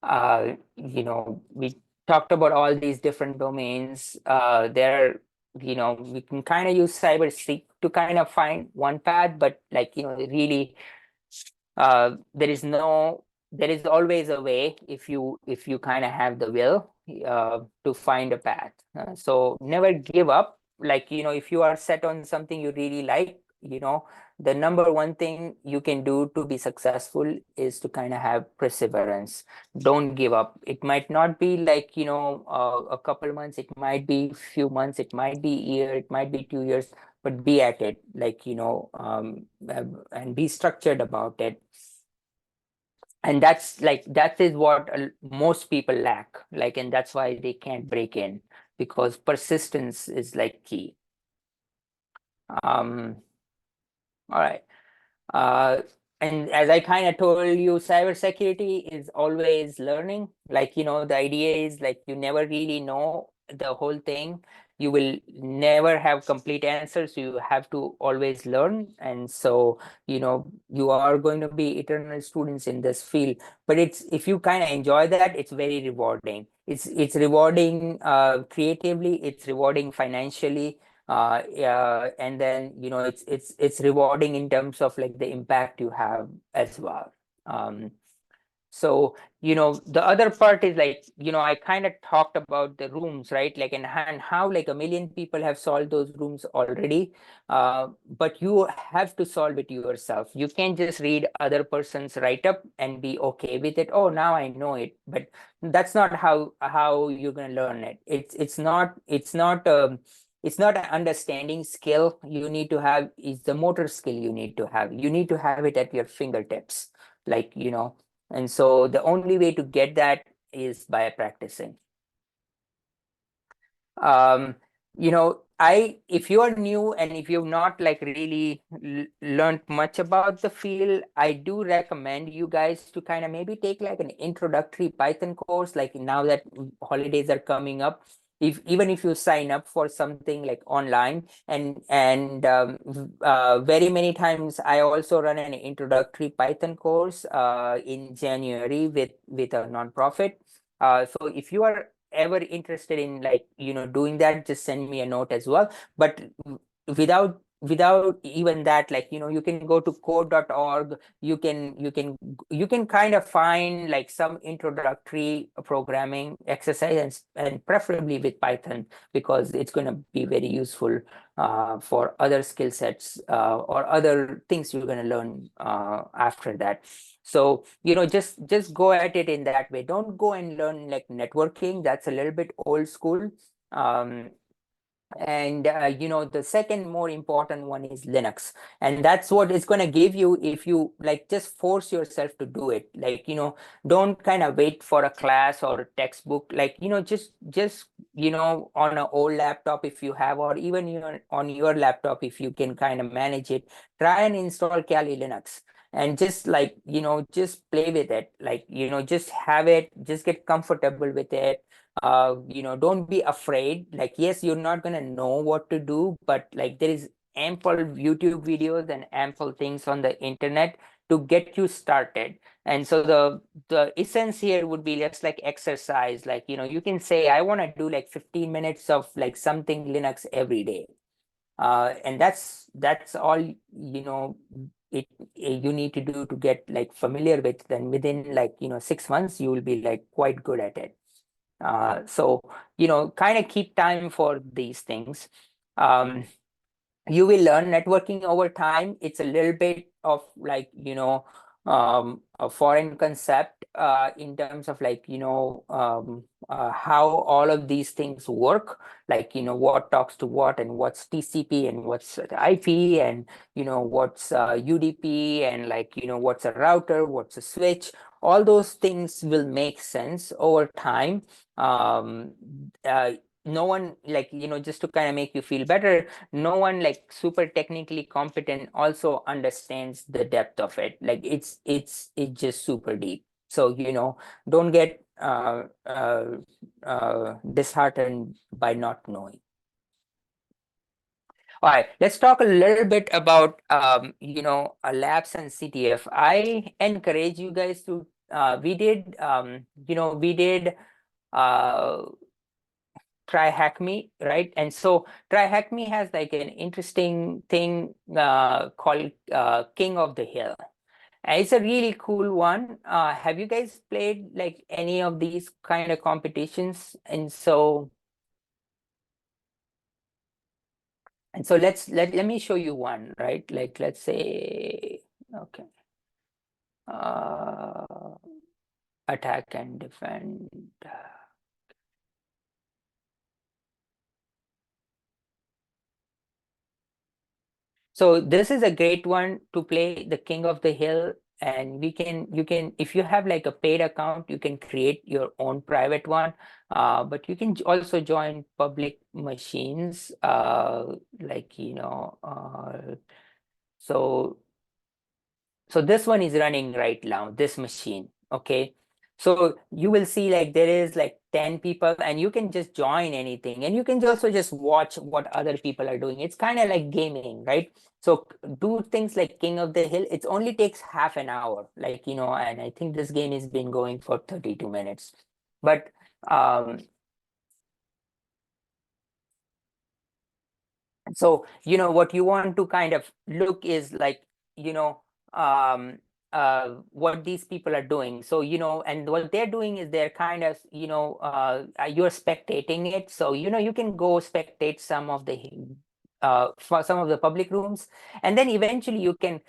We talked about all these different domains. We can kind of use CyberSeek to kind of find one path, but like, really, there is no there is always a way if you kind of have the will to find a path. So never give up. Like, if you are set on something you really like, the number one thing you can do to be successful is to kind of have perseverance. Don't give up. It might not be like, a couple months, it might be few months, it might be a year, it might be 2 years, but be at it, like, and be structured about it. And that is what most people lack, like, and that's why they can't break in, because persistence is like key. All right. And as I kind of told you, cybersecurity is always learning. Like, the idea is like you never really know the whole thing. You will never have complete answers. You have to always learn. And so, you are going to be eternal students in this field. But if you kind of enjoy that, it's very rewarding. It's rewarding creatively, it's rewarding financially. Yeah, and then it's rewarding in terms of like the impact you have as well. So the other part is like, I kind of talked about the rooms, right? Like, and how like 1 million people have solved those rooms already, but you have to solve it yourself. You can't just read other person's write-up and be okay with it. Oh, now I know it. But that's not how you're going to learn it. It's not an understanding skill you need to have. It's the motor skill you need to have. You need to have it at your fingertips, like, and so the only way to get that is by practicing. If you are new and if you've not like really learned much about the field, I do recommend you guys to kind of maybe take like an introductory Python course, like now that holidays are coming up. Even if you sign up for something like online, and very many times I also run an introductory Python course in January with a nonprofit. So if you are ever interested in like doing that, just send me a note as well. But without even that, like you can go to code.org. You can kind of find like some introductory programming exercise, and preferably with Python, because it's going to be very useful for other skill sets or other things you're going to learn after that. So just go at it in that way. Don't go and learn like networking. That's a little bit old school. And the second more important one is Linux, and that's what it's going to give you if you like just force yourself to do it. Like don't kind of wait for a class or a textbook. Like just on an old laptop if you have, or even on your laptop if you can kind of manage it, try and install Kali Linux and just like just play with it. Like just have it, just get comfortable with it. Don't be afraid. Like, yes, you're not gonna know what to do, but like there is ample YouTube videos and ample things on the internet to get you started. And so the essence here would be just like exercise. Like you can say I want to do like 15 minutes of like something Linux every day, and that's all you need to do to get like familiar with. Then within like 6 months you will be like quite good at it. So kind of keep time for these things. You will learn networking over time. It's a little bit of like a foreign concept in terms of like how all of these things work, like what talks to what, and what's TCP and what's IP, and what's UDP, and like what's a router, what's a switch. All those things will make sense over time. No one, like just to kind of make you feel better, no one like super technically competent also understands the depth of it. Like it's just super deep. So don't get disheartened by not knowing. All right, let's talk a little bit about labs and CTF. I encourage you guys to we did Try Hack Me, right? And so Try Hack Me has like an interesting thing called King of the Hill. And it's a really cool one. Have you guys played like any of these kind of competitions? And so let me show you one, right? Like let's say, okay. Attack and defend. So this is a great one to play the King of the Hill, and you can if you have like a paid account, you can create your own private one. But you can also join public machines, like so this one is running right now, this machine. Okay. So you will see like there is like 10 people and you can just join anything, and you can also just watch what other people are doing. It's kind of like gaming, right? So do things like King of the Hill. It only takes half an hour, like, and I think this game has been going for 32 minutes. But so what you want to kind of look is like um what these people are doing. So and what they're doing is they're kind of you're spectating it. So you can go spectate some of the for some of the public rooms, and then eventually you can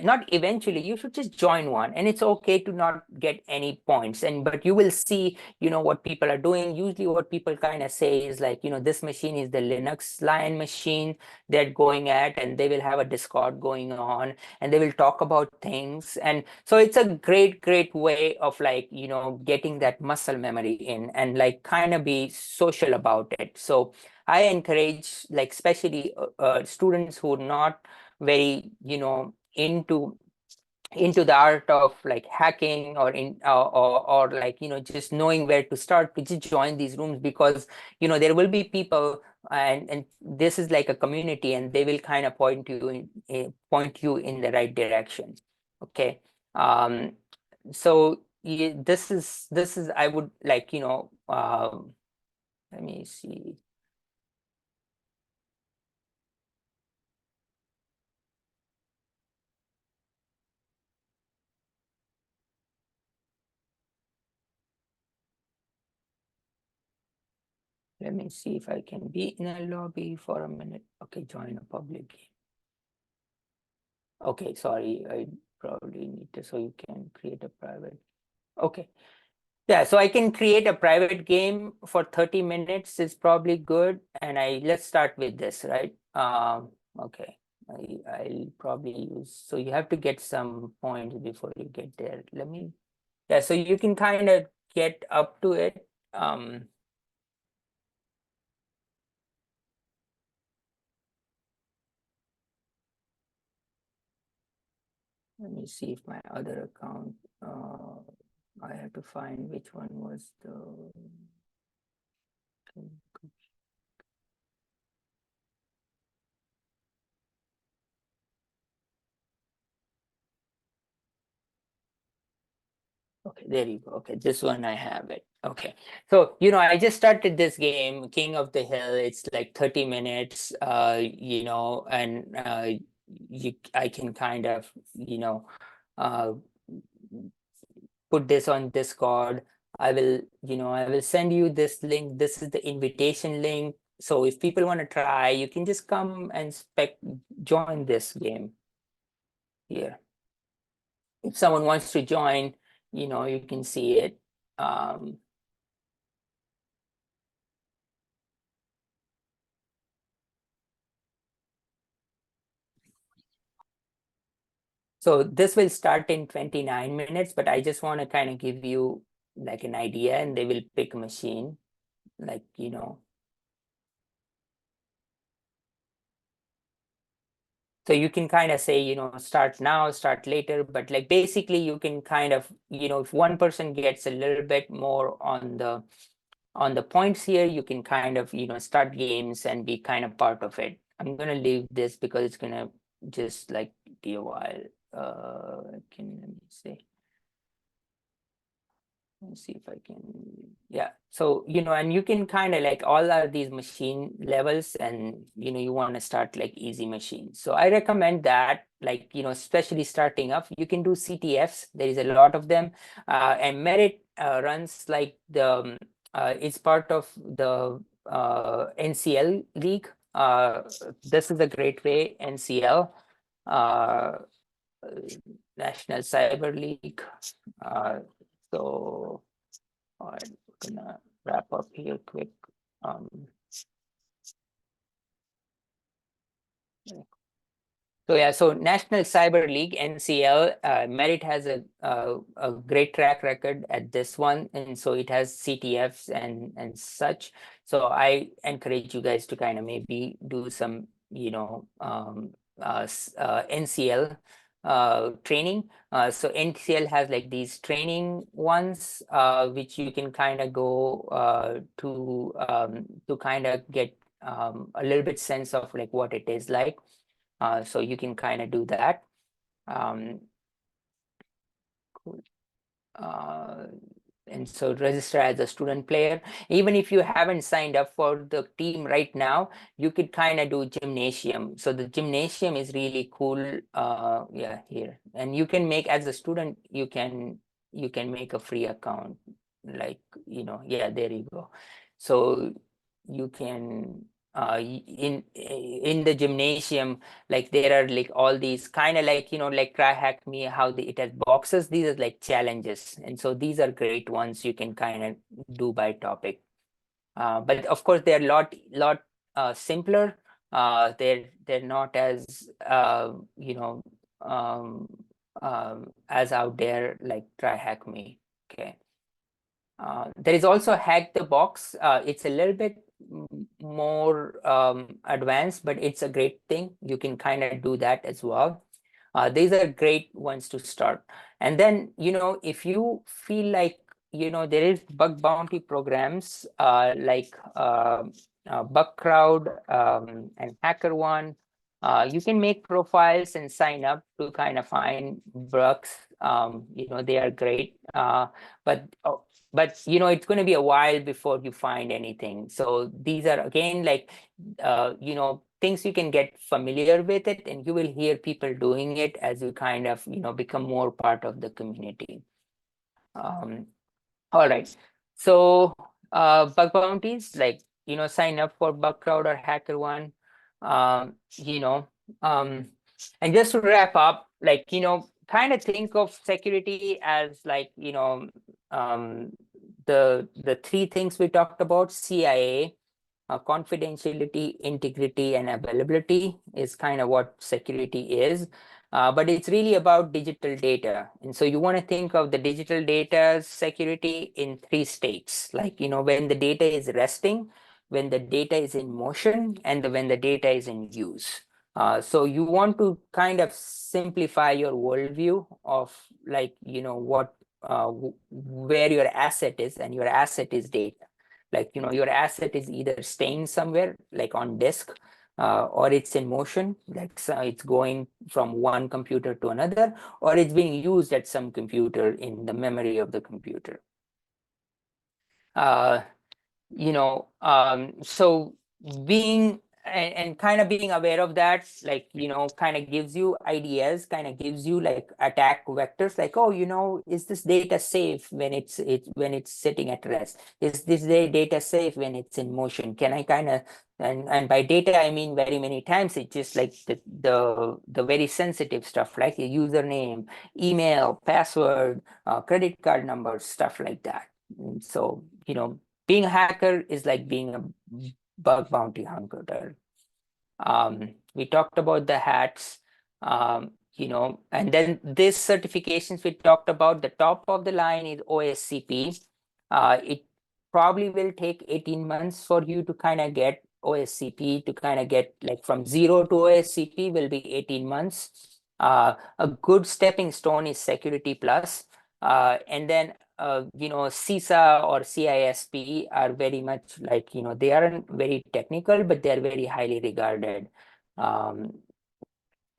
not eventually, you should just join one, and it's okay to not get any points, but you will see what people are doing. Usually what people kind of say is like, this machine is the Linux Lion machine they're going at, and they will have a Discord going on, and they will talk about things. And so it's a great way of like getting that muscle memory in, and like kind of be social about it. So I encourage, like, especially students who are not very into the art of like hacking, or or like just knowing where to start, to just join these rooms, because there will be people, and this is like a community, and they will kind of point you in the right direction. Okay. So this is I would like let me see. Let me see if I can be in a lobby for a minute. Okay, join a public game. Okay, sorry, I probably need to, so you can create a private. Okay. Yeah, so I can create a private game for 30 minutes is probably good. And let's start with this, right? Okay. I'll probably use, so you have to get some points before you get there. Yeah, so you can kind of get up to it. Let me see if my other account, I have to find which one was the. Okay, there you go. Okay, this one I have it. Okay, so I just started this game, King of the Hill. It's like 30 minutes, and I can kind of uh, put this on Discord. I will send you this link. This is the invitation link. So if people want to try, you can just come and join this game here. If someone wants to join, you can see it. So this will start in 29 minutes, but I just want to kind of give you like an idea, and they will pick a machine, like, so you can kind of say, start now, start later, but like basically you can kind of, if one person gets a little bit more on the points here, you can kind of, start games and be kind of part of it. I'm going to leave this because it's going to just like be a while. Let me see. let's see if I can, yeah. So, and you can kind of like all are these machine levels, and, you want to start like easy machines. So I recommend that, like, especially starting up, you can do CTFs. There is a lot of them. And Merit runs like it's part of the NCL League. This is a great way, NCL, National Cyber League. So I'm gonna wrap up here quick. So yeah, so National Cyber League, NCL, Merit has a great track record at this one, and so it has CTFs and such. So I encourage you guys to kind of maybe do some, NCL training. So NCL has like these training ones, which you can kind of go to kind of get a little bit sense of like what it is like. So you can kind of do that. Cool. And so register as a student player. Even if you haven't signed up for the team right now, you could kind of do gymnasium. So the gymnasium is really cool. Yeah, here. And you can make, as a student, you can make a free account. Like, yeah, there you go. So you can in the gymnasium, like there are like all these kind of like like Try Hack Me, how it has boxes. These are like challenges, and so these are great ones you can kind of do by topic. But of course they're a lot simpler. They're not as as out there like Try Hack Me. Okay. There is also Hack the Box. It's a little bit more advanced, but it's a great thing. You can kind of do that as well. These are great ones to start. And then, if you feel like, there is bug bounty programs like Bug Crowd and HackerOne. You can make profiles and sign up to kind of find bugs. They are great. But it's going to be a while before you find anything. So these are again like things you can get familiar with it, and you will hear people doing it as you kind of become more part of the community. All right, so bug bounties, like sign up for Bug Crowd or HackerOne. And just to wrap up, like kind of think of security as like the three things we talked about. CIA, confidentiality, integrity, and availability is kind of what security is. But it's really about digital data. And so you want to think of the digital data security in three states, like, when the data is resting, when the data is in motion, and when the data is in use. So you want to kind of simplify your worldview of like, what where your asset is, and your asset is data. Like, your asset is either staying somewhere like on disk, or it's in motion, like so it's going from one computer to another, or it's being used at some computer in the memory of the computer. So being and kind of being aware of that, like, kind of gives you ideas, kind of gives you like attack vectors, like, oh, is this data safe when it's sitting at rest? Is this data safe when it's in motion? Can I kind of, and by data I mean very many times it's just like the very sensitive stuff, like your username, email, password, credit card number, stuff like that. And so being a hacker is like being a bug bounty hunter. We talked about the hats, and then these certifications we talked about. The top of the line is OSCP. It probably will take 18 months for you to kind of get OSCP, to kind of get like from 0 to OSCP will be 18 months. A good stepping stone is Security Plus. And then CISA or CISP are very much like, they aren't very technical, but they're very highly regarded.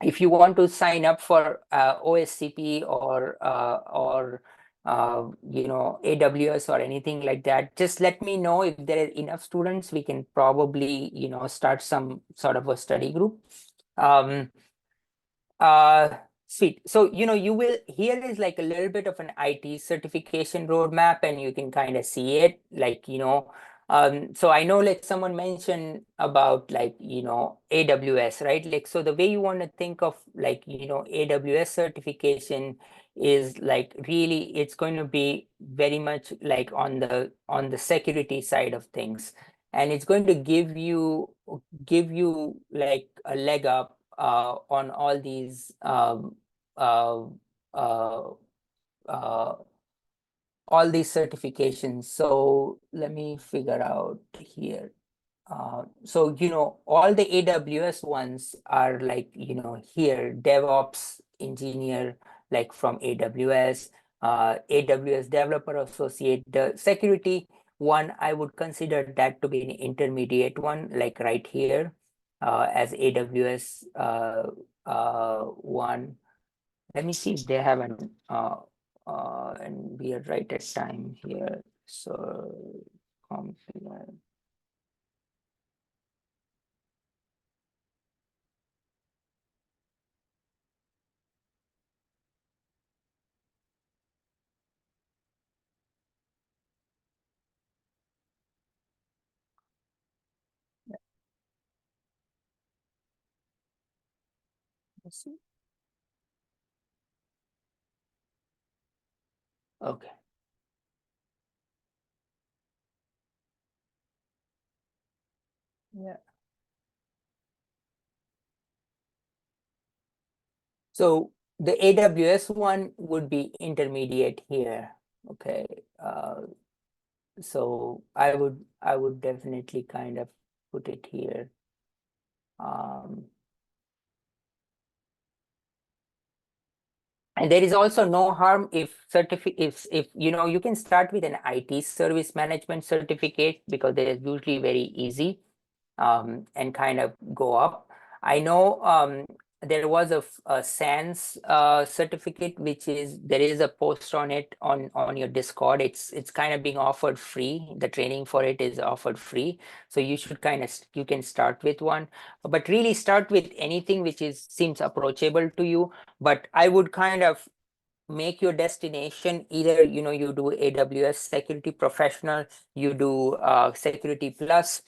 If you want to sign up for OSCP or AWS or anything like that, just let me know. If there are enough students, we can probably, start some sort of a study group. Sweet. So, you will, here is like a little bit of an IT certification roadmap, and you can kind of see it, like, so I know like someone mentioned about like, AWS, right? Like, so the way you want to think of like, AWS certification is like really, it's going to be very much like on the security side of things. And it's going to give you like a leg up on all these uh, uh, uh, certifications. So let me figure out here. So, all the AWS ones are like, here, DevOps engineer, like from AWS, AWS Developer Associate. The security one, I would consider that to be an intermediate one, like right here, as AWS one. Let me see if they have an, and we are right at time here. So, compile. Let's see. Okay. Yeah. So the AWS one would be intermediate here. Okay. So I would definitely kind of put it here. And there is also no harm if if you can start with an IT service management certificate, because they are usually very easy, and kind of go up. I know there was a SANS certificate, which is, there is a post on it on your Discord. It's kind of being offered free. The training for it is offered free. So you should you can start with one, but really start with anything which seems approachable to you. But I would kind of make your destination either, you do AWS Security Professional, you do Security Plus,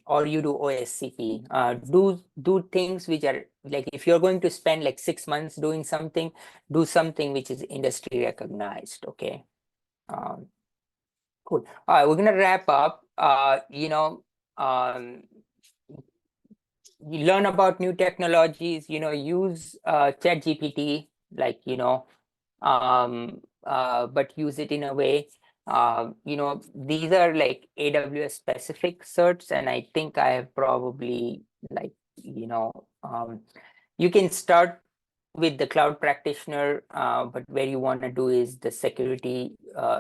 or you do OSCP. Do things which are like, if you're going to spend like 6 months doing something, do something which is industry recognized. Okay. Cool. All right, we're gonna wrap up. You learn about new technologies, use ChatGPT, like, but use it in a way. These are like AWS specific certs, and I think I have probably like, you can start with the cloud practitioner, but where you want to do is the security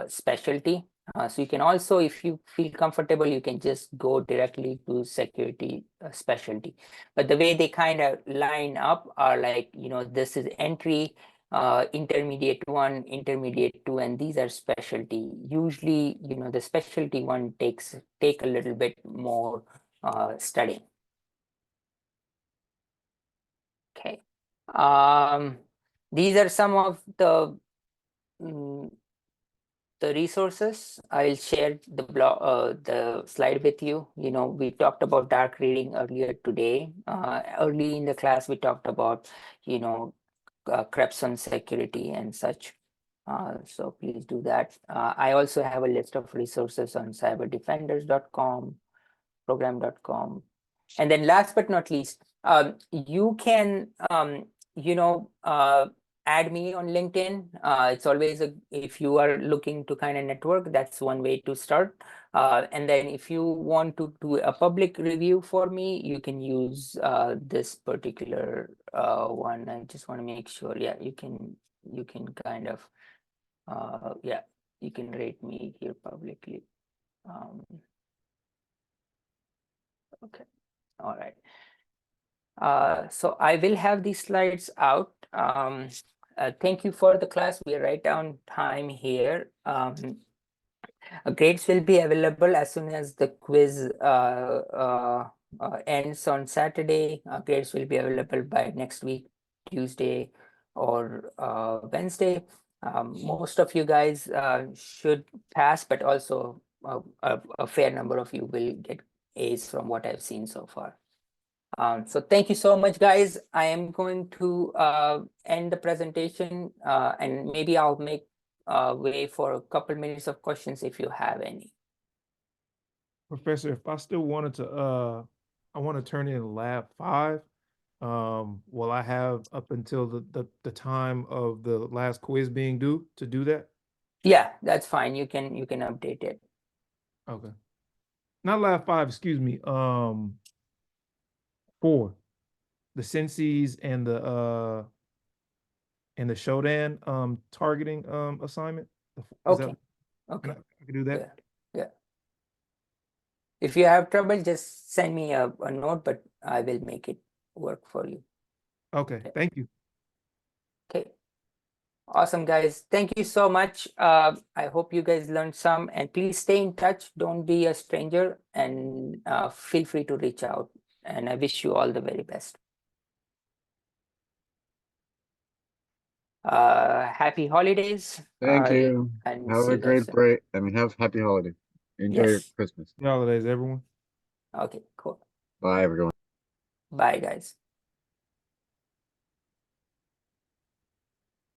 specialty. So you can also, if you feel comfortable, you can just go directly to security specialty. But the way they kind of line up are like, this is entry, intermediate one, intermediate two, and these are specialty. Usually, the specialty one take a little bit more studying. Okay. These are some of the resources. I'll share the blog, the slide with you. We talked about dark reading earlier today. Early in the class, we talked about, Krebs on security and such. So please do that. I also have a list of resources on cyberdefenders.com, program.com. And then last but not least, you can, add me on LinkedIn. It's always if you are looking to kind of network, that's one way to start. And then if you want to do a public review for me, you can use this particular one. I just want to make sure, yeah, you can kind of, yeah, you can rate me here publicly. Okay, all right. So I will have these slides out. thank you for the class. We are right down time here. Grades will be available as soon as the quiz ends on Saturday. Grades will be available by next week, Tuesday or Wednesday. Most of you guys should pass, but also a fair number of you will get A's from what I've seen so far. So thank you so much, guys. I am going to end the presentation and maybe I'll make way for a couple minutes of questions if you have any. Professor, if I still wanted to, I want to turn in lab 5. Will I have up until the time of the last quiz being due to do that? Yeah, that's fine. You can update it. Okay. Not lab 5, excuse me. 4. The Senseis and the Shodan targeting assignment. Is Okay. that, Okay. I can do that? Yeah. If you have trouble, just send me a note, but I will make it work for you. Okay, thank you. Okay. Awesome, guys. Thank you so much. I hope you guys learned some, and please stay in touch. Don't be a stranger, and feel free to reach out. And I wish you all the very best. Happy holidays. Thank you. And Have see a you guys great soon. break. I mean, have happy holiday. Enjoy your Yes. Christmas. Happy holidays, everyone. Okay, cool. Bye, everyone. Bye, guys.